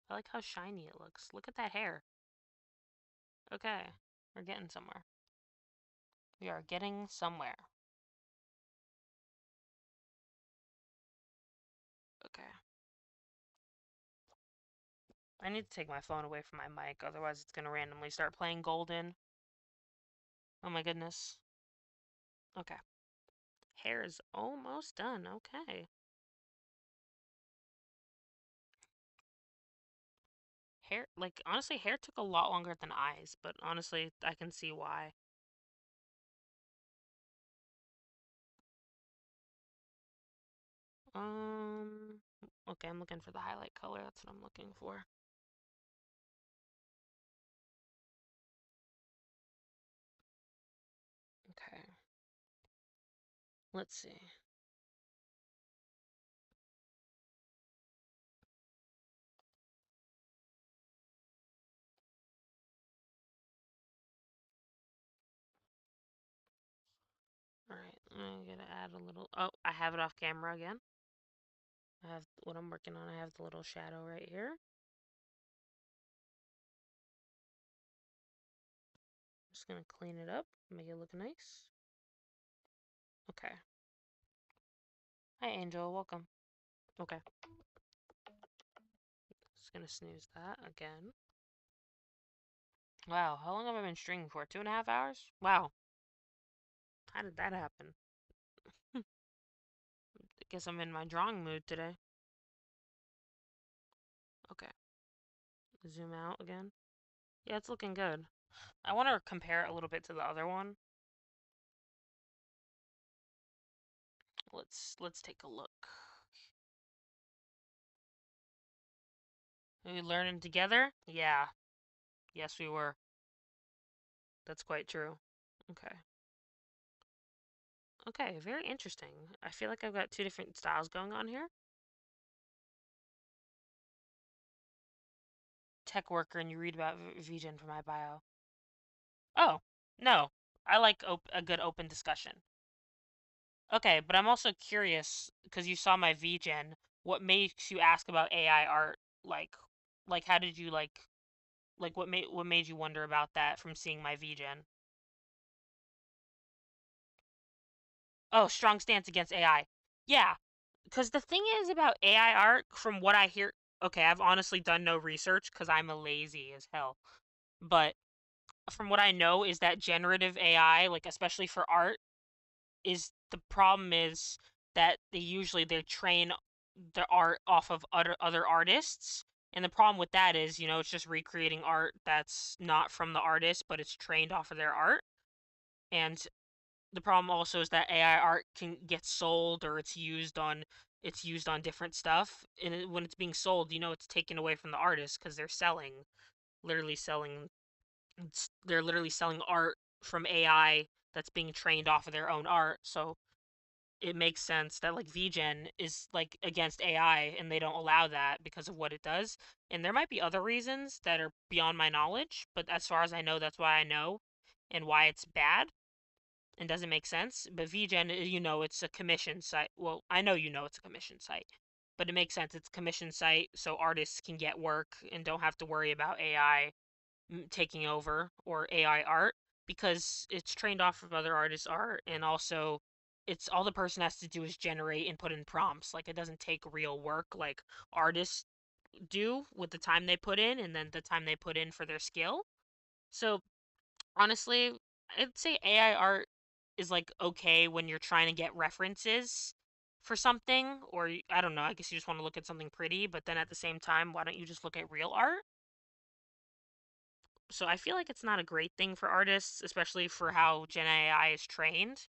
A: I like how shiny it looks. Look at that hair. Okay, we're getting somewhere. We are getting somewhere. Okay. I need to take my phone away from my mic, otherwise it's gonna randomly start playing Golden. Oh my goodness. Okay. Hair is almost done. Okay. Hair, like, honestly, hair took a lot longer than eyes, but honestly, I can see why. Okay, I'm looking for the highlight color. That's what I'm looking for. Okay. Let's see. Alright, I'm gonna add a little. Oh, I have it off camera again. I have what I'm working on. I have the little shadow right here. I'm just gonna clean it up, make it look nice. Okay. Hi, Angel. Welcome. Okay. Just gonna snooze that again. Wow, how long have I been streaming for? 2.5 hours? Wow. How did that happen? I guess I'm in my drawing mood today. Okay. Zoom out again. Yeah, it's looking good. I want to compare it a little bit to the other one. Let's take a look. Are we learning together? Yeah. Yes, we were. That's quite true. Okay. Okay, very interesting. I feel like I've got two different styles going on here. Tech worker, and you read about VGen for my bio. Oh, no. I like a good open discussion. Okay, but I'm also curious, because you saw my VGen, what makes you ask about AI art? Like how did you like what made you wonder about that from seeing my VGen? Oh, strong stance against AI. Yeah, because the thing is about AI art, from what I hear, okay, I've honestly done no research because I'm a lazy as hell. But from what I know is that generative AI, like especially for art, is the problem is that they train the art off of other artists. And the problem with that is, it's just recreating art that's not from the artist, but it's trained off of their art. And the problem also is that AI art can get sold, or it's used on different stuff, and when it's being sold, it's taken away from the artist because literally selling, they're literally selling art from AI that's being trained off of their own art. So it makes sense that like VGen is like against AI and they don't allow that because of what it does. And there might be other reasons that are beyond my knowledge, but as far as I know, that's why I know and why it's bad and doesn't make sense. But VGen, it's a commission site. Well, I know it's a commission site, but it makes sense. It's a commission site, so artists can get work and don't have to worry about AI taking over or AI art because it's trained off of other artists' art, and also it's all the person has to do is generate and put in prompts. Like it doesn't take real work like artists do with the time they put in and then the time they put in for their skill. So honestly, I'd say AI art is like okay when you're trying to get references for something, or I don't know, I guess you just want to look at something pretty, but then at the same time, why don't you just look at real art? So I feel like it's not a great thing for artists, especially for how Gen AI is trained.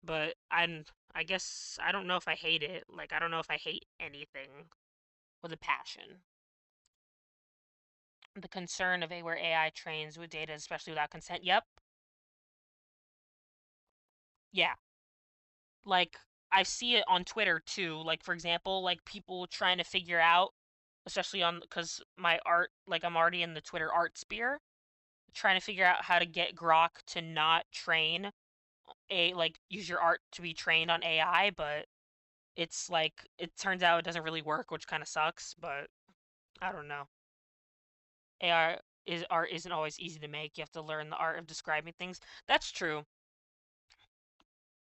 A: But I guess I don't know if I hate it. Like I don't know if I hate anything with a passion. The concern of where AI trains with data, especially without consent. Yep. Yeah. Like I see it on Twitter too. Like for example, like people trying to figure out, especially on because my art, like I'm already in the Twitter art sphere, trying to figure out how to get Grok to not train use your art to be trained on AI, but it's like it turns out it doesn't really work, which kind of sucks. But I don't know. AI is art isn't always easy to make. You have to learn the art of describing things. That's true.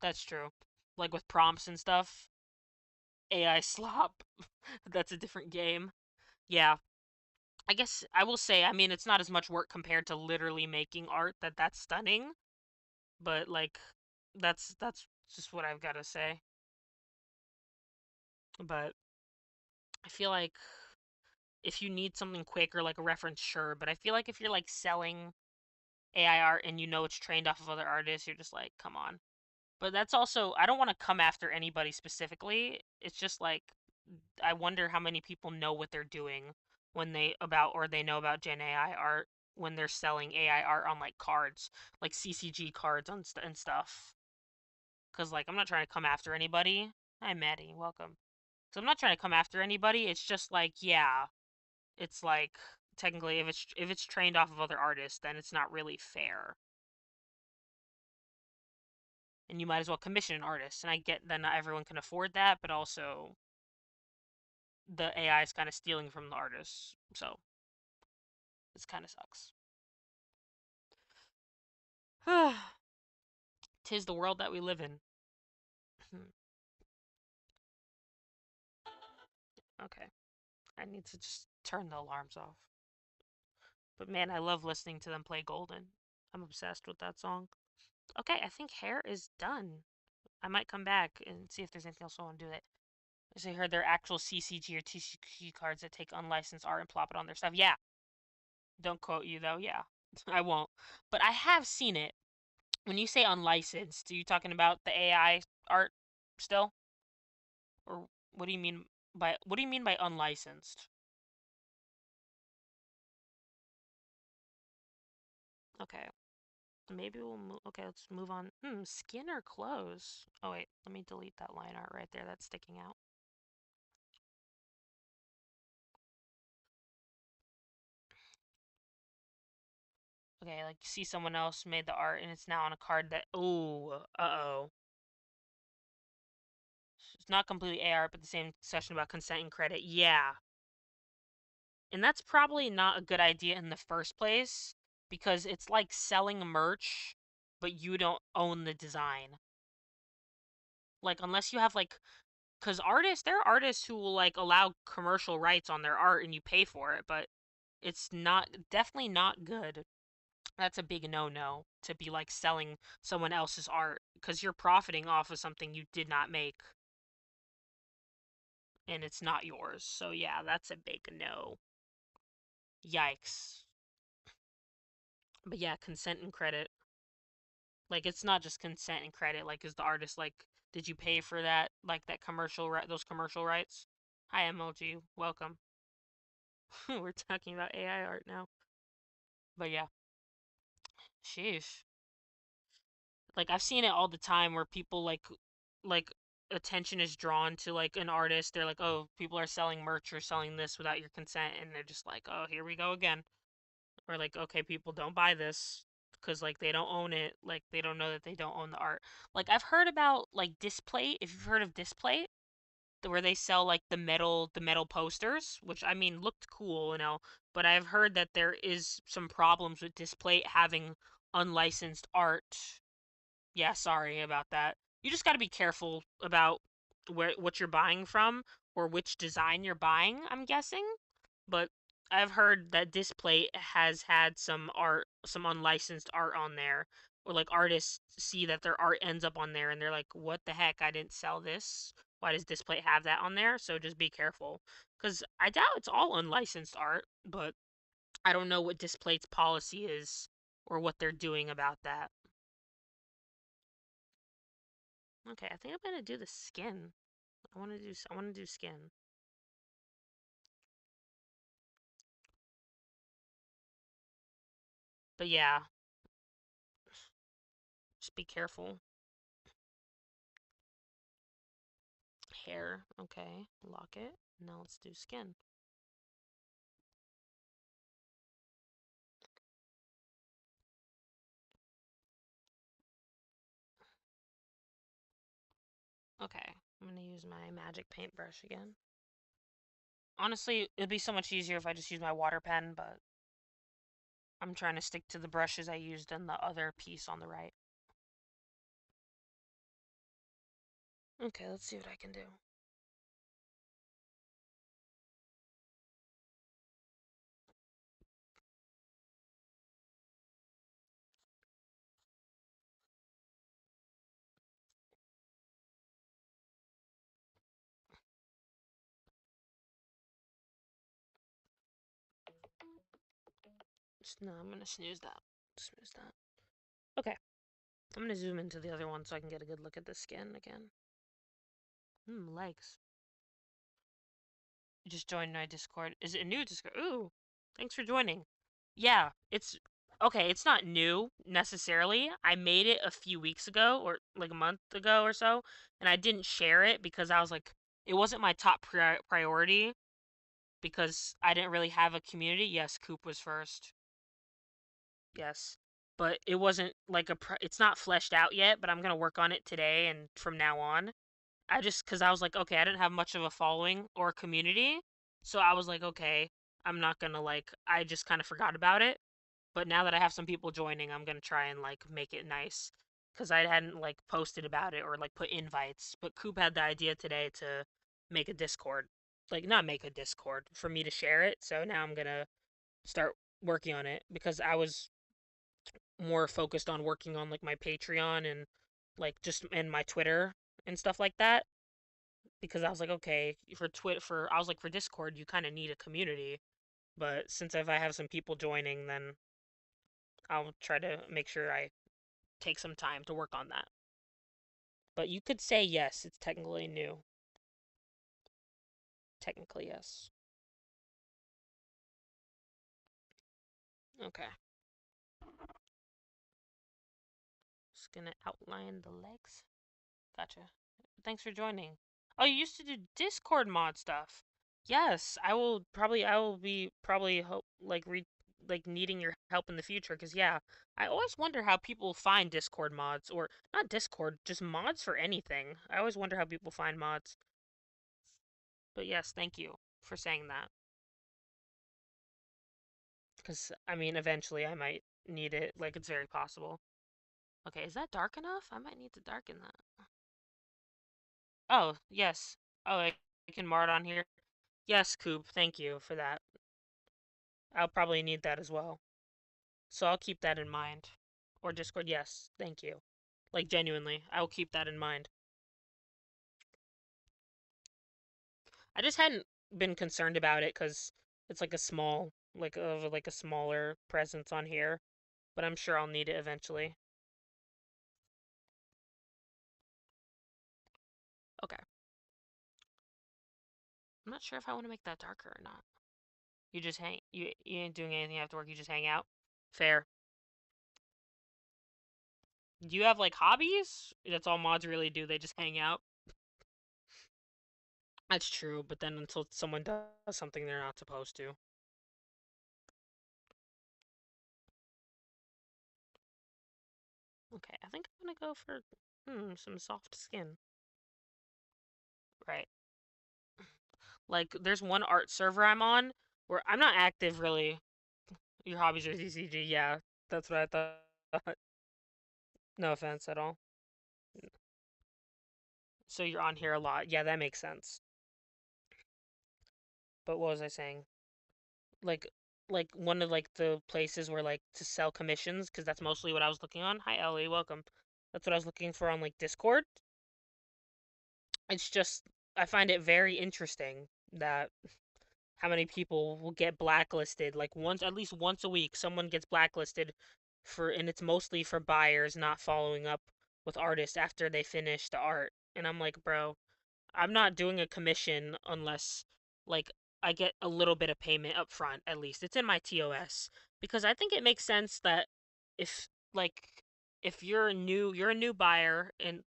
A: That's true. Like with prompts and stuff, AI slop. That's a different game. Yeah. I guess I will say, I mean, it's not as much work compared to literally making art that's stunning, but like that's just what I've got to say. But I feel like if you need something quick or like a reference, sure, but I feel like if you're like selling AI art and you know it's trained off of other artists, you're just like, come on. But that's also, I don't want to come after anybody specifically. It's just like I wonder how many people know what they're doing when they know about Gen AI art when they're selling AI art on like cards, like CCG cards and stuff. Cuz like I'm not trying to come after anybody. Hi Maddie, welcome. So I'm not trying to come after anybody. It's just like, yeah, it's like technically if it's trained off of other artists, then it's not really fair. And you might as well commission an artist. And I get that not everyone can afford that, but also the AI is kind of stealing from the artists. So this kind of sucks. Tis the world that we live in. Okay. I need to just turn the alarms off. But man, I love listening to them play Golden. I'm obsessed with that song. Okay, I think hair is done. I might come back and see if there's anything else I want to do with it. So I heard there are actual CCG or TCG cards that take unlicensed art and plop it on their stuff. Yeah. Don't quote you though. Yeah. I won't. But I have seen it. When you say unlicensed, are you talking about the AI art still? Or what do you mean by unlicensed? Okay. Maybe we'll move. Okay, let's move on. Skin or clothes? Oh wait, let me delete that line art right there. That's sticking out. Okay, like you see someone else made the art and it's now on a card that. Ooh, uh-oh. It's not completely A art, but the same session about consent and credit. Yeah. And that's probably not a good idea in the first place because it's like selling merch, but you don't own the design. Like unless you have like because there are artists who will like allow commercial rights on their art and you pay for it, but it's not definitely not good. That's a big no-no to be like selling someone else's art because you're profiting off of something you did not make and it's not yours. So yeah, that's a big no. Yikes. But yeah, consent and credit. Like it's not just consent and credit. Like is the artist like did you pay for that like that those commercial rights? Hi MLG, welcome. We're talking about AI art now. But yeah, sheesh. Like I've seen it all the time where people like attention is drawn to like an artist. They're like, "Oh, people are selling merch or selling this without your consent." And they're just like, "Oh, here we go again." Or like, "Okay, people don't buy this because like they don't own it. Like they don't know that they don't own the art." Like I've heard about like Displate, if you've heard of Displate, where they sell like the metal posters, which I mean looked cool, but I've heard that there is some problems with Displate having unlicensed art. Yeah, sorry about that. You just got to be careful about what you're buying from or which design you're buying, I'm guessing. But I've heard that Display has had some unlicensed art on there, or like artists see that their art ends up on there and they're like, "What the heck? I didn't sell this. Why does Display have that on there?" So just be careful, because I doubt it's all unlicensed art, but I don't know what Display's policy is or what they're doing about that. Okay, I think I'm gonna do the skin. I want to do skin. But yeah, just be careful. Hair, okay, lock it. Now let's do skin. Okay, I'm gonna use my magic paintbrush again. Honestly, it'd be so much easier if I just use my water pen, but I'm trying to stick to the brushes I used in the other piece on the right. Okay, let's see what I can do. No, I'm gonna snooze that. Snooze that. Okay, I'm gonna zoom into the other one so I can get a good look at the skin again. Legs. You just joined my Discord. Is it a new Discord? Ooh, thanks for joining. Yeah, it's okay. It's not new necessarily. I made it a few weeks ago, or like a month ago or so, and I didn't share it because I was like, it wasn't my top priority because I didn't really have a community. Yes, Coop was first. Yes, but it wasn't like it's not fleshed out yet. But I'm gonna work on it today and from now on. Because I was like, okay, I didn't have much of a following or a community. So I was like, okay, I'm not gonna I just kind of forgot about it. But now that I have some people joining, I'm gonna try and make it nice. Because I hadn't posted about it or put invites. But Coop had the idea today to make a Discord. Not make a Discord, for me to share it. So now I'm gonna start working on it because I was more focused on working on my Patreon and just and my Twitter and stuff like that because I was like, okay, I was like, for Discord, you kind of need a community. But since if I have some people joining, then I'll try to make sure I take some time to work on that. But you could say yes, it's technically new. Technically, yes. Okay. Just gonna outline the legs. Gotcha. Thanks for joining. Oh, you used to do Discord mod stuff. Yes, I will be probably needing your help in the future cuz yeah, I always wonder how people find Discord mods or not Discord, just mods for anything. I always wonder how people find mods. But yes, thank you for saying that. Cuz I mean, eventually I might need it, it's very possible. Okay, is that dark enough? I might need to darken that. Oh, yes. Oh, I can mar it on here. Yes, Coop, thank you for that. I'll probably need that as well. So I'll keep that in mind. Or Discord, yes, thank you. Genuinely, I will keep that in mind. I just hadn't been concerned about it because it's a small, a smaller presence on here. But I'm sure I'll need it eventually. Okay. I'm not sure if I want to make that darker or not. You just hang. You ain't doing anything after work. You just hang out. Fair. Do you have hobbies? That's all mods really do. They just hang out. That's true, but then until someone does something they're not supposed to. Okay, I think I'm gonna go for some soft skin. Right. There's one art server I'm on where I'm not active really. Your hobbies are CCG, yeah. That's what I thought. No offense at all. So you're on here a lot. Yeah, that makes sense. But what was I saying? Like one of the places where to sell commissions because that's mostly what I was looking on. Hi Ellie, welcome. That's what I was looking for on Discord. It's just I find it very interesting that how many people will get blacklisted once at least once a week someone gets blacklisted and it's mostly for buyers not following up with artists after they finish the art. And I'm like, bro, I'm not doing a commission unless like I get a little bit of payment up front at least. It's in my TOS because I think it makes sense that if if you're a new buyer and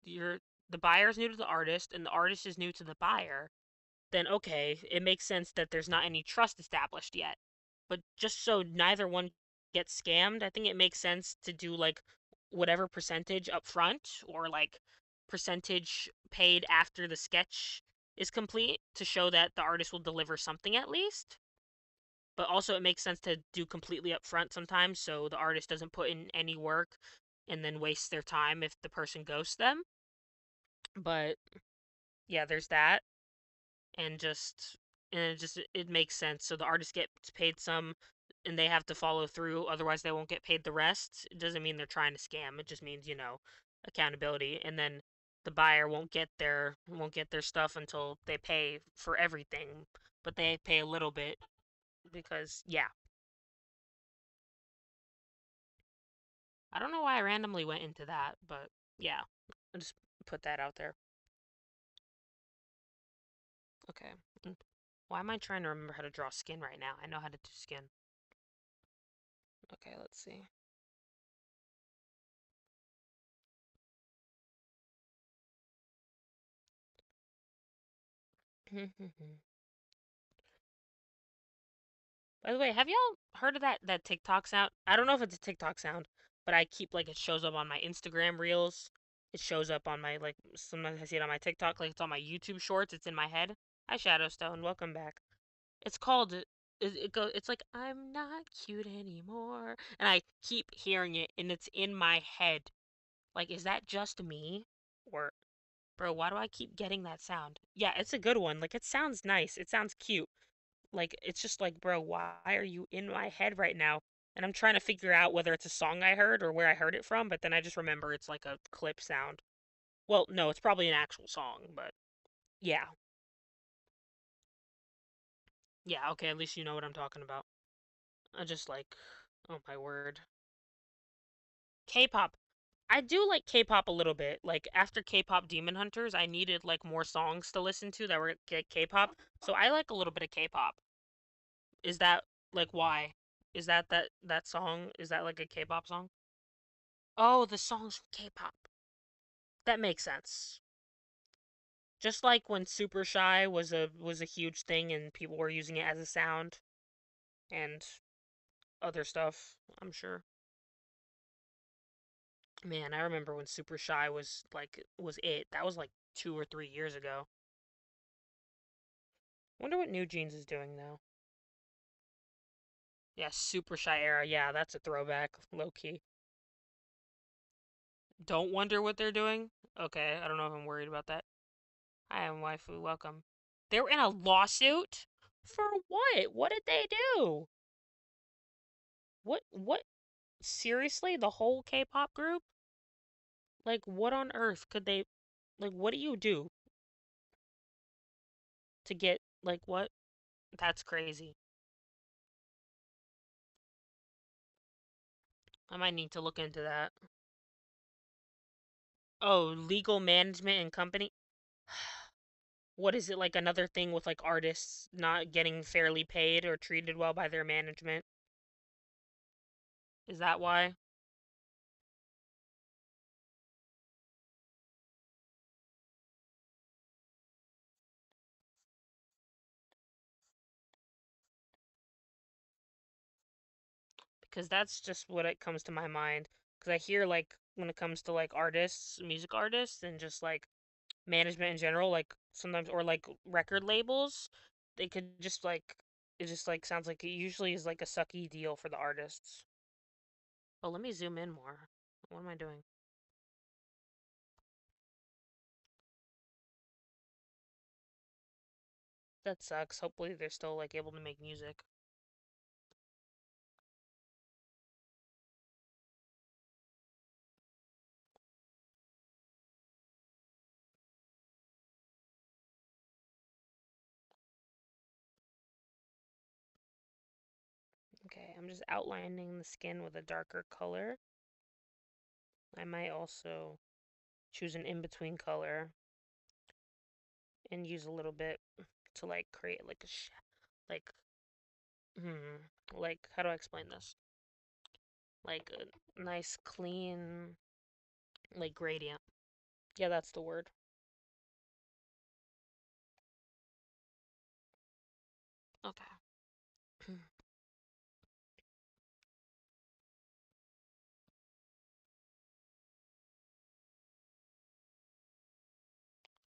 A: the buyer's new to the artist and the artist is new to the buyer, then okay, it makes sense that there's not any trust established yet. But just so neither one gets scammed, I think it makes sense to do whatever percentage up front or percentage paid after the sketch is complete to show that the artist will deliver something at least. But also, it makes sense to do completely up front sometimes so the artist doesn't put in any work and then waste their time if the person ghosts them. But yeah, there's that. And it makes sense. So the artist gets paid some and they have to follow through, otherwise they won't get paid the rest. It doesn't mean they're trying to scam. It just means, accountability. And then the buyer won't get their stuff until they pay for everything, but they pay a little bit because yeah. I don't know why I randomly went into that, but yeah. I'll just put that out there. Okay. Why am I trying to remember how to draw skin right now? I know how to do skin. Okay, let's see. By the way, have y'all heard of that TikTok sound? I don't know if it's a TikTok sound, but I keep like it shows up on my Instagram reels. It shows up on my like sometimes I see it on my TikTok, like it's on my YouTube shorts. It's in my head. Hi Shadowstone, welcome back. It's called it's like I'm not cute anymore, and I keep hearing it, and it's in my head. Like, is that just me, or bro? Why do I keep getting that sound? Yeah, it's a good one. Like, it sounds nice. It sounds cute. Like, it's just like, bro, why are you in my head right now? And I'm trying to figure out whether it's a song I heard or where I heard it from, but then I just remember it's like a clip sound. Well, no, it's probably an actual song, but yeah. Yeah, okay, at least you know what I'm talking about. I just like, oh my word. K-pop. I do like K-pop a little bit. Like after K-pop Demon Hunters, I needed like more songs to listen to that were K-pop. So I like a little bit of K-pop. Is that like why? Is that song? Is that like a K-pop song? Oh, the songs from K-pop. That makes sense. Just like when Super Shy was a huge thing and people were using it as a sound and other stuff, I'm sure. Man, I remember when Super Shy was it. That was like 2 or 3 years ago. Wonder what New Jeans is doing now. Yeah, Super Shy era. Yeah, that's a throwback, low key. Don't wonder what they're doing. Okay, I don't know if I'm worried about that. Hi, I'm Waifu. Welcome. They were in a lawsuit for what? What did they do? What? What? Seriously, the whole K-pop group? Like, what on earth could they? Like, what do you do to get like what? That's crazy. I might need to look into that. Oh, legal management and company. What is it like another thing with like artists not getting fairly paid or treated well by their management? Is that why? Because that's just what it comes to my mind. Because I hear like when it comes to like artists, music artists, and just like management in general, like sometimes or like record labels, they could just like it just like sounds like it usually is like a sucky deal for the artists. Oh, let me zoom in more. What am I doing? That sucks. Hopefully they're still like able to make music. Okay, I'm just outlining the skin with a darker color. I might also choose an in-between color and use a little bit to like create like like hmm like how do I explain this? Like a nice clean like gradient. Yeah, that's the word. Okay.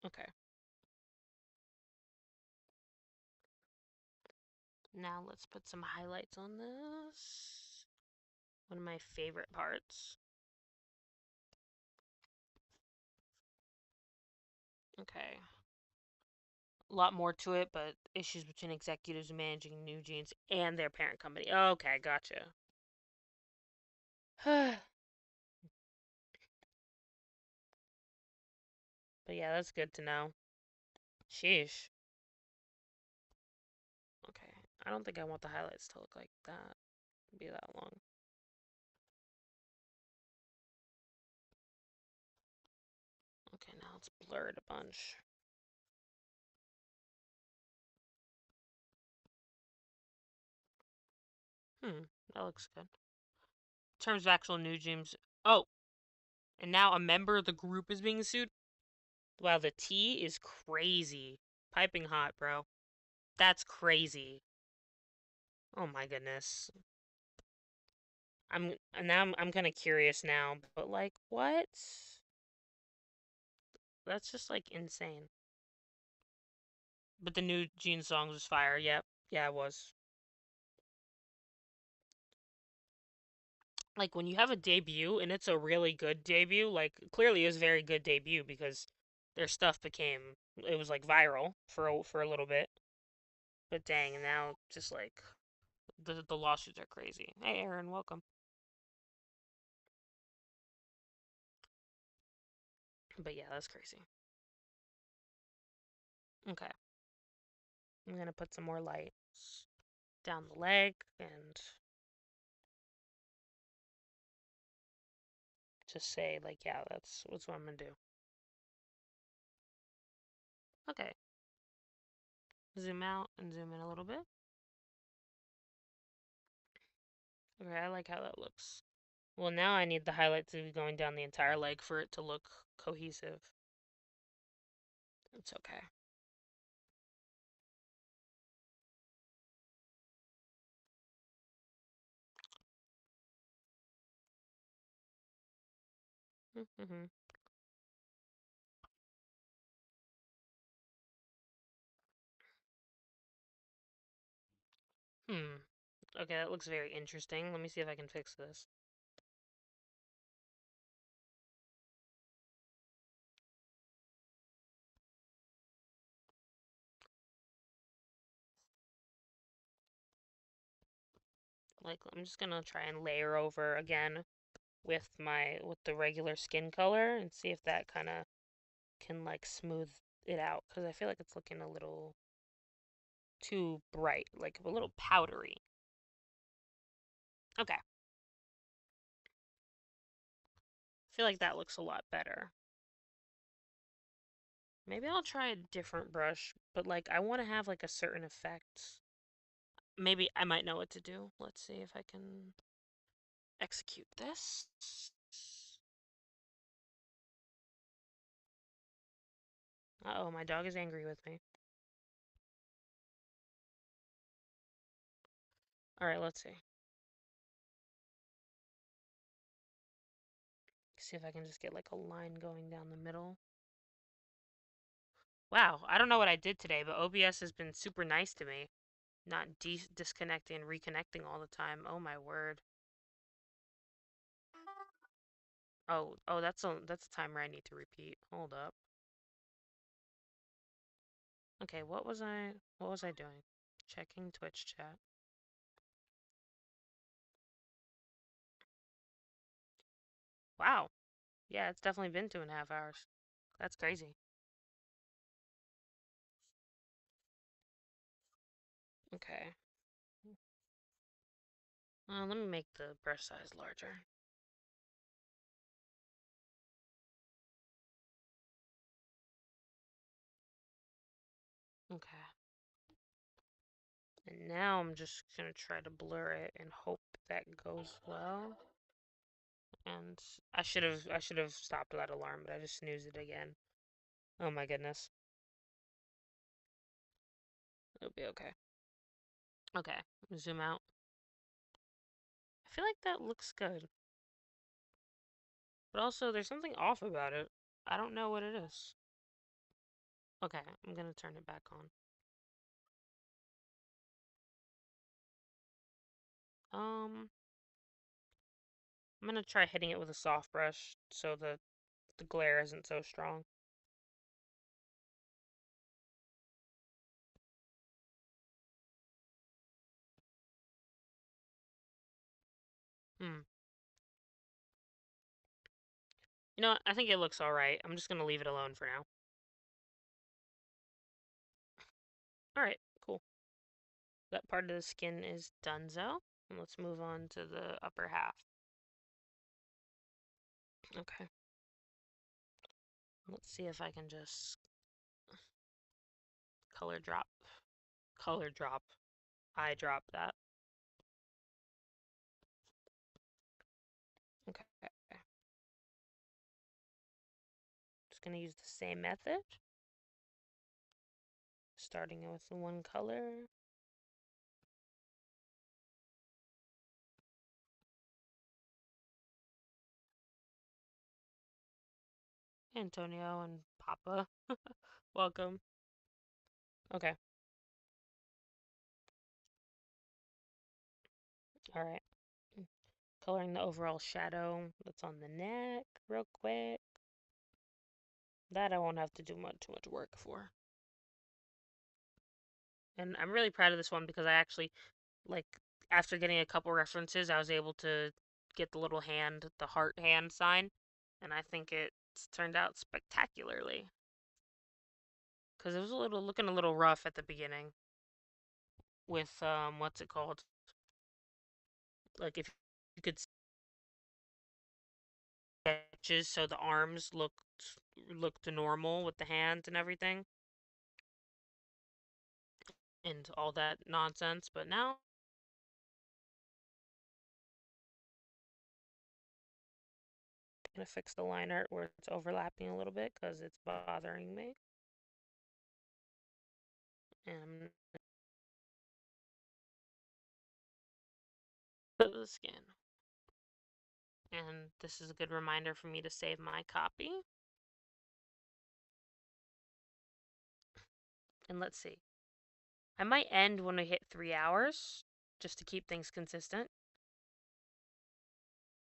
A: Okay. Now let's put some highlights on this. One of my favorite parts. Okay. A lot more to it, but issues between executives managing New Jeans and their parent company. Okay, gotcha. But yeah, that's good to know. Sheesh. Okay. I don't think I want the highlights to look like that. Be that long. Okay, now it's blurred a bunch. That looks good. In terms of actual New Jeans. Oh, and now a member of the group is being sued? Wow, the tea is crazy. Piping hot, bro. That's crazy. Oh my goodness. I'm kind of curious now, but like what? That's just like insane. But the new Gene songs was fire. Yep. Yeah, it was. Like when you have a debut and it's a really good debut, like clearly it was a very good debut because their stuff became it was like viral for a little bit. But dang, now just like the lawsuits are crazy. Hey Aaron, welcome. But yeah, that's crazy. Okay. I'm gonna put some more lights down the leg and just say like, yeah, that's what I'm gonna do. Okay. Zoom out and zoom in a little bit. Okay, I like how that looks. Well, now I need the highlight to be going down the entire leg for it to look cohesive. It's okay. Mm-hmm. Hmm. Okay, that looks very interesting. Let me see if I can fix this. Like, I'm just gonna try and layer over again with the regular skin color and see if that kind of can like smooth it out because I feel like it's looking a little too bright, like a little powdery. Okay. I feel like that looks a lot better. Maybe I'll try a different brush, but like I want to have like a certain effect. Maybe I might know what to do. Let's see if I can execute this. Uh-oh, my dog is angry with me. Alright, let's see. See if I can just get like a line going down the middle. Wow, I don't know what I did today, but OBS has been super nice to me. Not disconnecting and reconnecting all the time. Oh my word. Oh, that's a timer I need to repeat. Hold up. Okay, what was I doing? Checking Twitch chat. Wow. Yeah, it's definitely been 2.5 hours. That's crazy. Okay. Let me make the brush size larger. Okay. And now I'm just gonna try to blur it and hope that goes well. And I should have stopped that alarm, but I just snoozed it again. Oh my goodness. It'll be okay. Okay. Zoom out. I feel like that looks good. But also there's something off about it. I don't know what it is. Okay, I'm gonna turn it back on. I'm gonna try hitting it with a soft brush so the glare isn't so strong. Hmm. You know what? I think it looks alright. I'm just gonna leave it alone for now. Alright, cool. That part of the skin is donezo. And let's move on to the upper half. Okay. Let's see if I can just color drop. Color drop. Eye drop that. Okay. Just gonna use the same method. Starting with one color. Antonio and Papa. Welcome. Okay. Alright. Coloring the overall shadow that's on the neck real quick. That I won't have to do too much work for. And I'm really proud of this one because I actually, like, after getting a couple references, I was able to get the little hand, the heart hand sign, and I think it's turned out spectacularly. Because it was looking a little rough at the beginning with, what's it called? Like, if you could sketches so the arms looked normal with the hands and everything and all that nonsense, but now I'm gonna fix the line art where it's overlapping a little bit because it's bothering me. And the skin. And this is a good reminder for me to save my copy. And let's see. I might end when we hit 3 hours just to keep things consistent.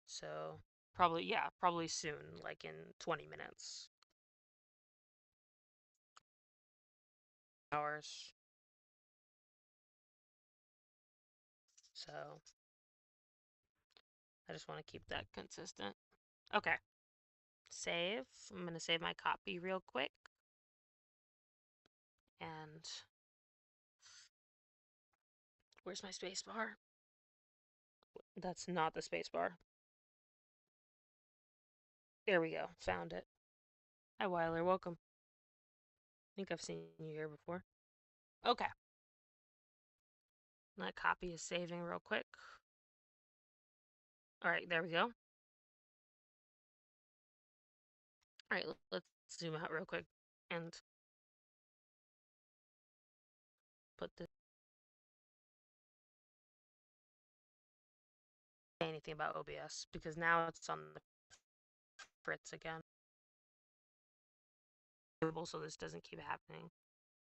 A: So, probably, yeah, probably soon, like in 20 minutes. Hours. So, I just want to keep that consistent. Okay. Save. I'm going to save my copy real quick. And where's my spacebar? That's not the spacebar. There we go. Found it. Hi, Weiler. Welcome. I think I've seen you here before. Okay. That copy is saving real quick. Alright, there we go. Alright, let's zoom out real quick and put this. Say anything about OBS because now it's on the fritz again. So this doesn't keep happening.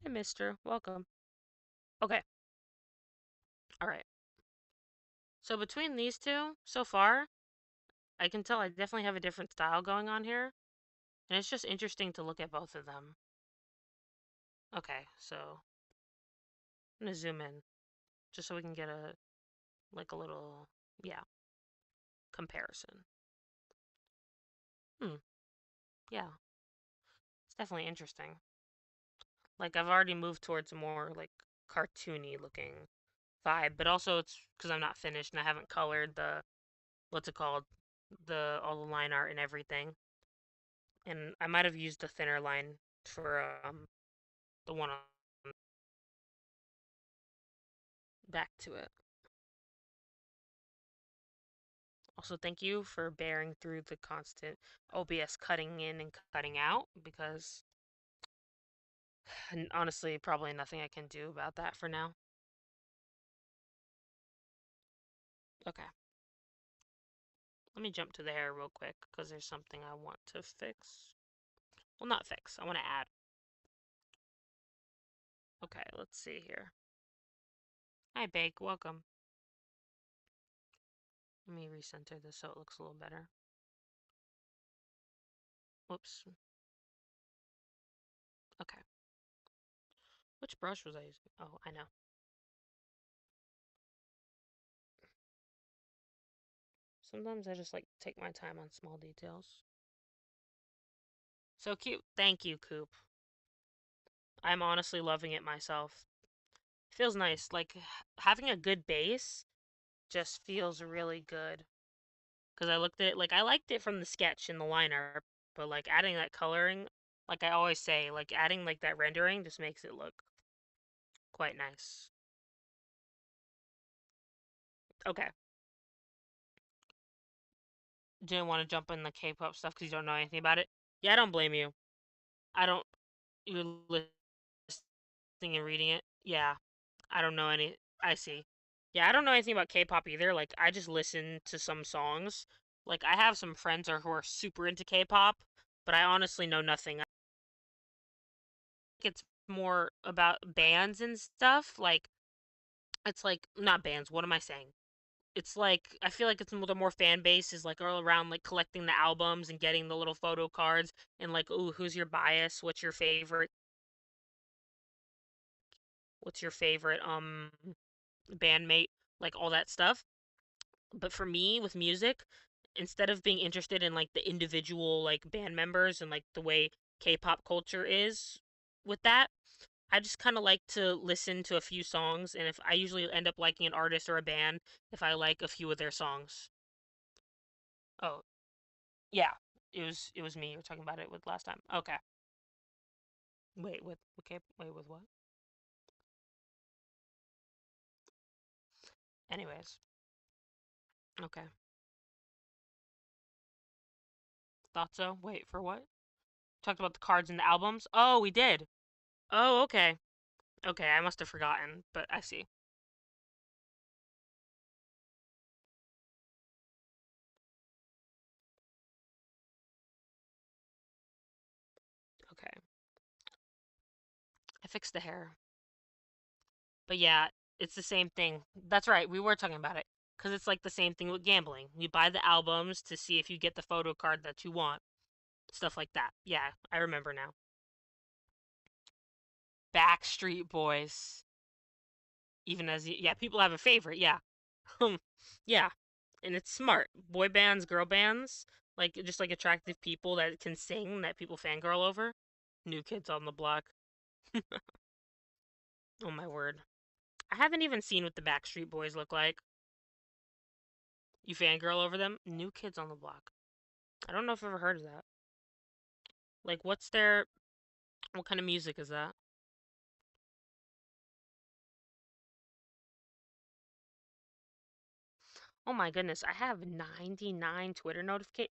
A: Hey, mister. Welcome. Okay. Alright. So between these two, so far, I can tell I definitely have a different style going on here. And it's just interesting to look at both of them. Okay, so I'm gonna zoom in just so we can get a little, yeah, comparison. Yeah, it's definitely interesting. Like I've already moved towards a more like cartoony looking vibe, but also it's because I'm not finished and I haven't colored the what's it called, the all the line art and everything. And I might have used a thinner line for the one on back to it. Also, thank you for bearing through the constant OBS cutting in and cutting out because honestly, probably nothing I can do about that for now. Okay. Let me jump to the hair real quick because there's something I want to fix. Well, not fix. I want to add. Okay, let's see here. Hi, Bake. Welcome. Let me recenter this so it looks a little better. Whoops. Okay. Which brush was I using? Oh, I know. Sometimes I just like take my time on small details. So cute. Thank you, Coop. I'm honestly loving it myself. Feels nice. Like having a good base just feels really good. Because I looked at it, like I liked it from the sketch in the liner, but like adding that coloring, like I always say, like adding like that rendering just makes it look quite nice. Okay. Didn't want to jump in the K-pop stuff because you don't know anything about it. Yeah, I don't blame you. I don't. You're listening and reading it. Yeah, I don't know any. I see. Yeah, I don't know anything about K-pop either. Like, I just listen to some songs. Like, I have some friends who are super into K-pop, but I honestly know nothing. I think it's more about bands and stuff. Like, it's like not bands. What am I saying? It's like I feel like it's the more fan base is like all around like collecting the albums and getting the little photo cards and like, ooh, who's your bias? What's your favorite? What's your favorite bandmate? Like all that stuff. But for me with music, instead of being interested in like the individual like band members and like the way K-pop culture is with that, I just kind of like to listen to a few songs, and if I usually end up liking an artist or a band if I like a few of their songs. Oh, yeah. It was me you were talking about it with last time. Okay. Wait, with okay, wait with what? Anyways. Okay. Thought so. Wait, for what? Talked about the cards and the albums? Oh, we did. Oh, okay. Okay, I must have forgotten, but I see. Okay. I fixed the hair. But yeah, it's the same thing. That's right, we were talking about it. Because it's like the same thing with gambling. You buy the albums to see if you get the photo card that you want. Stuff like that. Yeah, I remember now. Backstreet Boys. Even as, yeah, people have a favorite. Yeah. Yeah. And it's smart. Boy bands, girl bands, like just like attractive people that can sing that people fangirl over. New Kids on the Block. Oh my word. I haven't even seen what the Backstreet Boys look like. You fangirl over them? New Kids on the Block. I don't know if I've ever heard of that. Like, what kind of music is that? Oh my goodness, I have 99 Twitter notifications.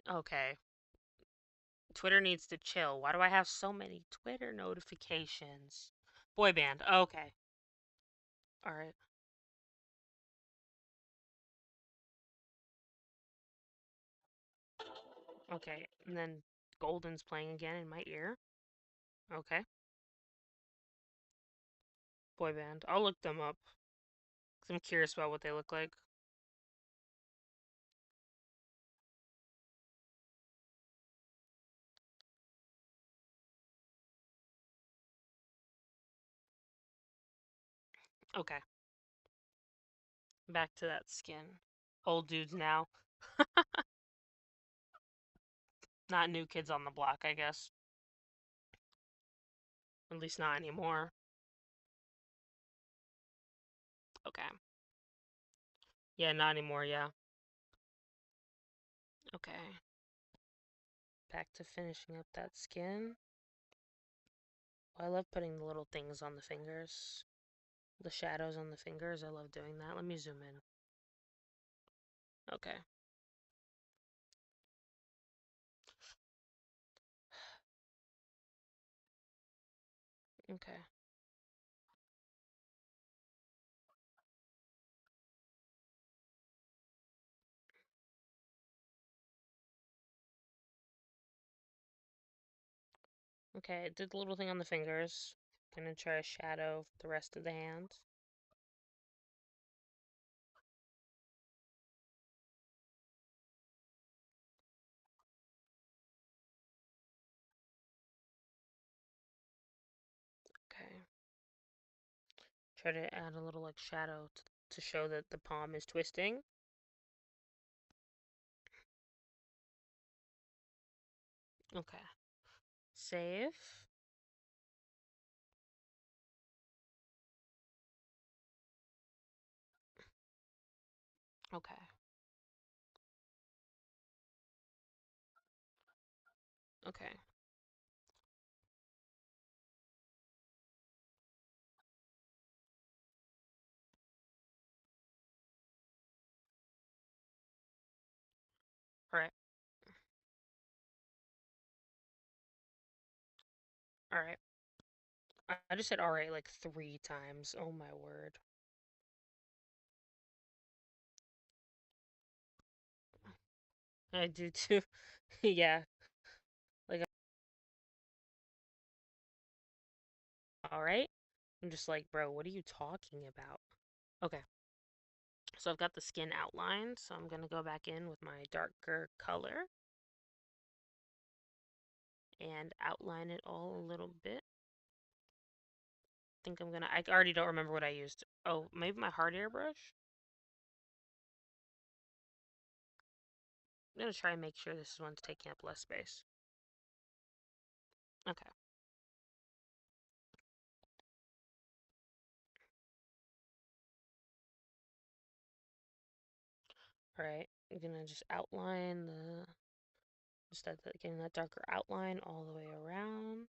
A: Okay, Twitter needs to chill. Why do I have so many Twitter notifications? Boy band. Okay. All right. Okay. And then Golden's playing again in my ear. Okay. Boy band. I'll look them up because I'm curious about what they look like. Okay. Back to that skin. Old dudes now. Not new kids on the block, I guess. At least not anymore. Okay. Yeah, not anymore, yeah. Okay. Back to finishing up that skin. Oh, I love putting the little things on the fingers. The shadows on the fingers. I love doing that. Let me zoom in. Okay. Okay. Okay, I did the little thing on the fingers. Gonna try a shadow the rest of the hands. Okay. Try to add a little like shadow to show that the palm is twisting. Okay. Save. Okay. Okay. All right. All right. I just said all right like 3 times. Oh my word. I do too. Yeah. Like all right. I'm just like, bro, what are you talking about? Okay. So I've got the skin outlined, so I'm gonna go back in with my darker color and outline it all a little bit. Think I'm gonna. I already don't remember what I used. Oh, maybe my hard airbrush. I'm gonna try and make sure this one's taking up less space. Okay. All right. I'm gonna just outline the. Just getting that darker outline all the way around,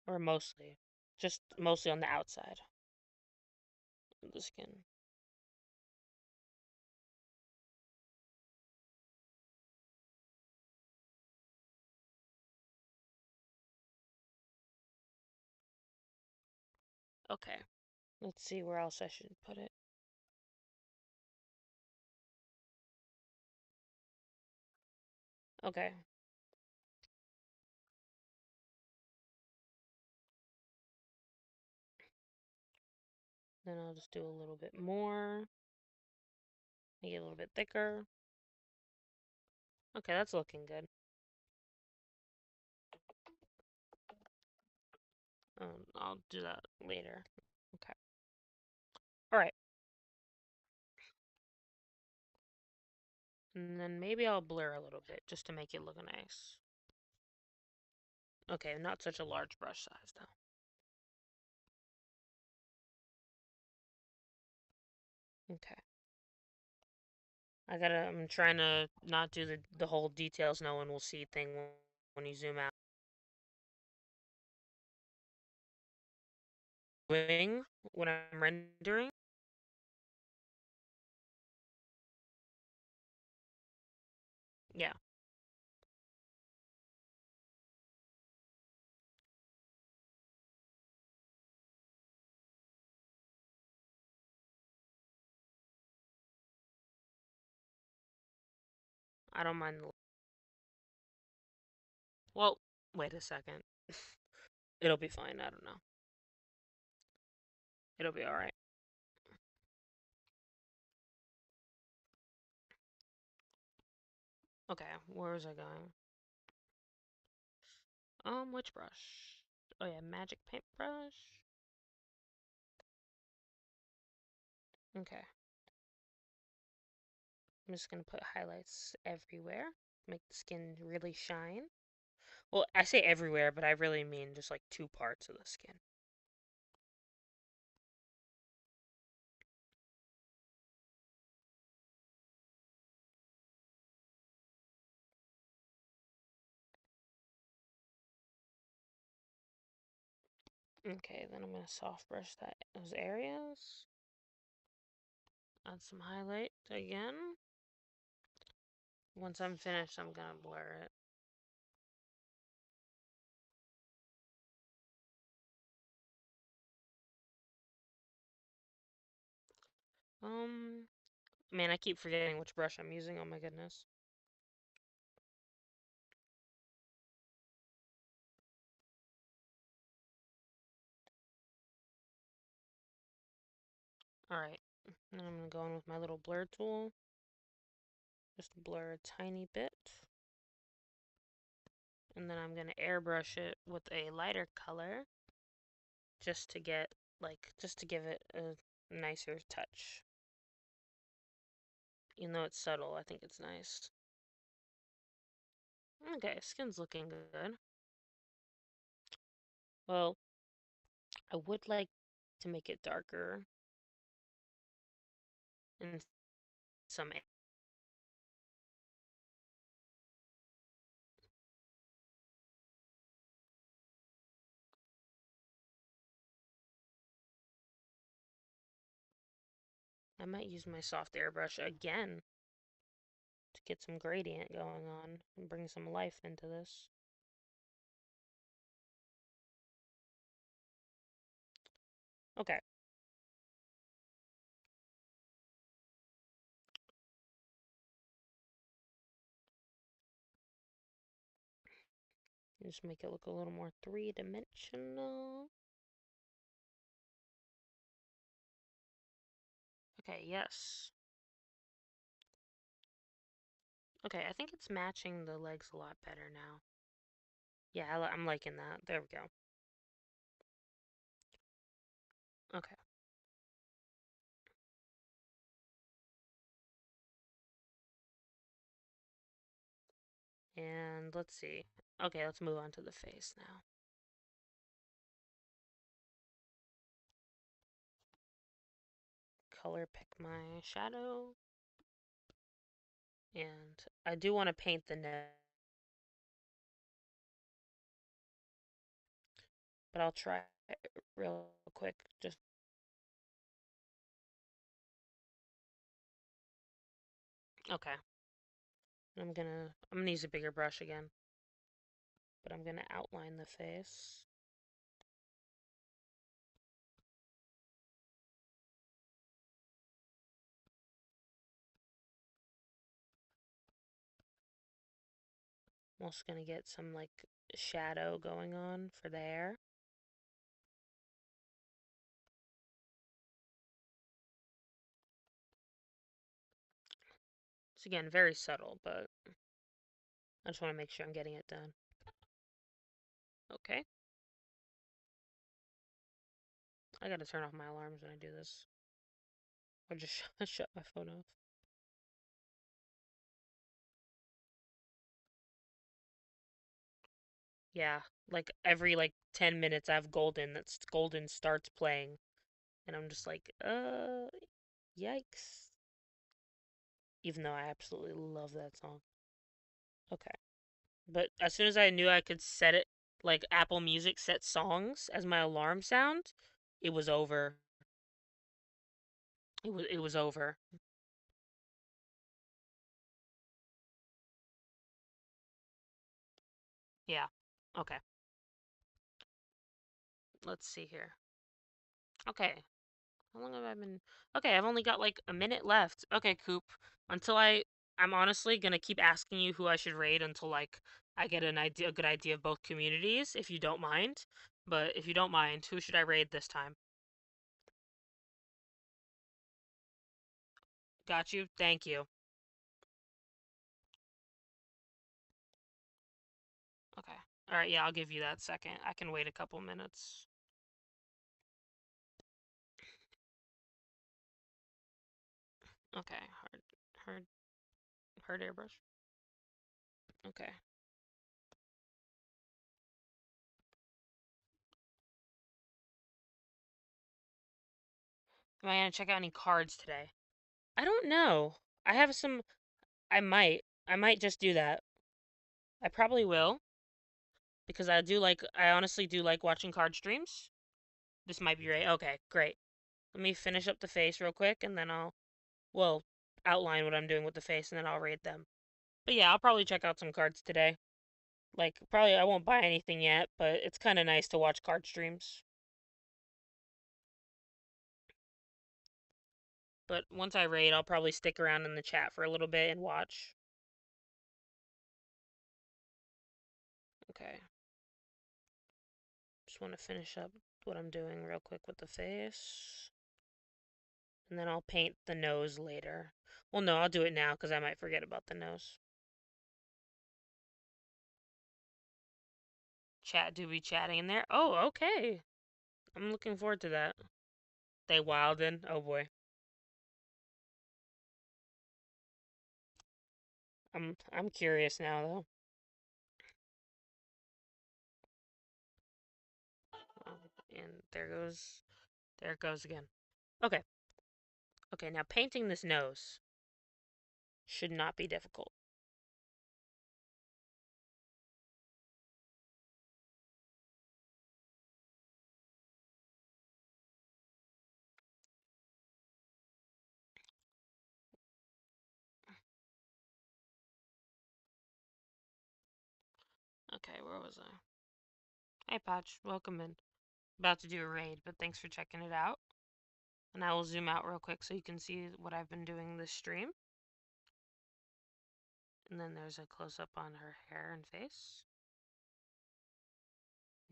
A: or mostly, just mostly on the outside of the skin. Okay. Let's see where else I should put it. Okay. Then I'll just do a little bit more. Make it a little bit thicker. Okay, that's looking good. I'll do that later. Okay. All right. And then maybe I'll blur a little bit just to make it look nice. Okay, not such a large brush size though. Okay. I'm trying to not do the whole details no one will see thing when you zoom out. Doing when I'm rendering. Yeah. I don't mind the. Well, wait a second. It'll be fine. I don't know. It'll be all right. Okay, where was I going? Which brush? Oh yeah, magic paintbrush. Okay. I'm just gonna put highlights everywhere. Make the skin really shine. Well, I say everywhere, but I really mean just like 2 parts of the skin. Okay, then I'm gonna soft brush those areas. Add some highlight again. Once I'm finished, I'm gonna blur it. Man, I keep forgetting which brush I'm using. Oh my goodness. Alright, and I'm gonna go in with my little blur tool. Just blur a tiny bit. And then I'm gonna airbrush it with a lighter color. Just to get, just to give it a nicer touch. Even though it's subtle, I think it's nice. Okay, skin's looking good. Well, I would like to make it darker in some. I might use my soft airbrush again to get some gradient going on and bring some life into this. Okay. Just make it look a little more three-dimensional. Okay, yes. Okay, I think it's matching the legs a lot better now. Yeah, I'm liking that. There we go. Okay. And let's see. Okay, let's move on to the face now. Color pick my shadow. And I do want to paint the nose, but I'll try it real quick. Just okay. I'm gonna use a bigger brush again, but I'm gonna outline the face. I'm also gonna get some like shadow going on for the hair. It's again very subtle, but I just want to make sure I'm getting it done. Okay. I gotta turn off my alarms when I do this. Or just shut my phone off. Yeah, like every 10 minutes I have golden starts playing and I'm just like, yikes. Even though I absolutely love that song. Okay. But as soon as I knew I could set it like Apple Music set songs as my alarm sound, it was over. It was over. Yeah. Okay. Let's see here. Okay. How long have I been? Okay, I've only got like a minute left. Okay, Coop. Until I'm honestly gonna keep asking you who I should raid until I get a good idea of both communities, if you don't mind. But if you don't mind, who should I raid this time? Got you. Thank you. Okay. All right. Yeah, I'll give you that second. I can wait a couple minutes. Okay. Hard, hard airbrush. Okay. Am I gonna check out any cards today? I don't know. I have some. I might. I might just do that. I probably will because I honestly do like watching card streams. This might be right. Okay, great. Let me finish up the face real quick and then well, outline what I'm doing with the face and then I'll rate them. But yeah, I'll probably check out some cards today. Like, probably I won't buy anything yet, but it's kind of nice to watch card streams. But once I raid, I'll probably stick around in the chat for a little bit and watch. Okay. Just want to finish up what I'm doing real quick with the face. And then I'll paint the nose later. Well, no, I'll do it now because I might forget about the nose. Chat do be chatting in there. Oh, okay. I'm looking forward to that. They wildin'. Oh boy. I'm curious now though. And there it goes again. Okay. Okay, now painting this nose should not be difficult. Okay, where was I? Hey Patch, welcome in. About to do a raid, but thanks for checking it out. And I will zoom out real quick so you can see what I've been doing this stream. And then there's a close-up on her hair and face.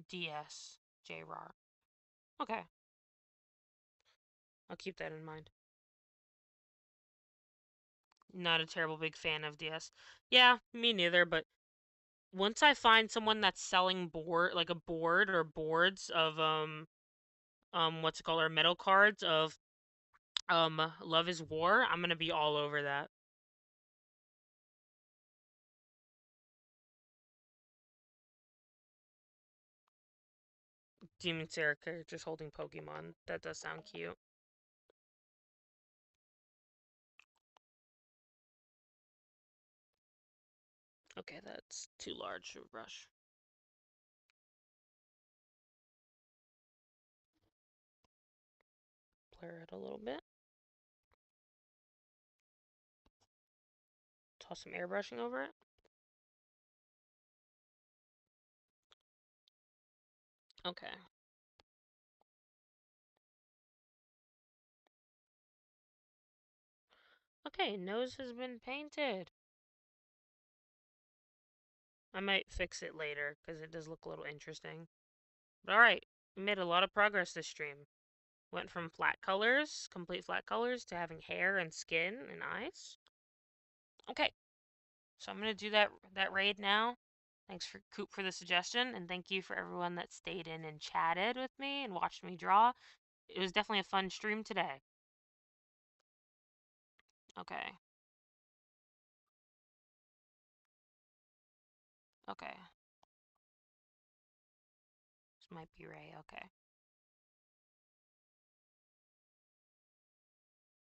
A: DS JRAR. Okay. I'll keep that in mind. Not a terrible big fan of DS. Yeah, me neither, but once I find someone that's selling like a board or boards of what's it called, or metal cards of Love is War, I'm gonna be all over that. Demon Sarah characters holding Pokemon. That does sound cute. Okay, that's too large of a brush. Blur it a little bit. Toss some airbrushing over it. Okay. Okay, nose has been painted. I might fix it later because it does look a little interesting. But alright, we made a lot of progress this stream. Went from flat colors, complete flat colors, to having hair and skin and eyes. Okay, so I'm gonna do that raid now. Thanks for Coop for the suggestion, and thank you for everyone that stayed in and chatted with me and watched me draw. It was definitely a fun stream today. Okay. Okay. This might be Ray. Okay.